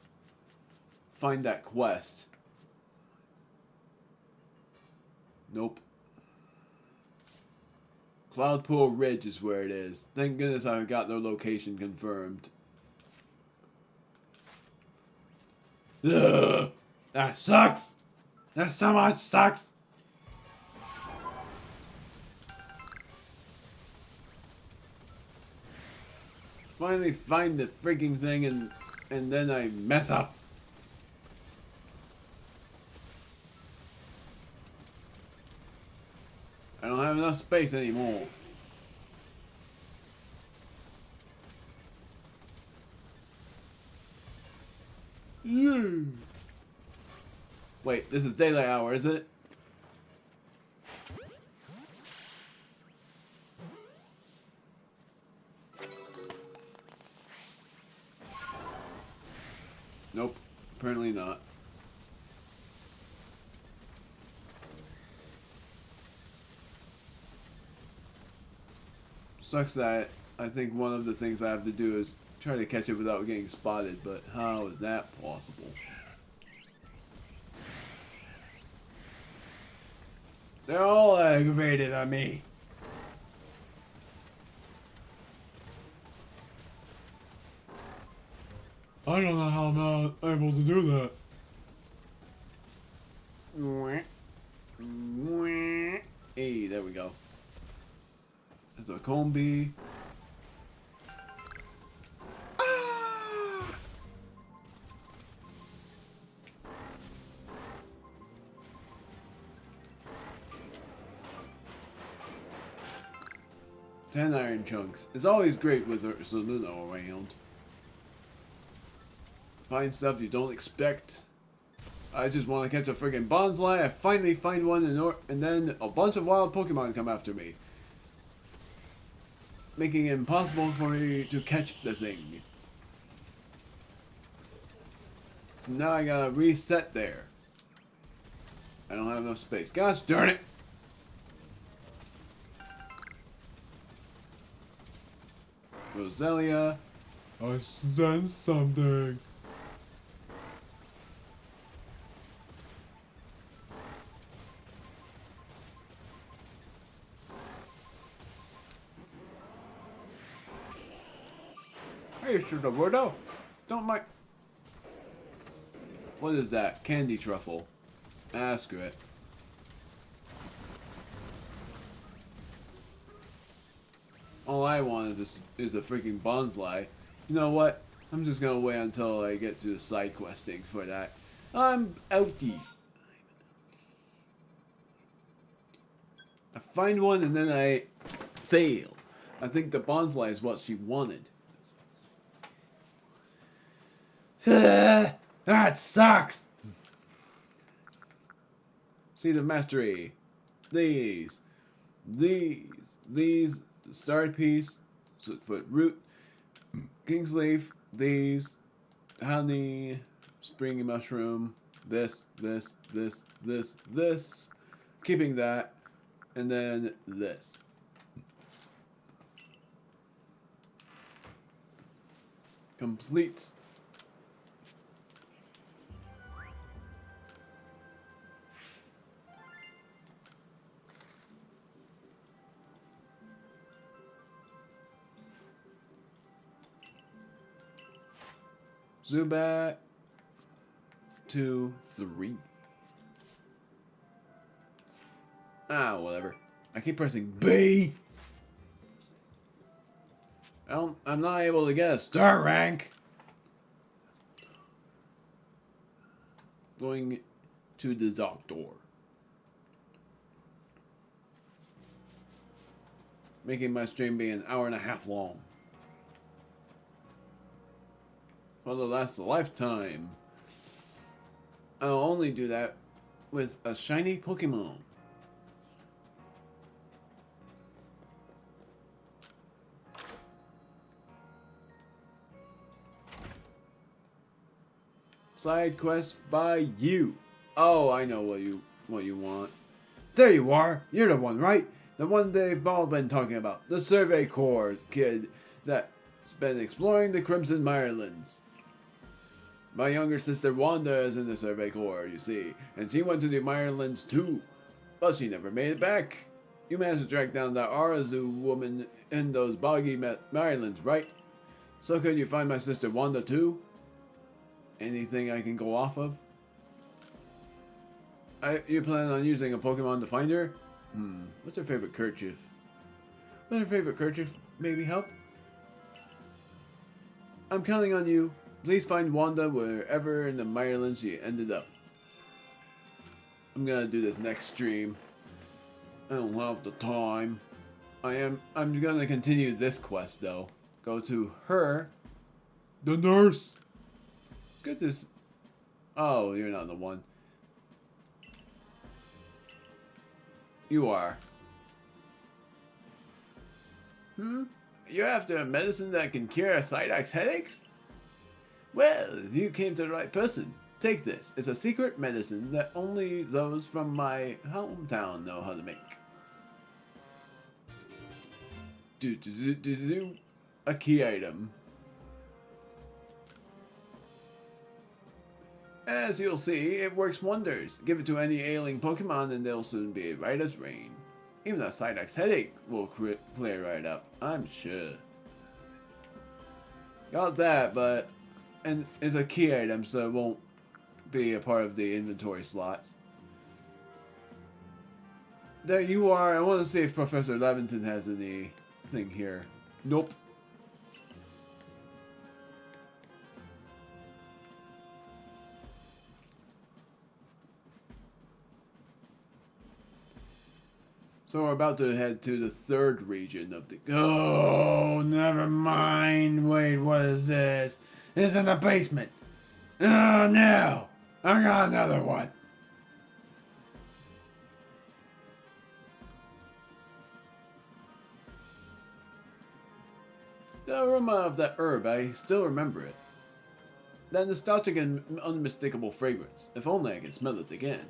find that quest. Nope. Cloudpool Ridge is where it is. Thank goodness I got their location confirmed. Ugh, that sucks! That so much sucks! Finally find the freaking thing and then I mess up. I don't have enough space anymore. Wait, this is daylight hour, is it? Nope, apparently not. Sucks that I think one of the things I have to do is try to catch it without getting spotted, but how is that possible? They're all aggravated on me. I don't know how I'm not able to do that. Hey, there we go. There's a combi. Ah! 10 iron chunks. It's always great with Ursaluna around. Find stuff you don't expect. I just want to catch a friggin' bonsai. I finally find one and then a bunch of wild Pokemon come after me. Making it impossible for me to catch the thing. So now I gotta reset there. I don't have enough space. Gosh darn it! Roselia. I sense something. Hey, Roberto. Don't mind. What is that? Candy truffle. Ask it. All I want is a freaking bonsai. You know what? I'm just gonna wait until I get to the side questing for that. I'm outie. I find one and then I fail. I think the bonsai is what she wanted. That sucks! See the mastery. These. Start piece. Foot root. King's leaf. These. Honey. Springy mushroom. This. Keeping that. And then this. Complete. Zubat 2, 3. Ah, whatever. I keep pressing B. I'm not able to get a star rank. Going to the doctor. Making my stream be an hour and a half long. For the last lifetime. I'll only do that with a shiny Pokemon. Side quest by you. Oh, I know what you want. There you are. You're the one, right? The one they've all been talking about. The Survey Corps kid that Spent exploring the Crimson Mirelands. My younger sister Wanda is in the Survey Corps, you see, and she went to the Mirelands too. But she never made it back. You managed to track down that Arazu woman in those boggy Mirelands, right? So could you find my sister Wanda too? Anything I can go off of? You plan on using a Pokemon to find her? What's her favorite kerchief? What's her favorite kerchief? Maybe help? I'm counting on you. Please find Wanda wherever in the Mirelands she ended up. I'm gonna do this next stream. I don't have the time. I'm gonna continue this quest though. Go to her. The nurse. It's good to oh, you're not the one. You are. You're after a medicine that can cure Psyduck's headaches? Well, you came to the right person. Take this. It's a secret medicine that only those from my hometown know how to make. A key item. As you'll see, it works wonders. Give it to any ailing Pokemon and they'll soon be right as rain. Even a Psyduck's headache will clear right up, I'm sure. Got that, but... and it's a key item, so it won't be a part of the inventory slots. There you are. I want to see if Professor Levinton has anything here. Nope. So we're about to head to the third region of the... Oh, never mind. Wait, what is this? It's in the basement. Oh, no. I got another one. The aroma of that herb, I still remember it. That nostalgic and unmistakable fragrance. If only I could smell it again.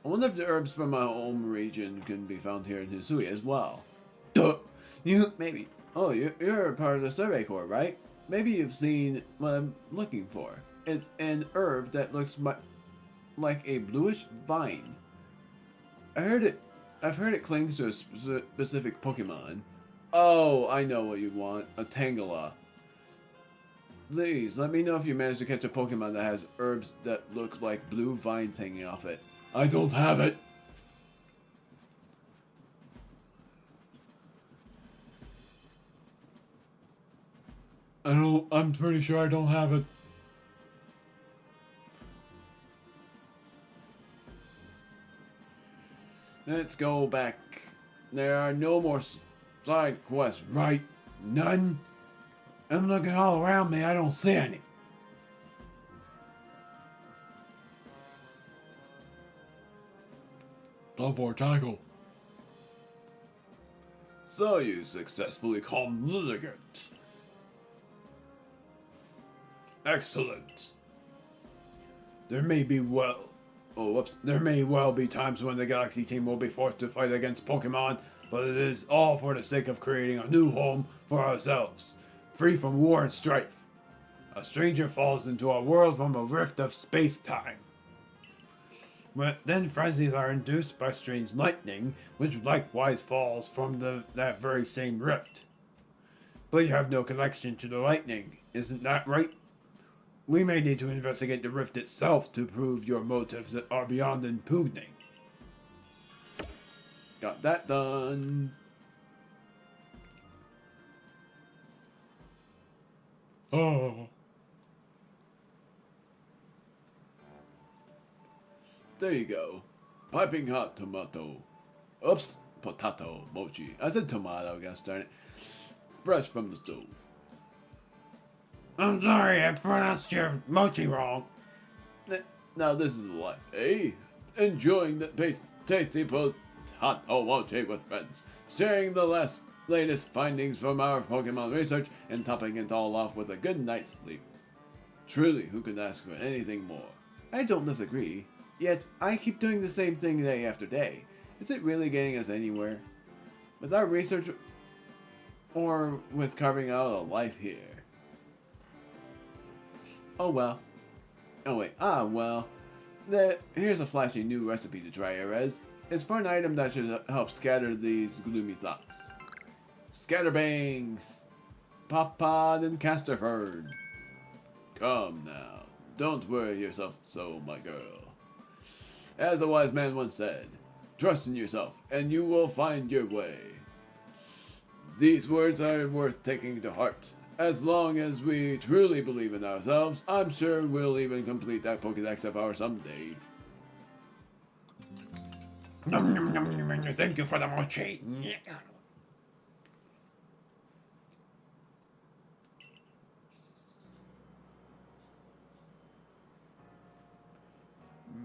I wonder if the herbs from my home region can be found here in Hisui as well. Duh! Maybe. Oh, you're part of the Survey Corps, right? Maybe you've seen what I'm looking for. It's an herb that looks like a bluish vine. I've heard it clings to a specific Pokemon. Oh, I know what you want. A Tangela. Please, let me know if you manage to catch a Pokemon that has herbs that look like blue vines hanging off it. I don't have it. I'm pretty sure I don't have it. Let's go back. There are no more side quests, right? None? I'm looking all around me. I don't see any. Time for a tackle. So you successfully calmed Litigant. Excellent. There may well be times when the Galaxy team will be forced to fight against Pokemon, but it is all for the sake of creating a new home for ourselves, free from war and strife. A stranger falls into our world from a rift of space-time. Then frenzies are induced by strange lightning, which likewise falls from that very same rift. But you have no connection to the lightning, isn't that right? We may need to investigate the rift itself to prove your motives are beyond impugning. Got that done. Oh. There you go. Piping hot tomato. Oops, potato mochi. I said tomato, gosh darn it. Fresh from the stove. I'm sorry, I pronounced your mochi wrong. Now this is life, eh? Enjoying the tasty potato mochi with friends. Sharing the latest findings from our Pokemon research and topping it all off with a good night's sleep. Truly, who could ask for anything more? I don't disagree. Yet, I keep doing the same thing day after day. Is it really getting us anywhere? With our research, or with carving out a life here? Oh well. Oh wait, well. Here's a flashy new recipe to try, Erez. It's for an item that should help scatter these gloomy thoughts. Scatterbangs! Pop-Pod and Casterford. Come now, don't worry yourself so, my girl. As a wise man once said, trust in yourself and you will find your way. These words are worth taking to heart. As long as we truly believe in ourselves, I'm sure we'll even complete that Pokédex of ours someday. Thank you for the mochi. Yeah.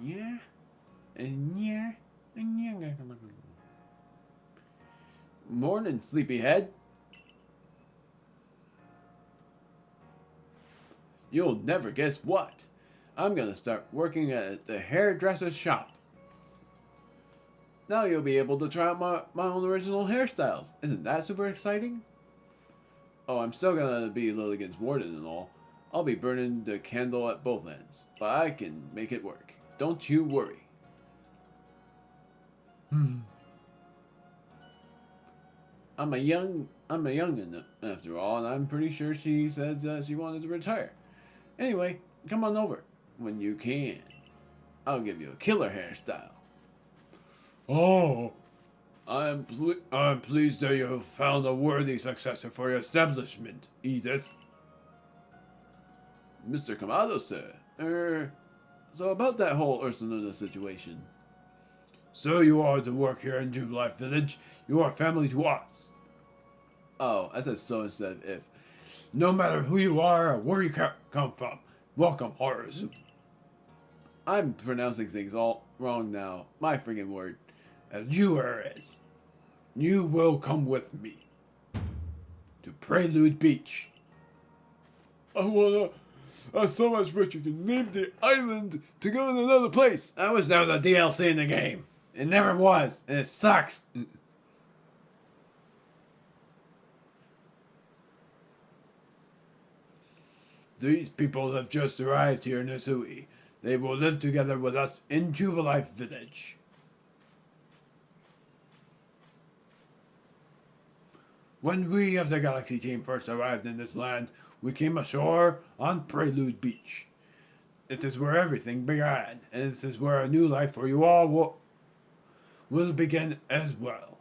Yeah. Morning, sleepyhead. You'll never guess what. I'm gonna start working at the hairdresser's shop. Now you'll be able to try out my own original hairstyles. Isn't that super exciting? Oh, I'm still gonna be Lilligan's warden and all. I'll be burning the candle at both ends, but I can make it work. Don't you worry. I'm a youngin' after all, and I'm pretty sure she said she wanted to retire. Anyway, come on over when you can. I'll give you a killer hairstyle. Oh, I'm pleased that you have found a worthy successor for your establishment, Edith. Mr. Kamado, sir. So about that whole Ursaluna situation. So you are to work here in Jubilife Village. You are family to us. Oh, I said so instead of if. No matter who you are or where you come from, welcome, Arceus. I'm pronouncing things all wrong now. My friggin' word. And you, Arceus, you will come with me to Prelude Beach. I so much wish you could leave the island to go to another place. I wish there was a DLC in the game. It never was, and it sucks. These people have just arrived here in Hisui. They will live together with us in Jubilife Village. When we of the Galaxy team first arrived in this land, we came ashore on Prelude Beach. It is where everything began, and this is where a new life for you all will begin as well.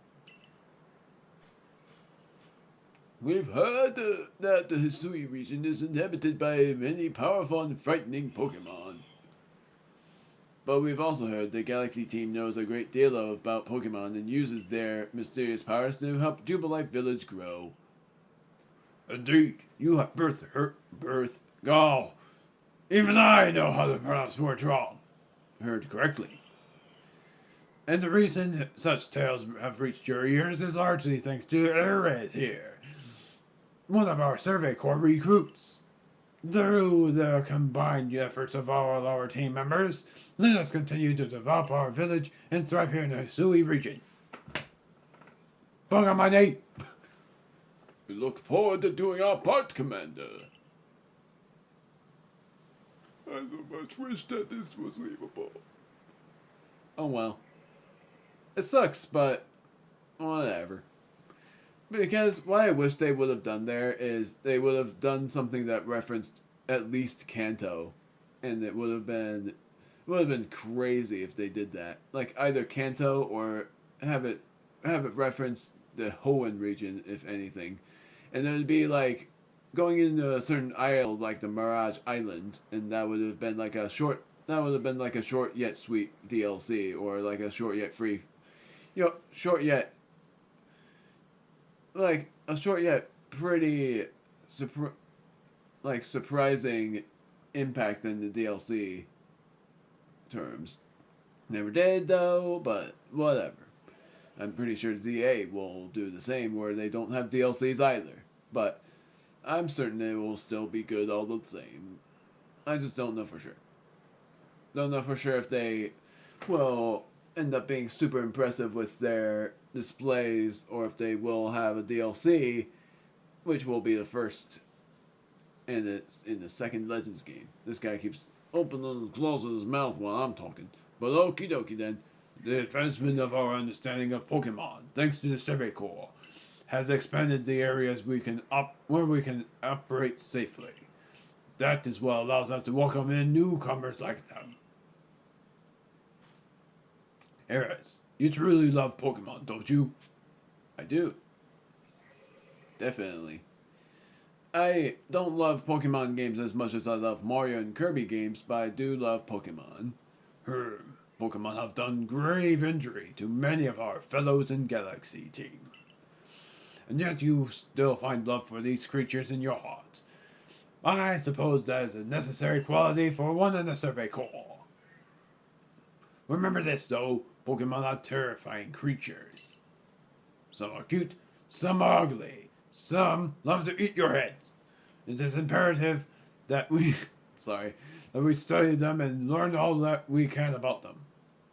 We've heard that the Hisui region is inhabited by many powerful and frightening Pokemon. But we've also heard the Galaxy team knows a great deal about Pokemon and uses their mysterious powers to help Jubilife Village grow. Indeed, you have oh, even I know how to pronounce words wrong. Heard correctly. And the reason such tales have reached your ears is largely thanks to Erez here, one of our Survey Corps recruits. Through the combined efforts of all our team members, let us continue to develop our village and thrive here in the Hisui region. Bung on my name! We look forward to doing our part, Commander. I so much wish that this was leavable. Oh well. It sucks, but whatever. Because what I wish they would have done there is they would have done something that referenced at least Kanto, and it would have been crazy if they did that. Like either Kanto or have it reference the Hoenn region, if anything, and then it'd be like going into a certain isle like the Mirage Island, and that would have been like a short yet sweet DLC or like a short yet free, short yet pretty surprising impact in the DLC terms. Never did though, but whatever. I'm pretty sure DA will do the same where they don't have DLCs either. But I'm certain it will still be good all the same. I just don't know for sure. Don't know for sure if they will end up being super impressive with their displays or if they will have a DLC, which will be the first and it's in the second Legends game. This guy keeps opening and closing his mouth while I'm talking. But okie dokie then. The advancement of our understanding of Pokemon, thanks to the Survey Corps, has expanded the areas where we can operate safely. That is what allows us to welcome in newcomers like them. Eris, you truly love Pokemon, don't you? I do. Definitely. I don't love Pokemon games as much as I love Mario and Kirby games, but I do love Pokemon. Pokemon have done grave injury to many of our fellows in Galaxy Team. And yet you still find love for these creatures in your heart. I suppose that is a necessary quality for one in the Survey Corps. Remember this though, Pokemon are terrifying creatures. Some are cute, some are ugly, some love to eat your head. It is imperative that we study them and learn all that we can about them.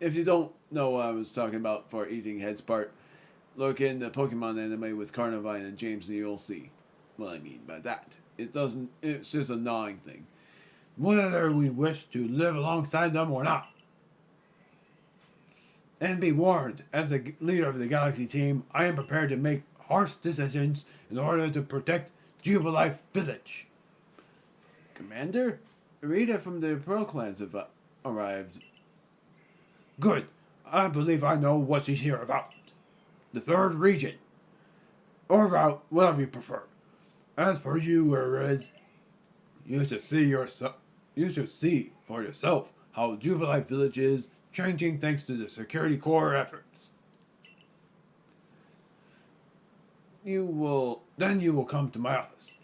If you don't know what I was talking about for eating heads part, look in the Pokemon anime with Carnivine and James and you'll see what I mean by that. It's just a gnawing thing. Whether we wish to live alongside them or not. And be warned, as the leader of the Galaxy Team, I am prepared to make harsh decisions in order to protect Jubilife Village. Commander? Rita from the Pearl Clans have arrived. Good. I believe I know what she's here about. The third region. Or about whatever you prefer. As for you, Erez, you should see for yourself how Jubilife Village is changing thanks to the Security Corps efforts. Then you will come to my office.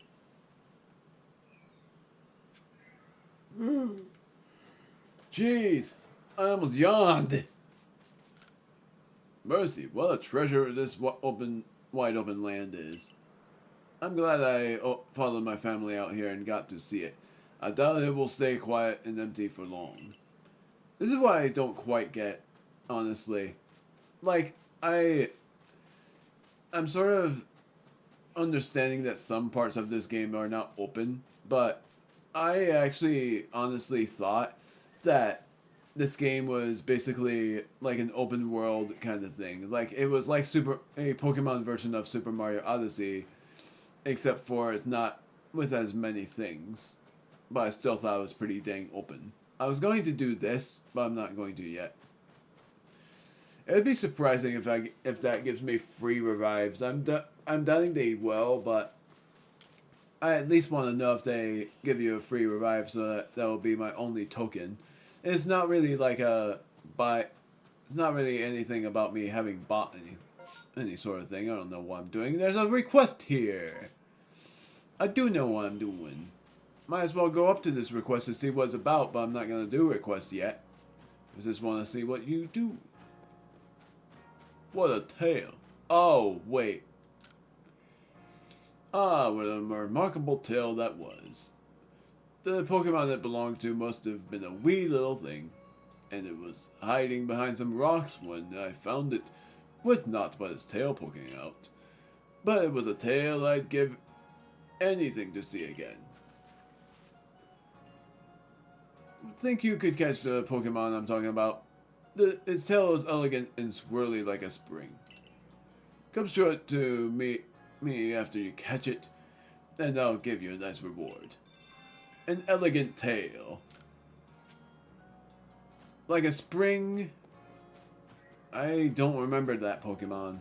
Jeez, I almost yawned. Mercy, what a treasure this wide open land is. I'm glad I followed my family out here and got to see it. I doubt it will stay quiet and empty for long. This is what I don't quite get, honestly. Like, I'm sort of understanding that some parts of this game are not open, but I actually honestly thought that this game was basically like an open world kind of thing. Like, it was like a Pokemon version of Super Mario Odyssey, except for it's not with as many things. But I still thought it was pretty dang open. I was going to do this, but I'm not going to yet. It would be surprising if that gives me free revives. I'm doubting they will, but I at least want to know if they give you a free revive, so that will be my only token. It's not really like it's not really anything about me having bought any sort of thing. I don't know what I'm doing. There's a request here. I do know what I'm doing. Might as well go up to this request to see what it's about, but I'm not going to do requests yet. I just want to see what you do. What a tale. Oh, wait. Ah, what a remarkable tale that was. The Pokemon it belonged to must have been a wee little thing, and it was hiding behind some rocks when I found it, with naught but its tail poking out. But it was a tale I'd give anything to see again. Think you could catch the Pokemon I'm talking about? Its tail is elegant and swirly like a spring. Come show it to me after you catch it, and I'll give you a nice reward. An elegant tail. Like a spring. I don't remember that Pokemon.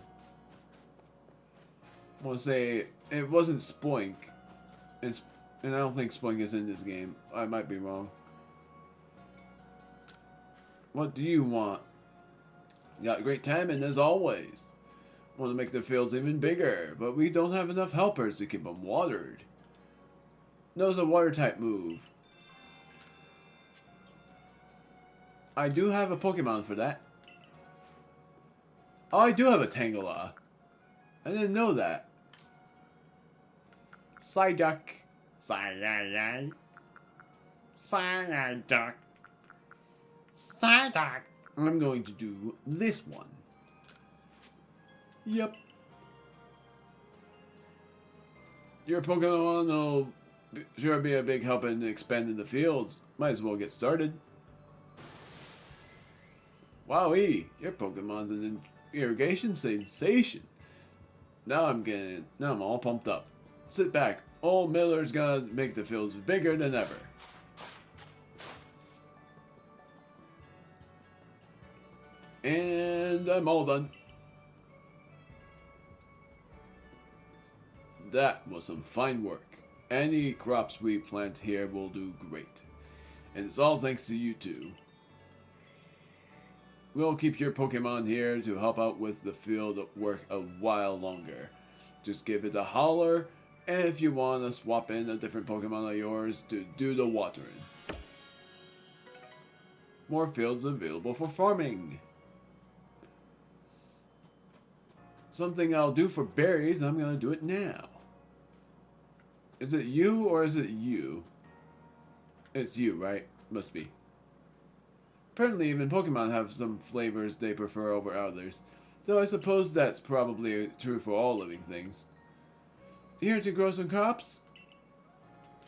I want to say it wasn't Spoink. And I don't think Spoink is in this game. I might be wrong. What do you want? You got great timing as always. Want to make the fields even bigger, but we don't have enough helpers to keep them watered. Knows a water type move. I do have a Pokemon for that. Oh, I do have a Tangela. I didn't know that. Psyduck. Psyduck. Psyduck. Psyduck. I'm going to do this one. Yep. Your Pokemon will sure be a big help in expanding the fields. Might as well get started. Wowee, your Pokemon's an irrigation sensation. Now I'm all pumped up. Sit back, old Miller's gonna make the fields bigger than ever. And I'm all done. That was some fine work. Any crops we plant here will do great. And it's all thanks to you two. We'll keep your Pokemon here to help out with the field work a while longer. Just give it a holler, and if you want to swap in a different Pokemon of yours to do the watering. More fields available for farming. Something I'll do for berries, I'm gonna do it now. Is it you or is it you? It's you, right? Must be. Apparently even Pokemon have some flavors they prefer over others, though I suppose that's probably true for all living things. Here to grow some crops?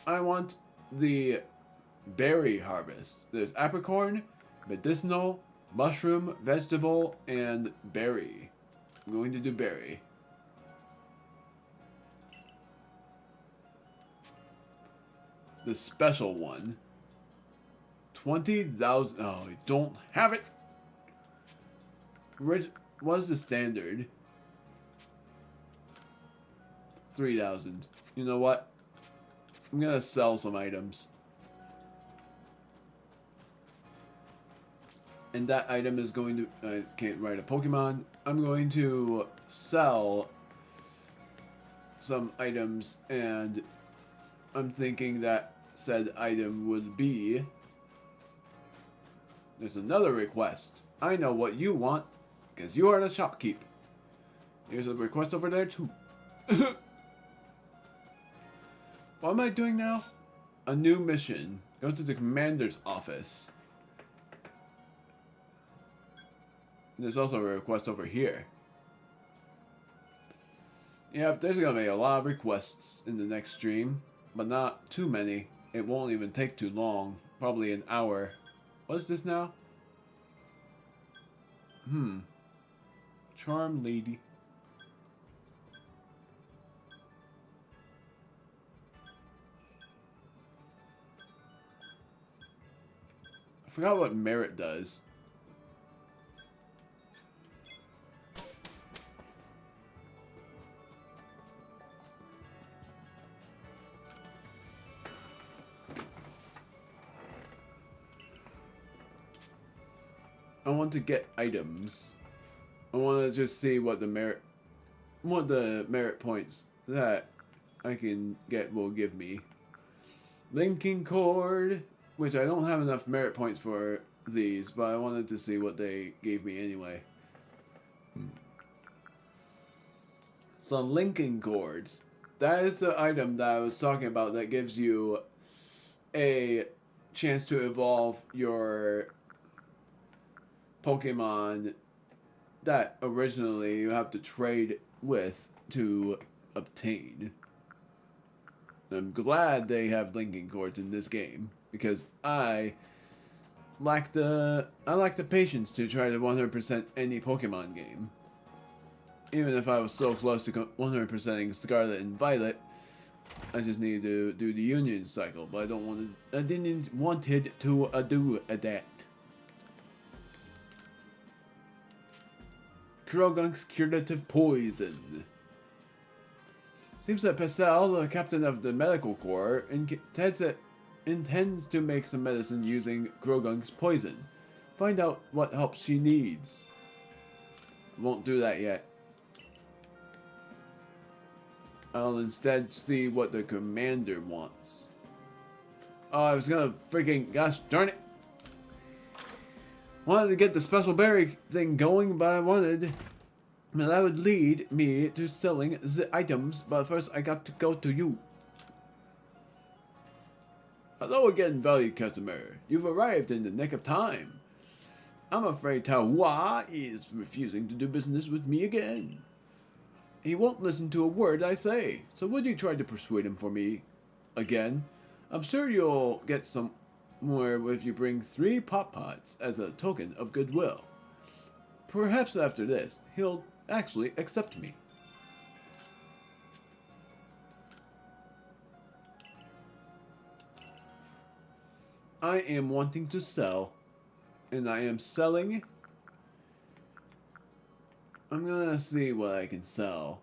I want the berry harvest. There's apricorn, medicinal, mushroom, vegetable, and berry. I'm going to do berry. The special one. 20,000. Oh, I don't have it. What is the standard? 3,000. You know what? I'm gonna sell some items. And that item is going to... I can't write a Pokemon. I'm going to sell some items, and I'm thinking that said item would be... There's another request. I know what you want, because you are the shopkeep. Here's a request over there, too. What am I doing now? A new mission. Go to the commander's office. There's also a request over here. Yep, there's gonna be a lot of requests in the next stream, but not too many. It won't even take too long. Probably an hour. What is this now? Charm lady. I forgot what merit does. I want to get items. I want to just see what the merit points that I can get will give me. Linking cord, which I don't have enough merit points for these, but I wanted to see what they gave me anyway. Some linking cords. That is the item that I was talking about that gives you a chance to evolve your Pokemon that originally you have to trade with to obtain. I'm glad they have linking cords in this game, because I lack the patience to try to 100% any Pokemon game. Even if I was so close to 100%ing Scarlet and Violet, I just needed to do the Union cycle, but I didn't want it to do that. Krogunk's curative poison. Seems that Pessel, the captain of the medical corps, intends to make some medicine using Krogunk's poison. Find out what help she needs. Won't do that yet. I'll instead see what the commander wants. Oh, I was gonna freaking... Gosh darn it! Wanted to get the special berry thing going, but I wanted... That would lead me to selling the items, but first I got to go to you. Hello again, valued customer. You've arrived in the nick of time. I'm afraid Tawa is refusing to do business with me again. He won't listen to a word I say, so would you try to persuade him for me? Again? I'm sure you'll get some more if you bring 3 pop pots as a token of goodwill. Perhaps after this, he'll actually accept me. I am wanting to sell, and I am selling. I'm gonna see what I can sell.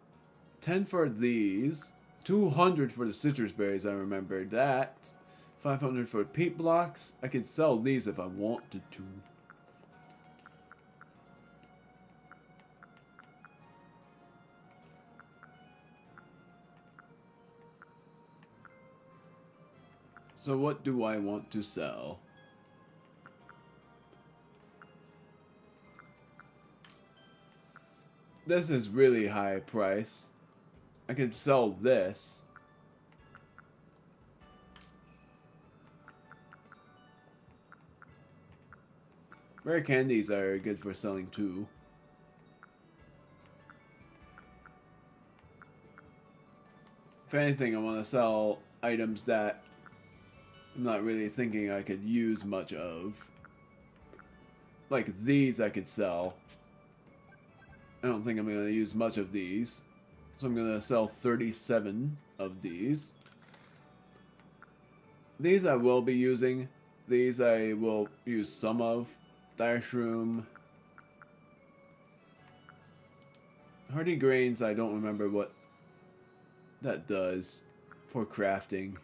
10 for these, 200 for the citrus berries, I remember that. 500 for peat blocks. I could sell these if I wanted to. So what do I want to sell? This is really high price. I could sell this. Rare candies are good for selling too. If anything, I want to sell items that I'm not really thinking I could use much of. Like these I could sell. I don't think I'm going to use much of these. So I'm going to sell 37 of these. These I will be using. These I will use some of. Shroom. Hardy grains, I don't remember what that does for crafting.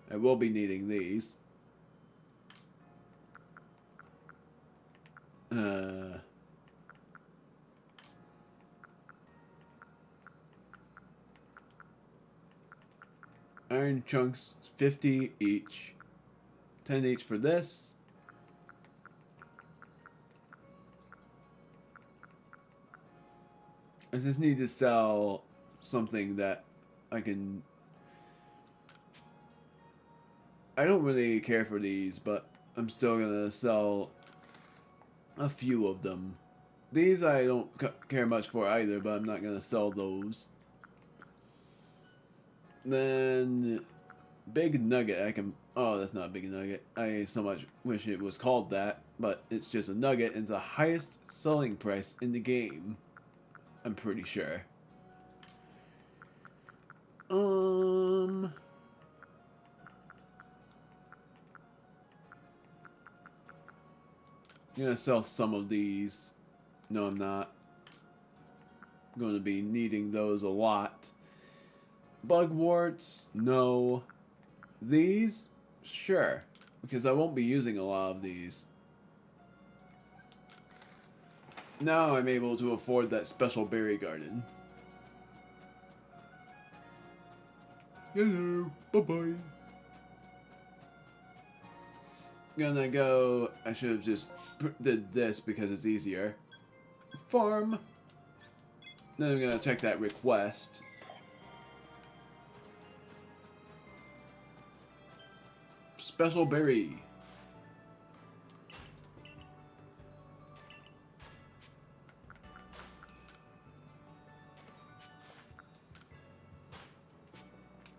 I will be needing these. Iron chunks, 50 each. 10 each for this. I just need to sell something that I can... I don't really care for these, but I'm still gonna sell a few of them. These I don't care much for either, but I'm not gonna sell those. Then... Big Nugget, I can... Oh, that's not a Big Nugget. I so much wish it was called that, but it's just a nugget, and it's the highest selling price in the game. I'm pretty sure. I'm gonna sell some of these. No, I'm not. I'm gonna be needing those a lot. Bugworts? No. These? Sure. Because I won't be using a lot of these. Now I'm able to afford that special berry garden. Hello. Bye-bye. Gonna go... I should have just did this because it's easier. Farm. Then I'm gonna check that request. Special berry.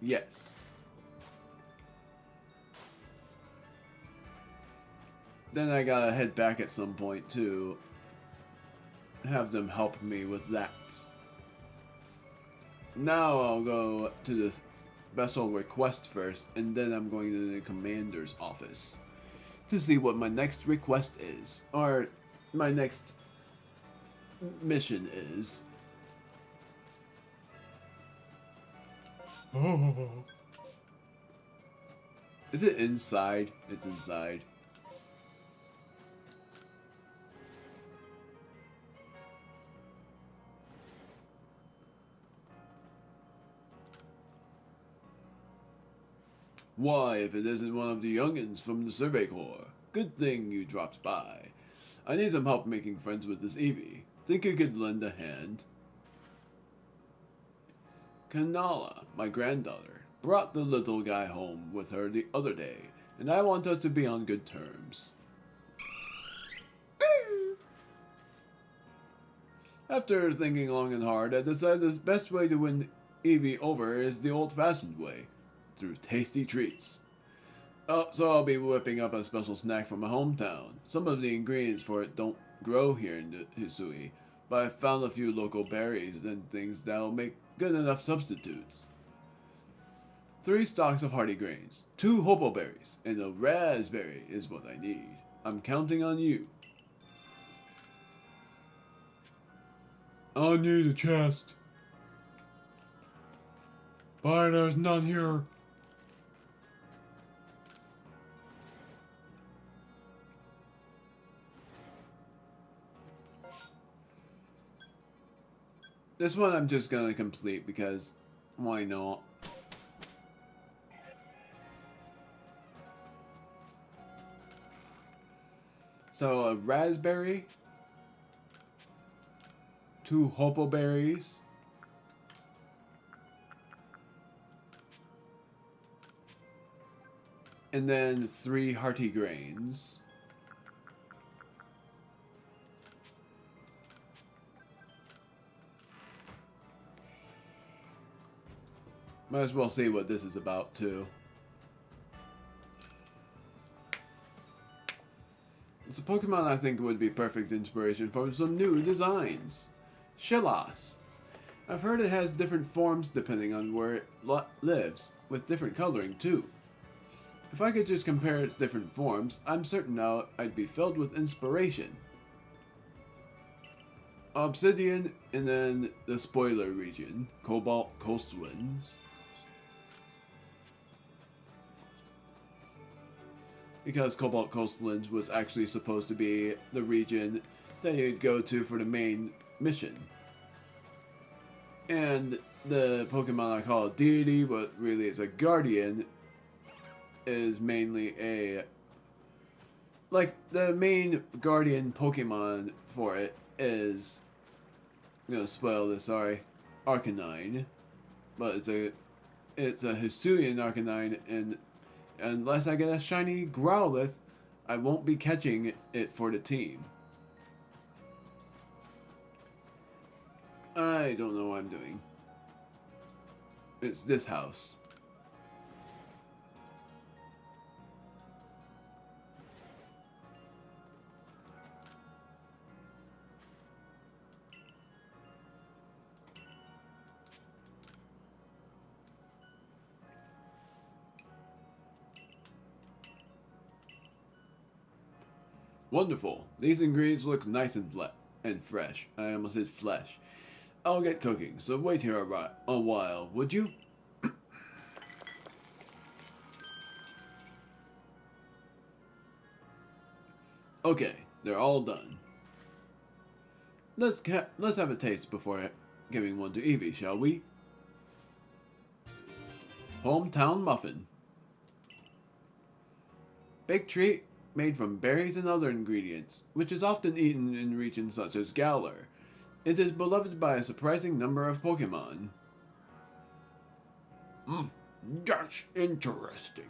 Yes. Then I gotta head back at some point to have them help me with that. Now I'll go to the special request first, and then I'm going to the commander's office to see what my next request is, or my next mission is. Oh. Is it inside? It's inside. Why, if it isn't one of the youngins from the Survey Corps. Good thing you dropped by. I need some help making friends with this Eevee. Think you could lend a hand? Kanala, my granddaughter, brought the little guy home with her the other day, and I want us to be on good terms. After thinking long and hard, I decided the best way to win Eevee over is the old-fashioned way. through tasty treats. Oh, so I'll be whipping up a special snack from my hometown. Some of the ingredients for it don't grow here in Hisui, but I found a few local berries and things that'll make good enough substitutes. 3 stalks of hardy grains, 2 hopo berries, and a raspberry is what I need. I'm counting on you. I need a chest. But there's none here. This one I'm just gonna complete because why not? So a raspberry, 2 hopo berries, and then 3 hearty grains. Might as well see what this is about too. It's a Pokemon I think would be perfect inspiration for some new designs. Shellos. I've heard it has different forms depending on where it lives, with different coloring too. If I could just compare its different forms, I'm certain now I'd be filled with inspiration. Obsidian, and then the spoiler region, Cobalt Coastlands. Because Cobalt Coastlands was actually supposed to be the region that you'd go to for the main mission. And the Pokemon I call a deity, but really it's a guardian, is mainly a... like, the main guardian Pokemon for it is... I'm gonna spoil this, sorry. Arcanine. But it's a Hisuian Arcanine, and unless I get a shiny Growlithe, I won't be catching it for the team. I don't know what I'm doing. It's this house. Wonderful. These ingredients look nice and fresh. I almost said flesh. I'll get cooking, so wait here a while, would you? Okay, they're all done. Let's have a taste before giving one to Eevee, shall we? Hometown muffin. Baked treat made from berries and other ingredients, which is often eaten in regions such as Galar. It is beloved by a surprising number of Pokemon. That's interesting.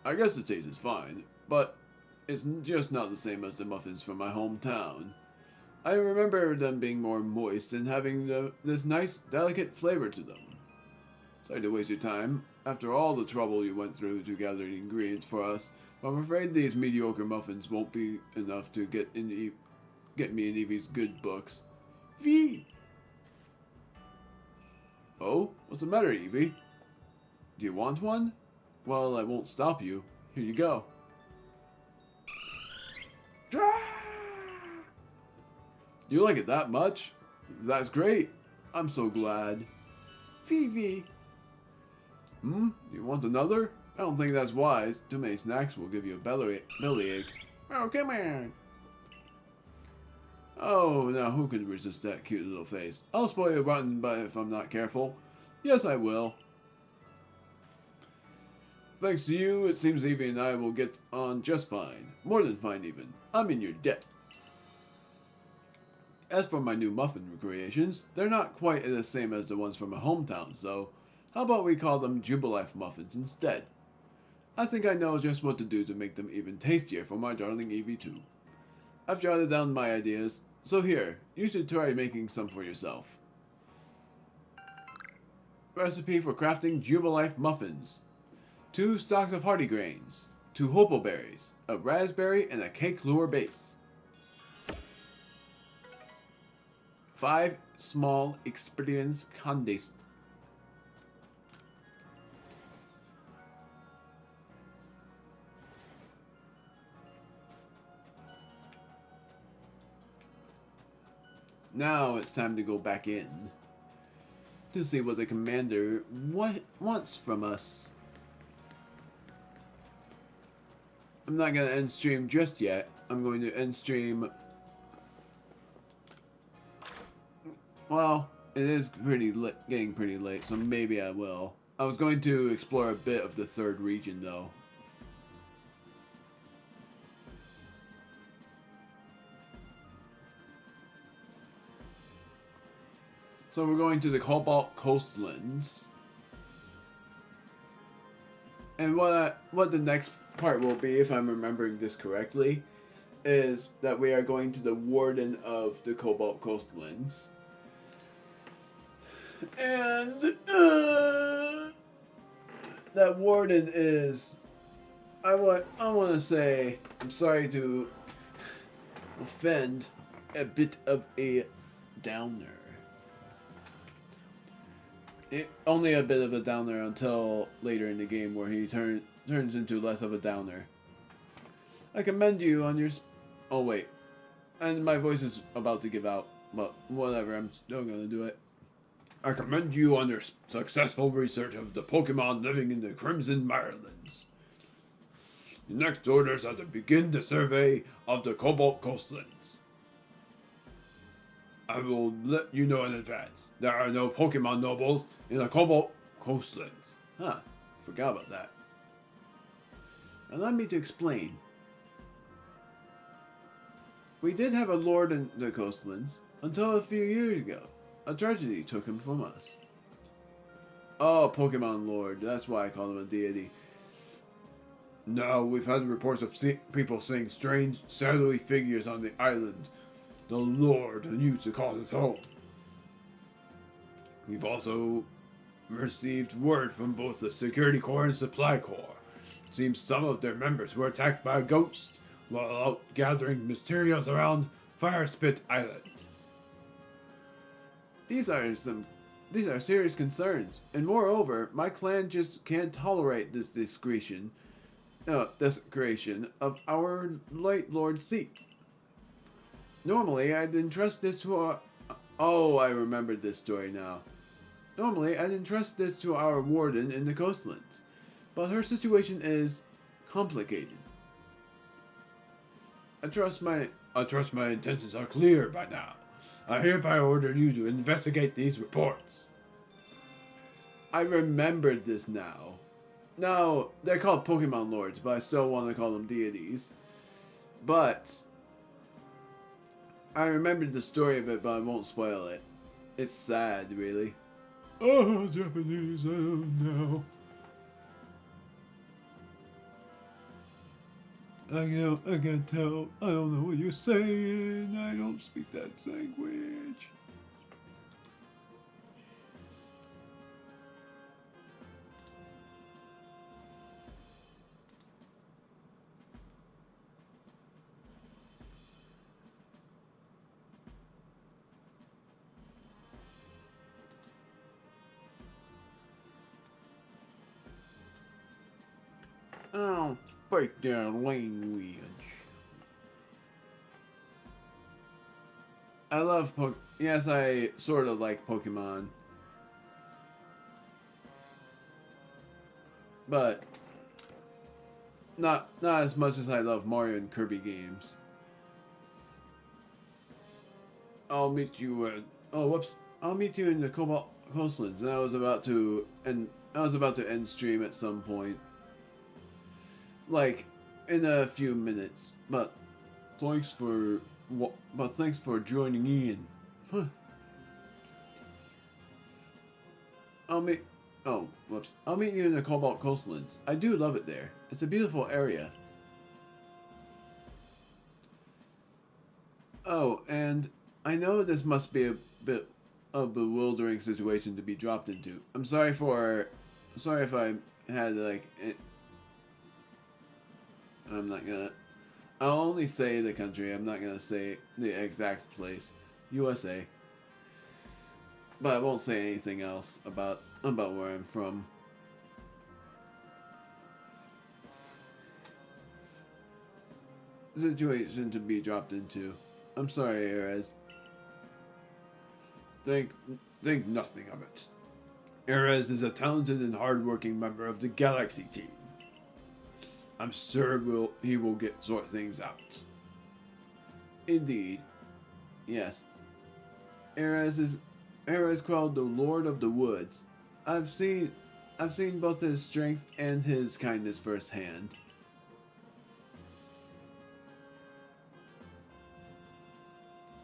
I guess the taste is fine, but it's just not the same as the muffins from my hometown. I remember them being more moist and having this nice, delicate flavor to them. Sorry to waste your time, after all the trouble you went through to gather the ingredients for us, but I'm afraid these mediocre muffins won't be enough to get me in Eevee's good books. V. Oh, what's the matter, Eevee? Do you want one? Well, I won't stop you. Here you go. You like it that much? That's great. I'm so glad. Vivi. You want another? I don't think that's wise. Too many snacks will give you a bellyache. Oh, come on. Oh, now who could resist that cute little face? I'll spoil your button, but if I'm not careful. Yes, I will. Thanks to you, it seems Eevee and I will get on just fine. More than fine, even. I'm in your debt. As for my new muffin creations, they're not quite the same as the ones from my hometown, so how about we call them Jubilife muffins instead? I think I know just what to do to make them even tastier for my darling Eevee too. I've jotted down my ideas, so here, you should try making some for yourself. Recipe for crafting Jubilife muffins. 2 stalks of hardy grains, 2 hopo berries, a raspberry, and a cake lure base. 5 small experience condense. Now it's time to go back in to see what the commander wants from us. I'm not going to end stream just yet. I'm going to end stream. Well, it is getting pretty late, so maybe I will. I was going to explore a bit of the 3rd region, though. So we're going to the Cobalt Coastlands. And what the next part will be, if I'm remembering this correctly, is that we are going to the Warden of the Cobalt Coastlands. And that Warden is, I want to say, I'm sorry to offend, a bit of a downer. Only a bit of a downer until later in the game, where he turns into less of a downer. I commend you on your... Oh, wait. And my voice is about to give out, but whatever, I'm still gonna do it. I commend you on your successful research of the Pokemon living in the Crimson Mirelands. Your next orders are to begin the survey of the Cobalt Coastlands. I will let you know in advance. There are no Pokemon nobles in the Cobalt Coastlands. Huh, forgot about that. Allow me to explain. We did have a lord in the coastlands until a few years ago. A tragedy took him from us. Oh, Pokemon Lord. That's why I call him a deity. Now, we've had reports of people seeing strange, shadowy figures on the island the Lord used to call his home. We've also received word from both the Security Corps and Supply Corps. It seems some of their members were attacked by a ghost while out gathering materials around Fire Spit Island. These are serious concerns, and moreover, my clan just can't tolerate this desecration of our Light Lord's seat. Normally, I'd entrust this to our... Oh, I remembered this story now. Normally, I'd entrust this to our warden in the coastlands, but her situation is complicated. I trust my intentions are clear by now. I hereby order you to investigate these reports. I remembered this now. Now, they're called Pokemon Lords, but I still want to call them deities. But I remembered the story of it, but I won't spoil it. It's sad, really. Oh, Japanese, I don't know. I can't tell. I don't know what you're saying. I don't speak that language. I don't speak their language. I love Yes, I sort of like Pokemon. But not as much as I love Mario and Kirby games. I'll meet you at... Oh, whoops. I'll meet you in the Cobalt Coastlands. And I was about to end stream at some point. Like, in a few minutes. But thanks for joining in. Huh. I'll meet you in the Cobalt Coastlands. I do love it there. It's a beautiful area. Oh, and I know this must be a bit a bewildering situation to be dropped into. Sorry if I had like it, I'm not gonna. I'll only say the country. I'm not gonna say the exact place. USA. But I won't say anything else about where I'm from. Situation to be dropped into. I'm sorry, Ares. Think nothing of it. Arceus is a talented and hardworking member of the Galaxy team. I'm sure he will sort things out. Indeed. Yes. Ares called the Lord of the Woods. I've seen both his strength and his kindness firsthand.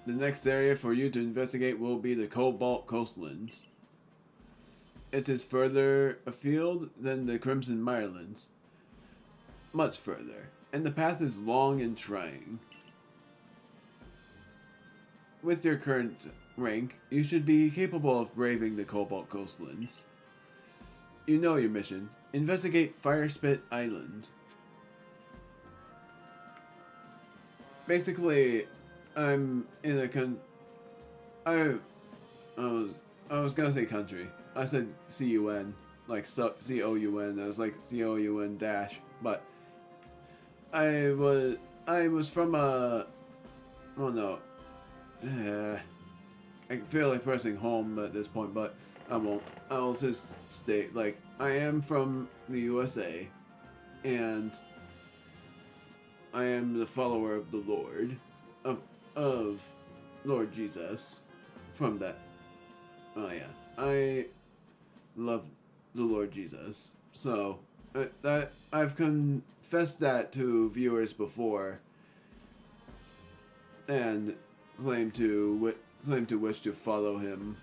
The next area for you to investigate will be the Cobalt Coastlands. It is further afield than the Crimson Mirelands. Much further, and the path is long and trying. With your current rank, you should be capable of braving the Cobalt Coastlands. You know your mission. Investigate Firespit Island. Basically, I'm in a I was gonna say country. I said C-U-N, like C-O-U-N. I was like C-O-U-N dash, but I was from a, oh no, I feel like pressing home at this point, but I won't. I'll just state, like, I am from the USA, and I am the follower of the Lord, of Lord Jesus, from that. Oh yeah, I love the Lord Jesus. So that I've confessed that to viewers before, and claim to wish to follow him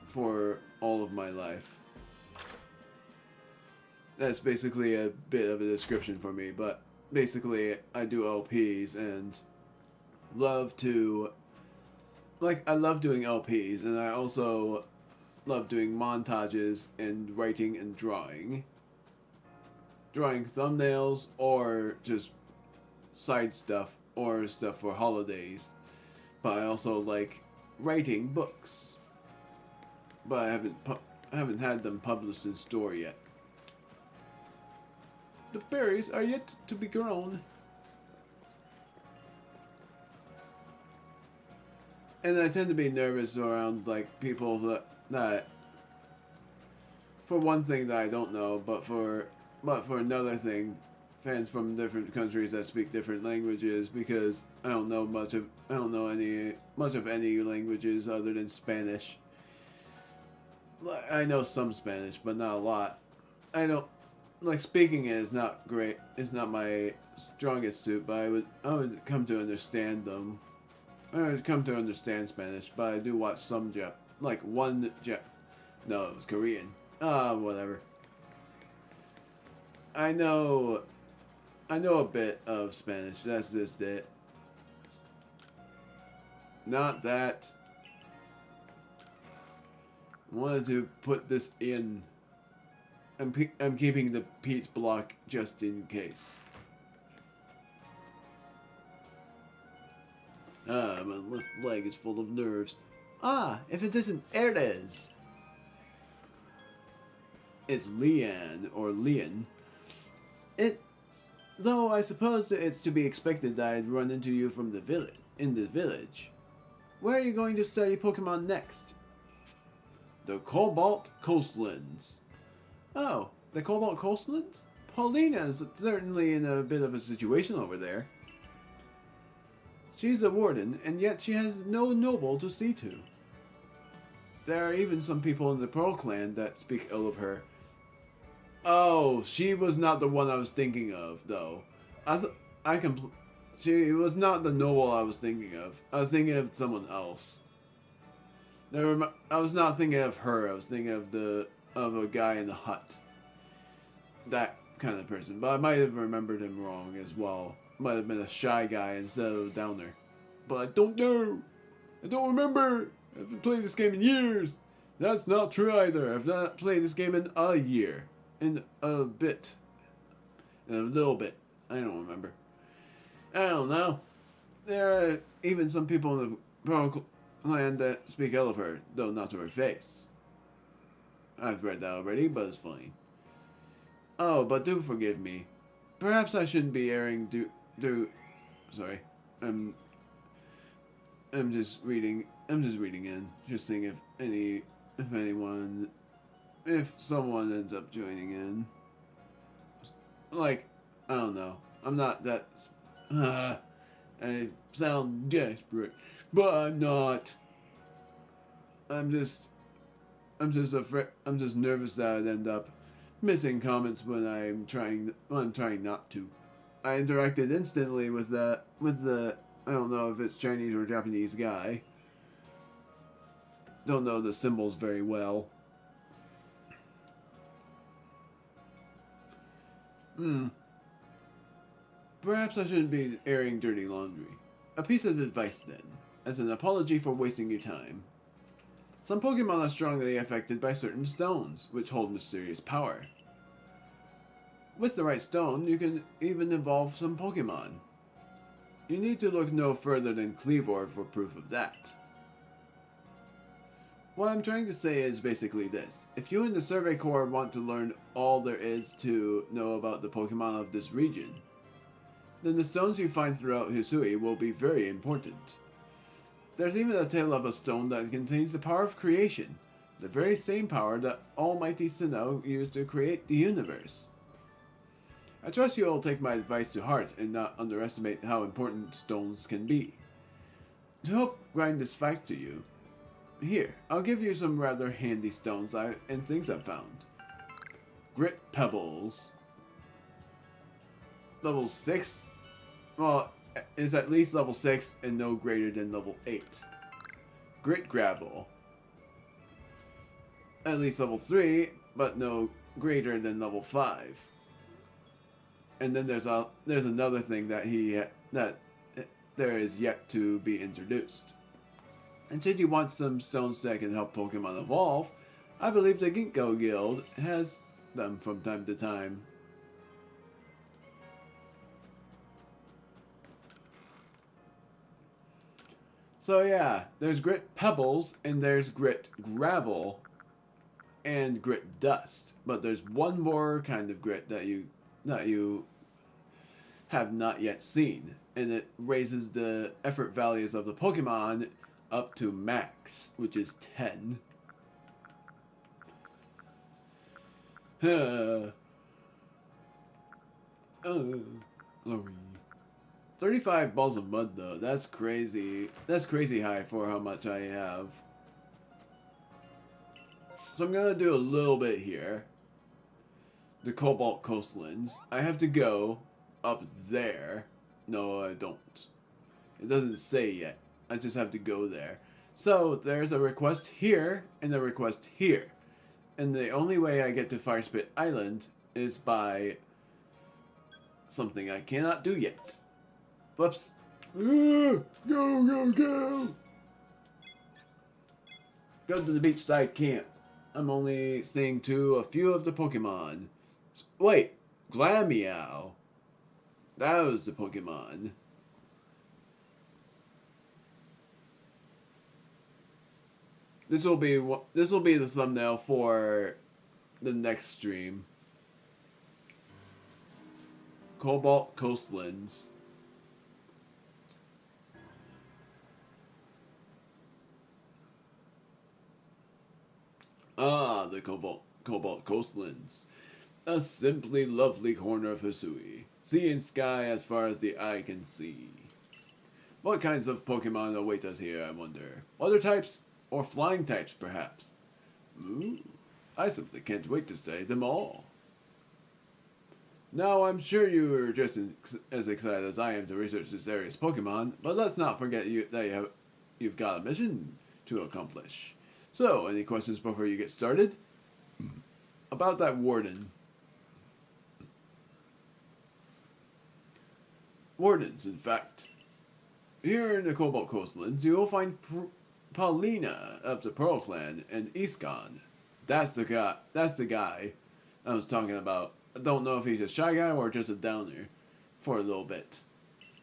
for all of my life. That's basically a bit of a description for me, but basically I do LPs and love to, like, I love doing LPs, and I also love doing montages and writing and drawing thumbnails, or just side stuff or stuff for holidays. But I also like writing books, but I haven't had them published in store yet. The berries are yet to be grown. And I tend to be nervous around, like, people that for one thing that I don't know, but for another thing, fans from different countries that speak different languages, because I don't know much of any languages other than Spanish. I know some Spanish, but not a lot. I don't, like, speaking it is not great. It's not my strongest suit, but I would come to understand them. I would come to understand Spanish, but I do watch some no, it was Korean. Whatever. I know a bit of Spanish. That's just it. Not that. I wanted to put this in. I'm keeping the peach block just in case. My left leg is full of nerves. If it isn't Erez. It's Leanne, or Leon. Though I suppose that it's to be expected that I'd run into you from the village. Where are you going to study Pokemon next? The Cobalt Coastlands. Oh, the Cobalt Coastlands? Paulina's certainly in a bit of a situation over there. She's a warden, and yet she has no noble to see to. There are even some people in the Pearl clan that speak ill of her. Oh, she was not the one I was thinking of, though. She was not the noble I was thinking of. I was thinking of someone else. I was not thinking of her. I was thinking of a guy in the hut. That kind of person. But I might have remembered him wrong as well. Might have been a shy guy instead of a downer. But I don't know. I don't remember. I haven't played this game in years. That's not true either. I've not played this game in a year. In a bit. In a little bit. I don't remember. I don't know. There are even some people in the Protocol land that speak ill of her, though not to her face. I've read that already, but it's funny. Oh, but do forgive me. Perhaps I shouldn't be airing sorry. I'm just reading in. Just seeing if someone ends up joining in. Like, I don't know. I'm not that I sound desperate, but I'm not. I'm just afraid. I'm just nervous that I'd end up missing comments when I'm trying not to. I interacted instantly with the I don't know if it's Chinese or Japanese guy. Don't know the symbols very well. Perhaps I shouldn't be airing dirty laundry. A piece of advice then, as an apology for wasting your time. Some Pokemon are strongly affected by certain stones, which hold mysterious power. With the right stone, you can even evolve some Pokemon. You need to look no further than Cleavor for proof of that. What I'm trying to say is basically this. If you and the Survey Corps want to learn all there is to know about the Pokemon of this region, then the stones you find throughout Hisui will be very important. There's even a tale of a stone that contains the power of creation, the very same power that Almighty Sinnoh used to create the universe. I trust you will take my advice to heart and not underestimate how important stones can be. To help grind this fact to you, here, I'll give you some rather handy stones and things I've found. Grit Pebbles. Level 6? Well, it's at least level 6 and no greater than level 8. Grit Gravel. At least level 3, but no greater than level 5. And then there's another thing that there is yet to be introduced. And should you want some stones that can help Pokemon evolve, I believe the Ginkgo Guild has them from time to time. So yeah, there's Grit Pebbles, and there's Grit Gravel, and Grit Dust. But there's one more kind of grit that you have not yet seen, and it raises the effort values of the Pokemon up to max, which is 10. Sorry. 35 balls of mud though, that's crazy. That's crazy high for how much I have. So I'm gonna do a little bit here. The Cobalt Coastlands. I have to go up there. No, I don't. It doesn't say yet. I just have to go there. So there's a request here and a request here. And the only way I get to Firespit Island is by something I cannot do yet. Whoops. Go, go, go! Go to the beachside camp. I'm only seeing a few of the Pokemon. Wait, Glameow. That was the Pokemon. This will be the thumbnail for the next stream. Cobalt Coastlands. Ah, the Cobalt Coastlands. A simply lovely corner of Hisui. Sea and sky as far as the eye can see. What kinds of Pokemon await us here, I wonder? Water types? Or flying types, perhaps? Ooh, I simply can't wait to study them all. Now, I'm sure you are just as excited as I am to research this area's Pokemon, but let's not forget that you've got a mission to accomplish. So, any questions before you get started? About that warden. Wardens, in fact. Here in the Cobalt Coastlands, you will find Paulina of the Pearl Clan and Iskon. That's the guy. That's the guy I was talking about. I don't know if he's a shy guy or just a downer for a little bit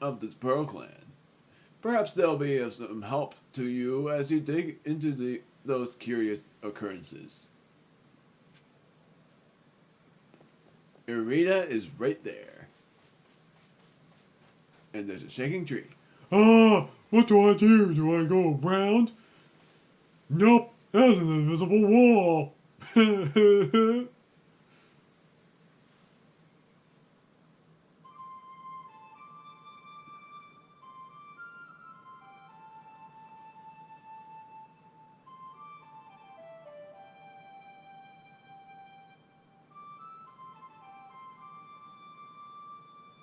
of the Pearl Clan. Perhaps they'll be of some help to you as you dig into those curious occurrences. Irina is right there. And there's a shaking tree. Ah, what do I do? Do I go around? Nope, that's an invisible wall.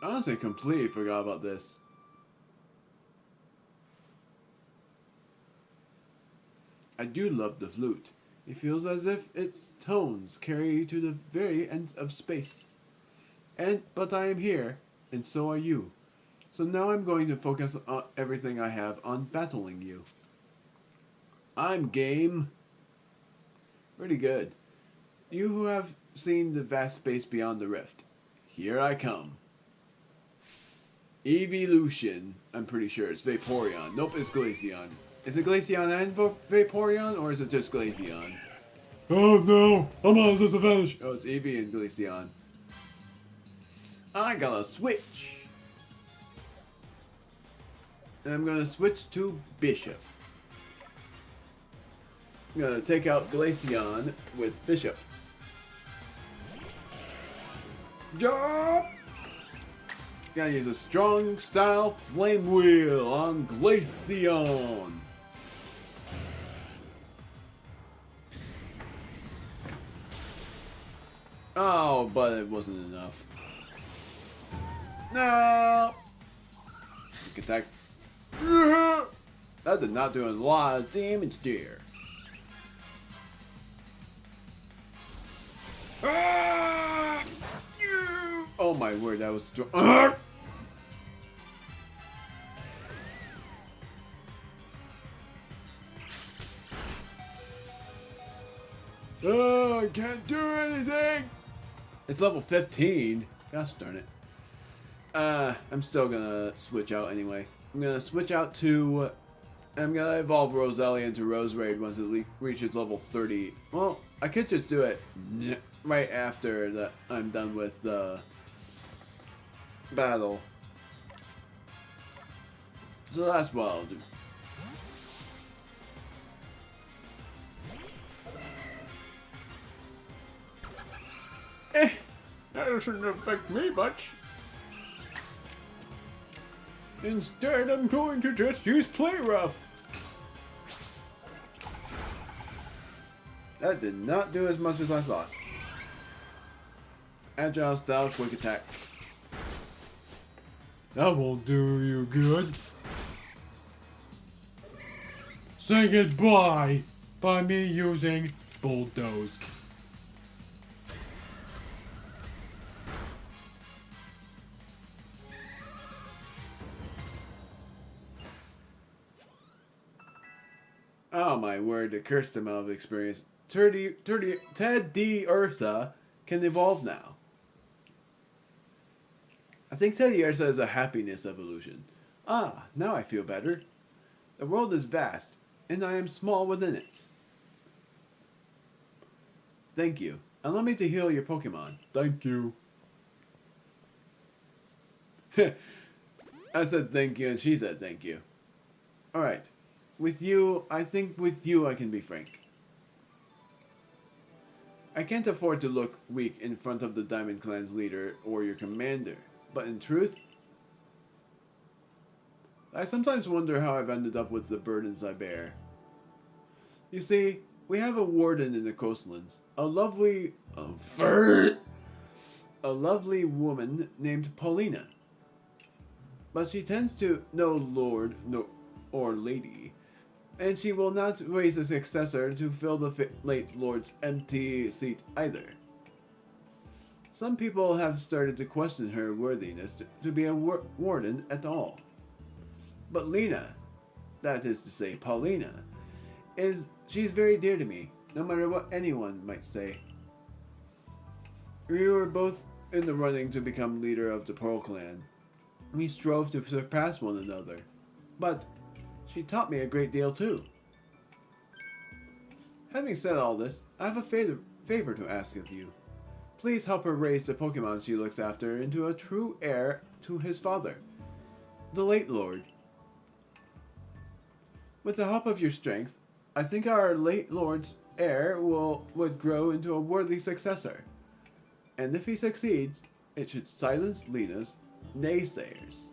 Honestly, completely forgot about this. I do love the flute. It feels as if its tones carry you to the very ends of space. But I am here, and so are you. So now I'm going to focus on everything I have on battling you. I'm game. Pretty good. You who have seen the vast space beyond the rift. Here I come. Evolution. I'm pretty sure it's Vaporeon. Nope, it's Glaceon. Is it Glaceon and Vaporeon, or is it just Glaceon? Oh no, I'm on a disadvantage. Oh, it's Eevee and Glaceon. I gotta switch. And I'm gonna switch to Bishop. I'm gonna take out Glaceon with Bishop. Yup! Gotta use a strong style flame wheel on Glaceon. Oh, but it wasn't enough. No! Quick attack. That did not do a lot of damage there. Oh my word, that was strong. Oh, I can't do anything. It's level 15. Gosh darn it. I'm still gonna switch out anyway. I'm gonna switch out to... I'm gonna evolve Roselia into Roserade once it reaches level 30. Well, I could just do it right after that I'm done with the battle. So that's what I'll do. That doesn't affect me much. Instead, I'm going to just use Play Rough. That did not do as much as I thought. Agile style, quick attack. That won't do you good. Say goodbye by me using Bulldoze. Oh my word, the cursed amount of experience. Ted D. Ursa can evolve now. I think Teddy Ursa is a happiness evolution. Ah, now I feel better. The world is vast, and I am small within it. Thank you. Allow me to heal your Pokemon. Thank you. I said thank you, and she said thank you. Alright. I think with you I can be frank. I can't afford to look weak in front of the Diamond Clan's leader or your commander, but in truth, I sometimes wonder how I've ended up with the burdens I bear. You see, we have a warden in the coastlands, a lovely woman named Paulina. But she tends to no lord or lady, and she will not raise a successor to fill the late lord's empty seat either. Some people have started to question her worthiness to be a warden at all. But Lena, that is to say Paulina, she's very dear to me, no matter what anyone might say. We were both in the running to become leader of the Pearl Clan. We strove to surpass one another, but she taught me a great deal too. Having said all this, I have a favor to ask of you. Please help her raise the Pokemon she looks after into a true heir to his father, the late Lord. With the help of your strength, I think our late Lord's heir would grow into a worthy successor. And if he succeeds, it should silence Lena's naysayers.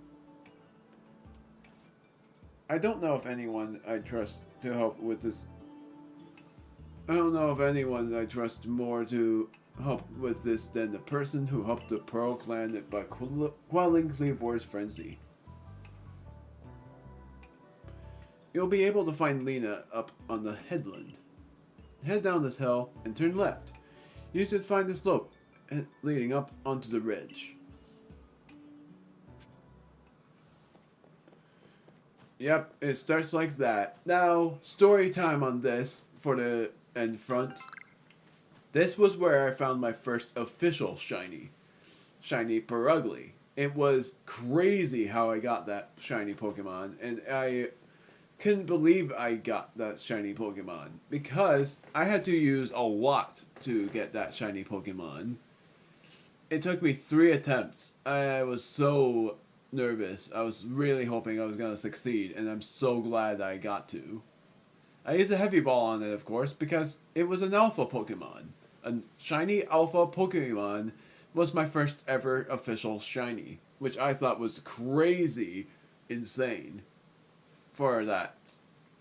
I don't know if anyone I trust to help with this. I don't know if anyone I trust more to help with this than the person who helped the Pearl Clan by quelling Kleavor's frenzy. You'll be able to find Lena up on the headland. Head down this hill and turn left. You should find the slope leading up onto the ridge. Yep, it starts like that. Now, story time on this for the end front. This was where I found my first official shiny Perugly. It was crazy how I got that shiny Pokemon, and I couldn't believe I got that shiny Pokemon because I had to use a lot to get that shiny Pokemon. It took me 3 attempts. I was so nervous. I was really hoping I was going to succeed, and I'm so glad I got to. I used a heavy ball on it, of course, because it was an alpha Pokemon. A shiny alpha Pokemon was my first ever official shiny, which I thought was crazy insane for that.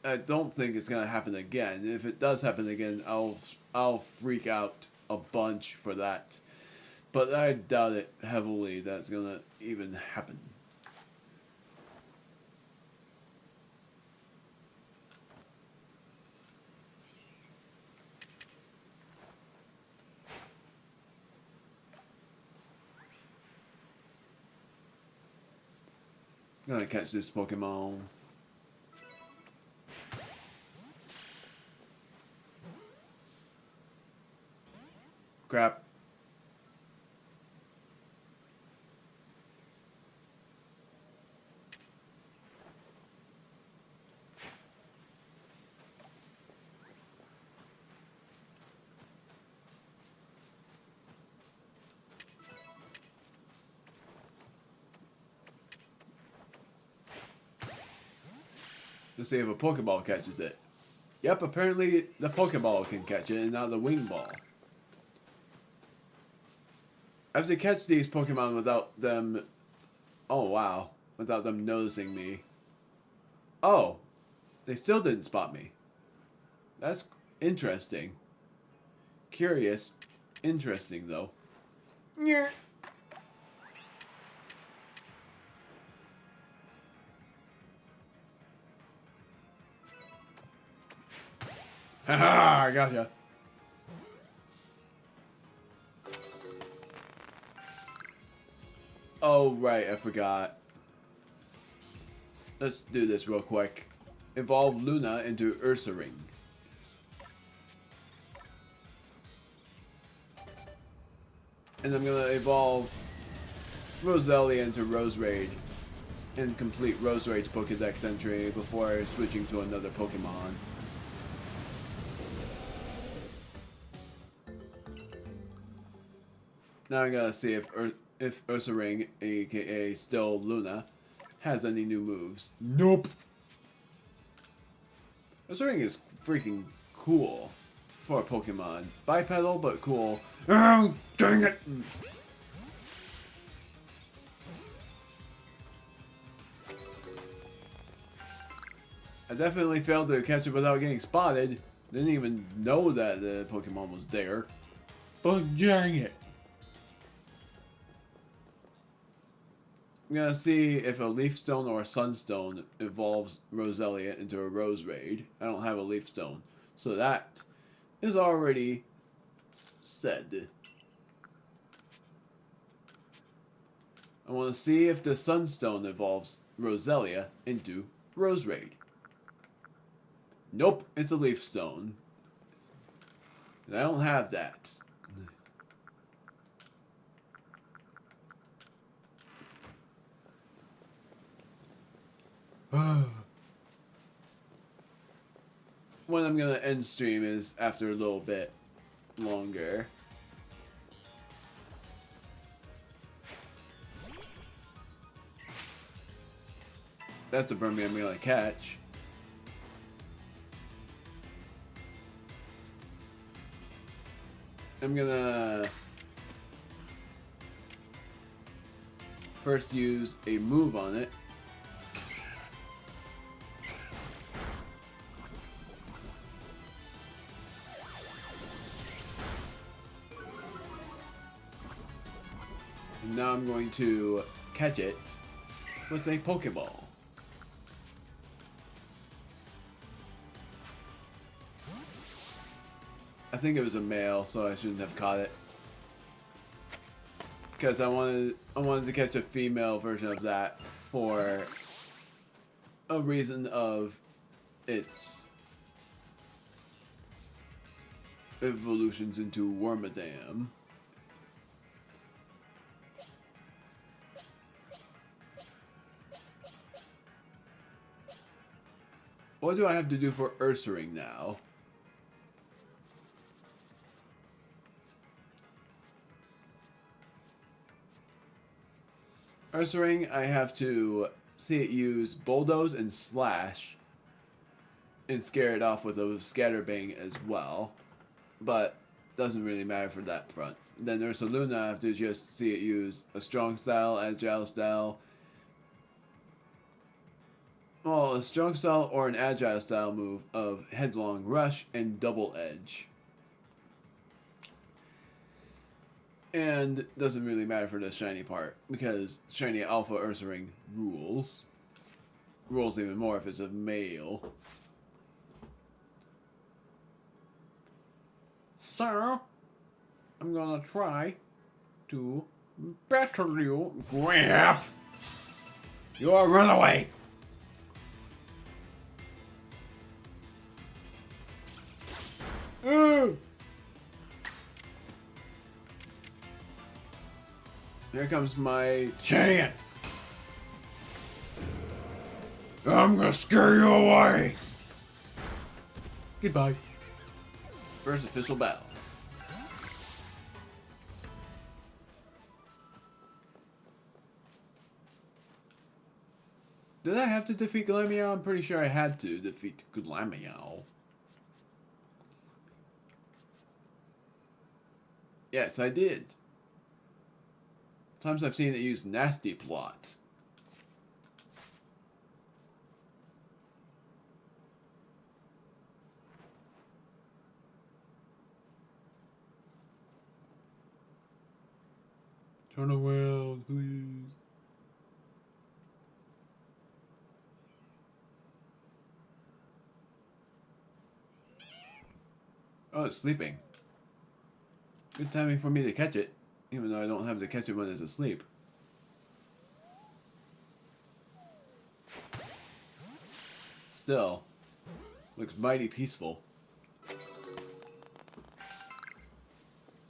I don't think it's going to happen again. If it does happen again, I'll freak out a bunch for that. But I doubt it heavily that's going to even happen. I'm gonna catch this Pokemon. Crap. Let's see if a Pokeball catches it. Yep, apparently the Pokeball can catch it and not the Wing Ball. I have to catch these Pokemon without them... Oh, wow. Without them noticing me. Oh. They still didn't spot me. That's interesting. Curious. Interesting, though. Yeah. Haha, I gotcha. Oh, right, I forgot. Let's do this real quick. Evolve Luna into Ursaring. And I'm gonna evolve Roselia into Roserade and complete Roserade's Pokédex entry before switching to another Pokemon. Now I'm gonna see if Ursaring, aka still Luna, has any new moves. Nope. Ursaring is freaking cool for a Pokemon. Bipedal, but cool. Oh, dang it! I definitely failed to catch it without getting spotted. Didn't even know that the Pokemon was there. But dang it! I'm gonna see if a Leaf Stone or a Sunstone evolves Roselia into a Roserade. I don't have a Leaf Stone, so that is already said. I want to see if the Sunstone evolves Roselia into Roserade. Nope, it's a Leaf Stone. And I don't have that. When I'm gonna end stream is after a little bit longer. That's the Burmy I'm gonna catch. I'm gonna first use a move on it. And now I'm going to catch it with a Pokeball. I think it was a male, so I shouldn't have caught it. Because I wanted to catch a female version of that for a reason of its evolutions into Wormadam. What do I have to do for Ursaring now? Ursaring, I have to see it use Bulldoze and Slash and scare it off with a Scatterbang as well. But doesn't really matter for that front. Then Ursaluna, I have to just see it use a Strong Style, Agile Style. Well, a Strong Style or an Agile Style move of Headlong Rush and Double Edge. And doesn't really matter for the shiny part, because shiny Alpha Ursaring rules. Rules even more if it's a male. So, I'm gonna try to battle you. Grab! You're a runaway! Here comes my chance. I'm gonna scare you away. Goodbye. First official battle. Did I have to defeat Glameow? I'm pretty sure I had to defeat Glameow. Yes, I did. Times I've seen it use Nasty Plot. Turn around, please. Oh, it's sleeping. Good timing for me to catch it, even though I don't have to catch it when it's asleep. Still, looks mighty peaceful.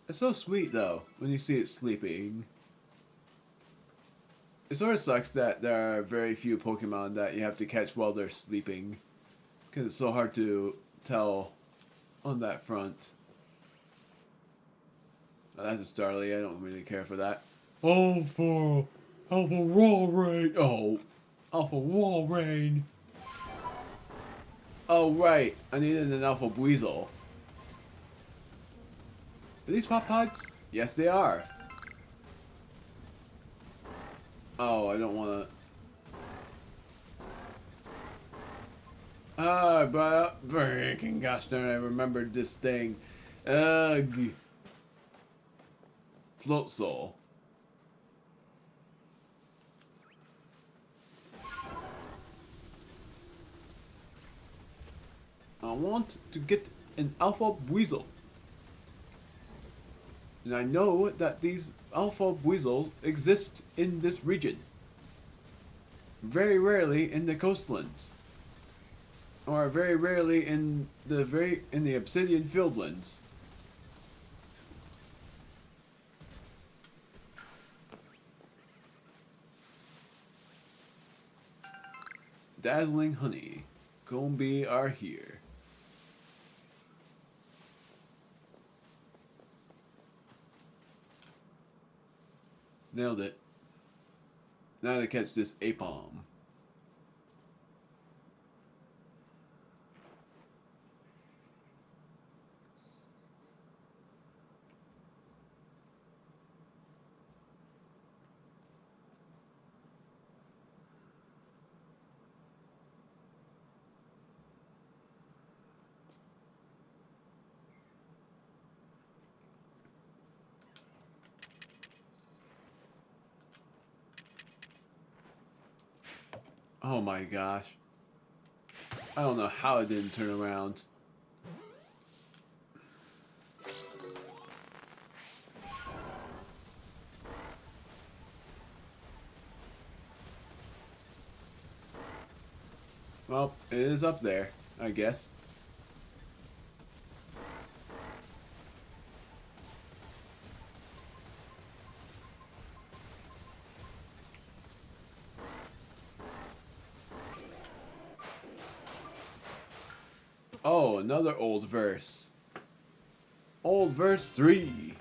It's so sweet, though, when you see it sleeping. It sort of sucks that there are very few Pokemon that you have to catch while they're sleeping, because it's so hard to tell on that front. Oh, that's a Starly. I don't really care for that. Alpha Walrein. Oh, Alpha Walrein. Oh right, I needed an Alpha Buizel. Are these Pop Pods? Yes, they are. Oh, I don't want to. Ah, but freaking gosh darn! I remembered this thing. Ugh. Float Soul. I want to get an Alpha Buizel. And I know that these alpha weasels exist in this region. Very rarely in the coastlands. Or very rarely in the obsidian fieldlands. Dazzling honey. Combi are here. Nailed it. Now to catch this apom. Oh my gosh. I don't know how it didn't turn around. Well, it is up there, I guess. Oh, another old verse. Old verse 3.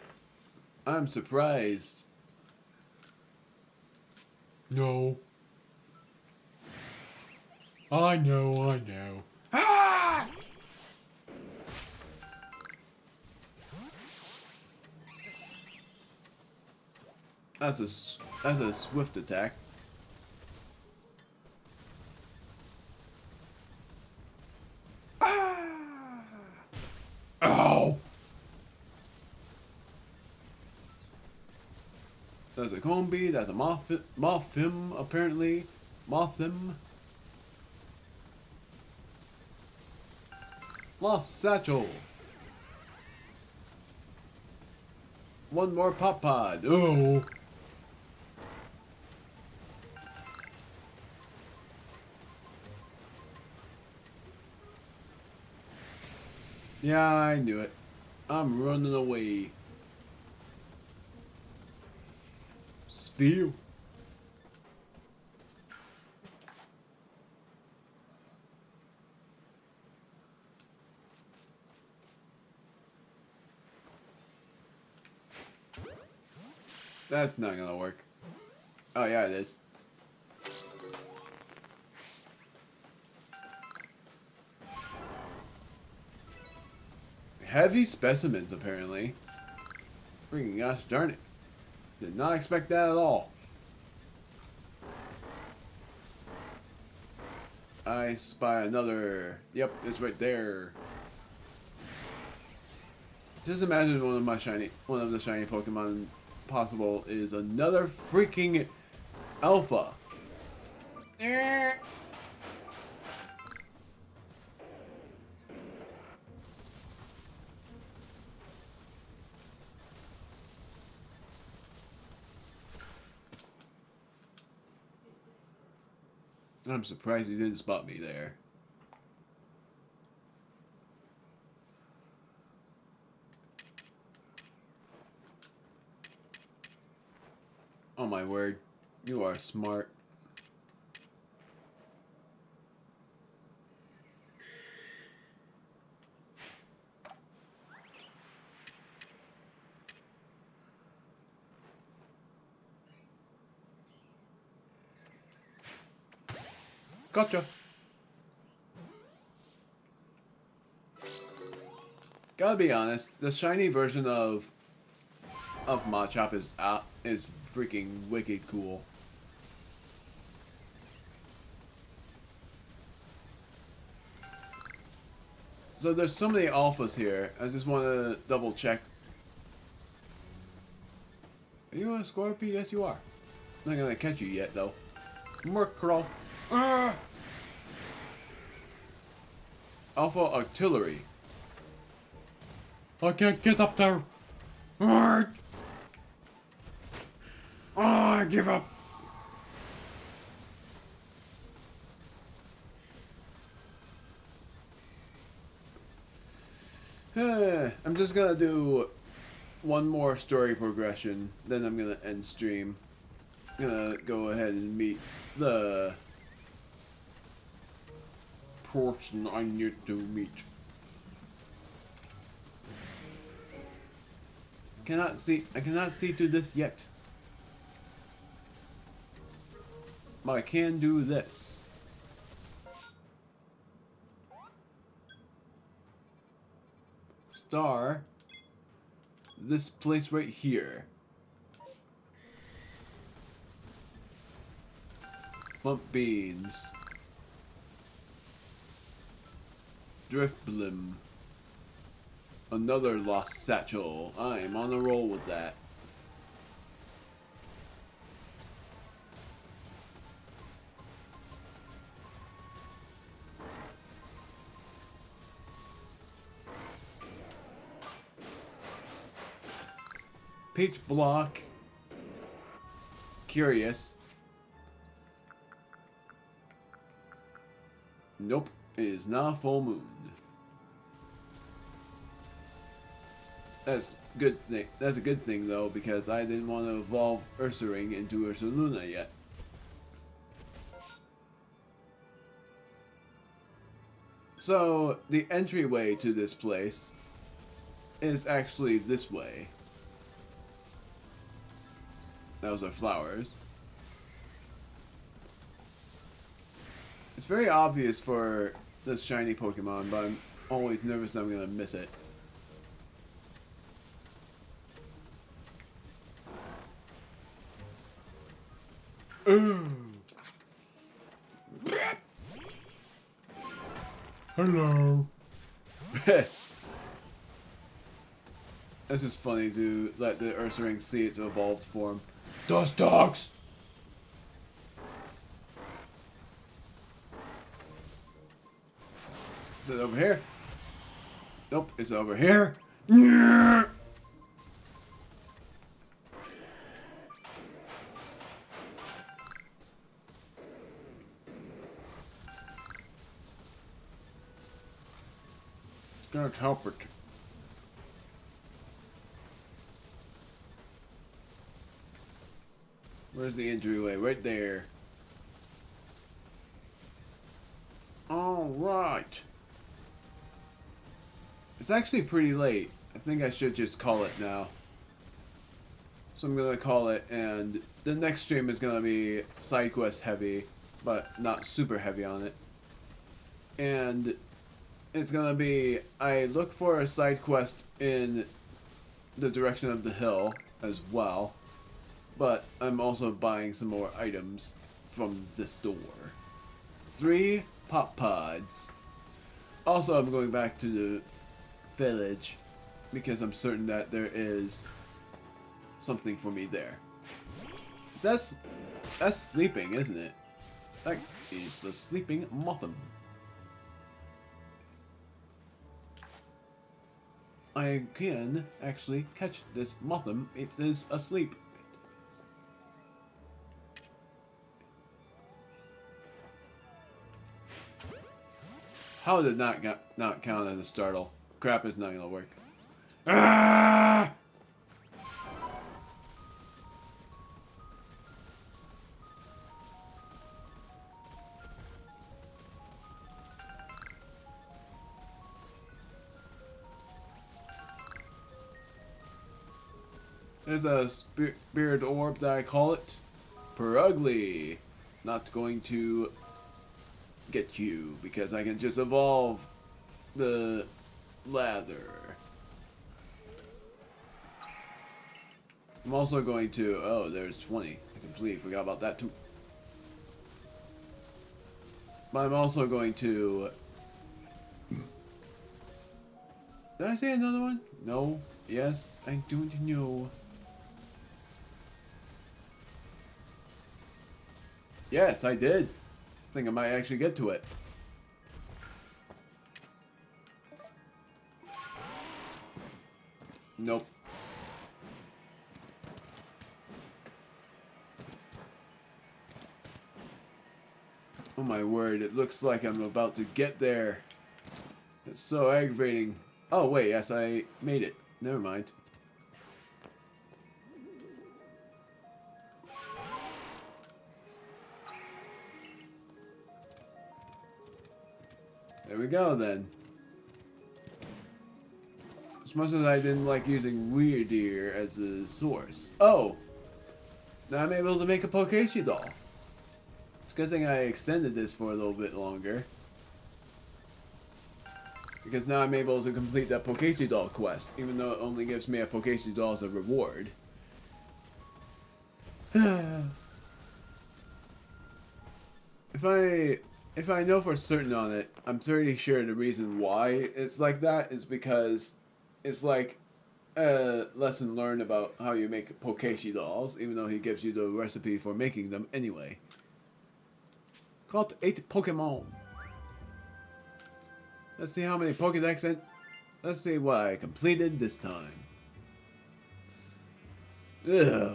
I'm surprised. No. I know. Ah! That's a swift attack. Ow! There's a combi, that's a mothim, apparently. Mothim. Lost satchel. One more pop pod. Oh. Yeah, I knew it. I'm running away. Sphere. That's not gonna work. Oh yeah, it is. Heavy specimens, apparently. Freaking gosh darn it. Did not expect that at all. I spy another. Yep, it's right there. Just imagine one of the shiny Pokemon possible is another freaking alpha. I'm surprised you didn't spot me there. Oh my word, you are smart. Gotcha. Gotta be honest, the shiny version of Machop is freaking wicked cool. So there's so many alphas here. I just want to double check. Are you a Scorpio? Yes, you are. I'm not gonna catch you yet, though. Murkrow. Ah! Alpha Artillery. I can't get up there. Alright. Oh, I give up. I'm just gonna do one more story progression, then I'm gonna end stream. I'm gonna go ahead and meet the person I need to meet. I cannot see to this yet. But I can do this. Star. This place right here. Plump beans. Drift blim. Another lost satchel. I am on a roll with that. Peach block. Curious. Nope, it is not full moon. That's good thing. That's a good thing though, because I didn't want to evolve Ursaring into Ursaluna yet. So the entryway to this place is actually this way. Those are flowers. It's very obvious for this shiny Pokemon, but I'm always nervous that I'm gonna miss it. Hello. It's just funny to let the Ursaring see its evolved form. Dust dogs. Is it over here? Nope, it's over here. Yeah. Can't help it. Where's the entryway? Right there. Alright. It's actually pretty late. I think I should just call it now. So I'm gonna call it, and the next stream is gonna be side quest heavy, but not super heavy on it. And it's gonna be, I look for a side quest in the direction of the hill as well. But I'm also buying some more items from this store. 3 pop pods. Also, I'm going back to the village because I'm certain that there is something for me there. That's sleeping, isn't it? That is the sleeping Motham. I can actually catch this Motham. It is asleep. How did not count as a startle? Crap, is not gonna work. Ah! There's a spirit orb that I call it. Per ugly. Not going to get you because I can just evolve the lather. I'm also going to, oh, there's 20. I completely forgot about that too. But I'm also going to, did I say another one? No. Yes, I don't know. Yes, I did. I think I might actually get to it. Nope. Oh my word, it looks like I'm about to get there. It's so aggravating. Oh wait, yes, I made it. Never mind. There we go then. As much as I didn't like using Weirdeer as a source. Oh! Now I'm able to make a Pokeshi doll. It's a good thing I extended this for a little bit longer. Because now I'm able to complete that Pokeshi doll quest, even though it only gives me a Pokeshi doll as a reward. If I know for certain on it, I'm pretty sure the reason why it's like that is because it's like a lesson learned about how you make Pokeshi dolls, even though he gives you the recipe for making them anyway. Caught 8 Pokemon. Let's see how many Pokedex and let's see what I completed this time. Ugh.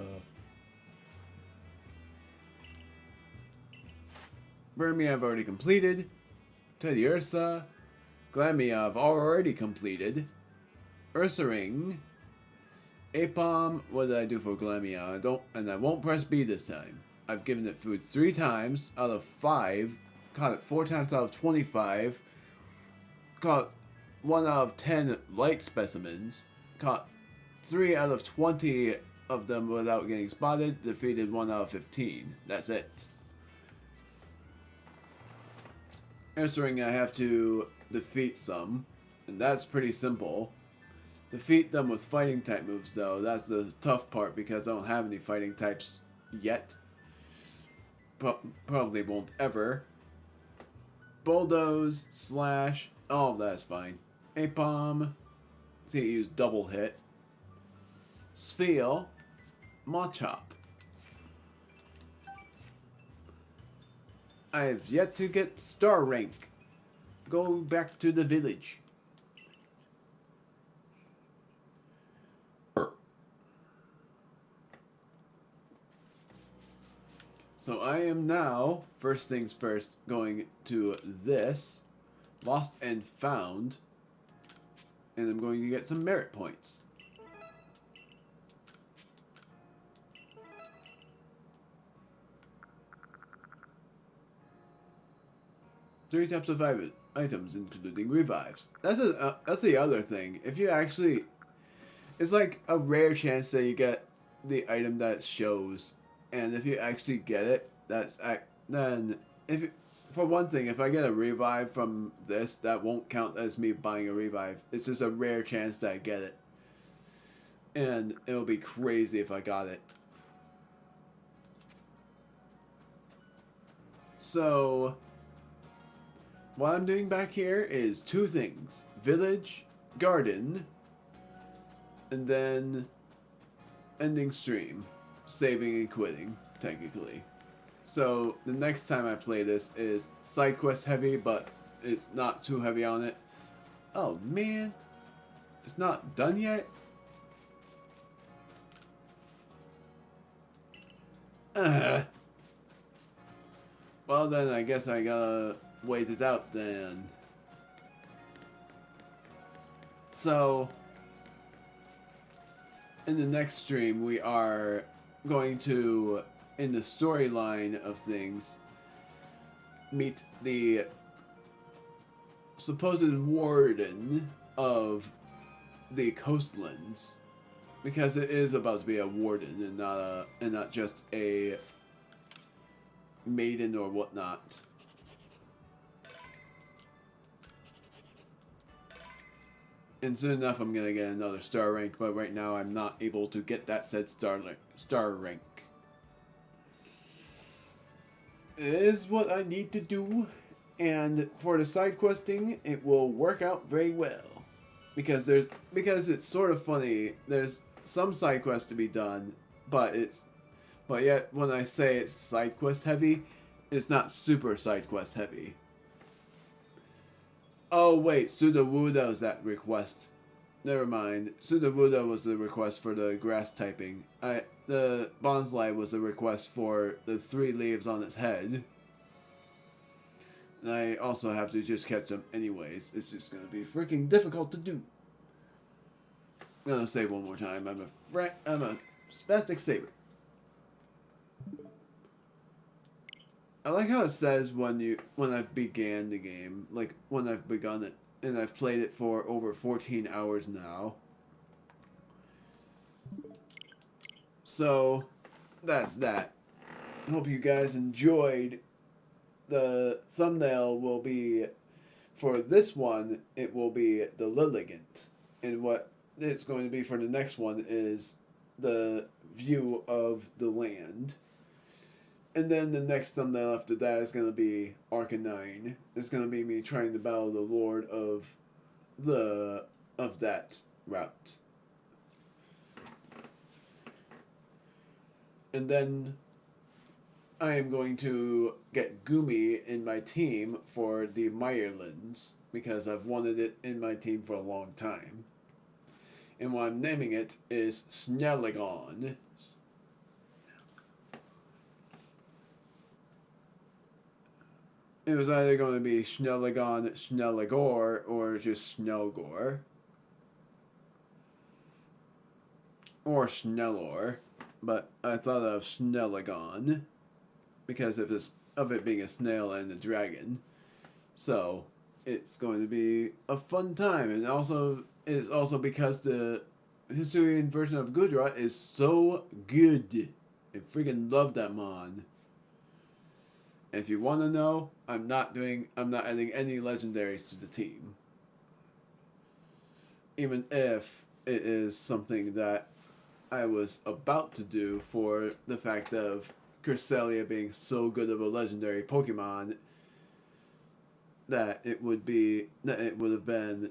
Burmy I've already completed. Teddy Ursa. Glammy I've already completed. Ursaring. Apom, what did I do for Glammy? I won't press B this time. I've given it food 3 times out of 5. Caught it 4 times out of 25. Caught 1 out of 10 light specimens. Caught 3 out of 20 of them without getting spotted. Defeated 1 out of 15. That's it. Answering, I have to defeat some, and that's pretty simple. Defeat them with fighting type moves though, that's the tough part because I don't have any fighting types yet. Probably won't ever. Bulldoze, Slash, oh that's fine. Apom, see it use double hit. Spheal, Machop. I've yet to get star rank. Go back to the village. So I am now, first things first, going to this, Lost and Found, and I'm going to get some merit points. Three types of items, including revives. That's the other thing. If you actually, it's like a rare chance that you get the item that shows, and if you actually get it, then for one thing, if I get a revive from this, that won't count as me buying a revive. It's just a rare chance that I get it, and it'll be crazy if I got it. So what I'm doing back here is 2 things. Village, garden, and then ending stream. Saving and quitting, technically. So the next time I play this is side quest heavy, but it's not too heavy on it. Oh man, it's not done yet? Well then I guess I gotta wait it out then. So in the next stream we are going to, in the storyline of things, meet the supposed warden of the coastlands, because it is about to be a warden and not just a maiden or whatnot. And soon enough I'm gonna get another star rank, but right now I'm not able to get that said star rank. It is what I need to do, and for the side questing it will work out very well. Because it's sort of funny, there's some side quests to be done, but yet when I say it's side quest heavy, it's not super side quest heavy. Oh wait, Sudowoodo was that request. Never mind. Sudowoodo was the request for the grass typing. The Bonsly was the request for the 3 leaves on its head. And I also have to just catch them anyways. It's just gonna be freaking difficult to do. I'm gonna say one more time. I'm a spastic saber. I like how it says when I've began the game, like when I've begun it, and I've played it for over 14 hours now. So, that's that. I hope you guys enjoyed. The thumbnail will be, for this one, it will be the Lilligant. And what it's going to be for the next one is the view of the land. And then the next thumbnail after that is going to be Arcanine. It's going to be me trying to battle the Lord of that route. And then I am going to get Gumi in my team for the Meyerlands because I've wanted it in my team for a long time. And what I'm naming it is Snelligon. It was either going to be Snelligon, Snelligor, or just Snellgor. Or Snellor. But I thought of Snelligon because of it being a snail and a dragon. So it's going to be a fun time, and it's also because the Hisuian version of Gudra is so good. I freaking love that mon. And if you want to know, I'm not adding any legendaries to the team. Even if it is something that I was about to do for the fact of Cresselia being so good of a legendary Pokemon that it would have been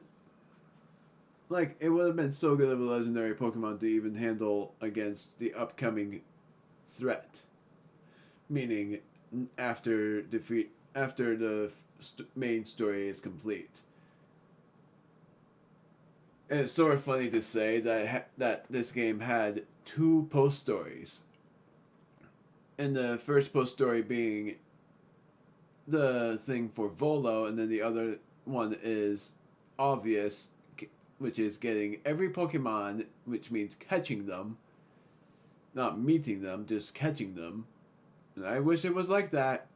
so good of a legendary Pokemon to even handle against the upcoming threat. Meaning after the main story is complete. And it's sort of funny to say that this game had 2 post stories. And the first post story being the thing for Volo, and then the other one is obvious, which is getting every Pokemon, which means catching them. Not meeting them, just catching them. And I wish it was like that.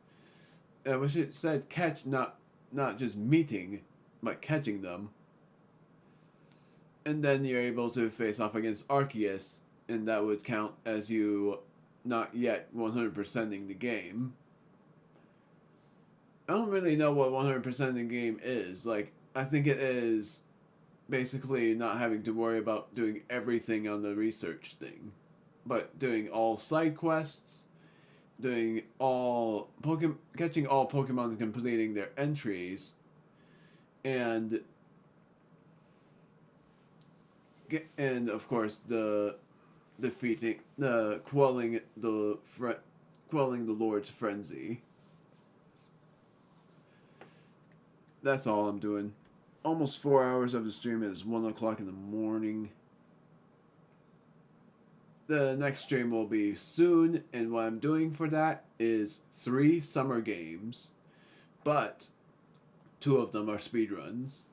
I wish it said catch, not just meeting, but catching them. And then you're able to face off against Arceus, and that would count as you not yet 100%ing the game. I don't really know what 100%ing the game is. Like, I think it is basically not having to worry about doing everything on the research thing, but doing all side quests, catching all Pokemon and completing their entries, and of course quelling the Lord's frenzy. That's all I'm doing. Almost 4 hours of the stream. It is 1 o'clock in the morning. The next stream will be soon, and what I'm doing for that is 3 summer games, but 2 of them are speedruns.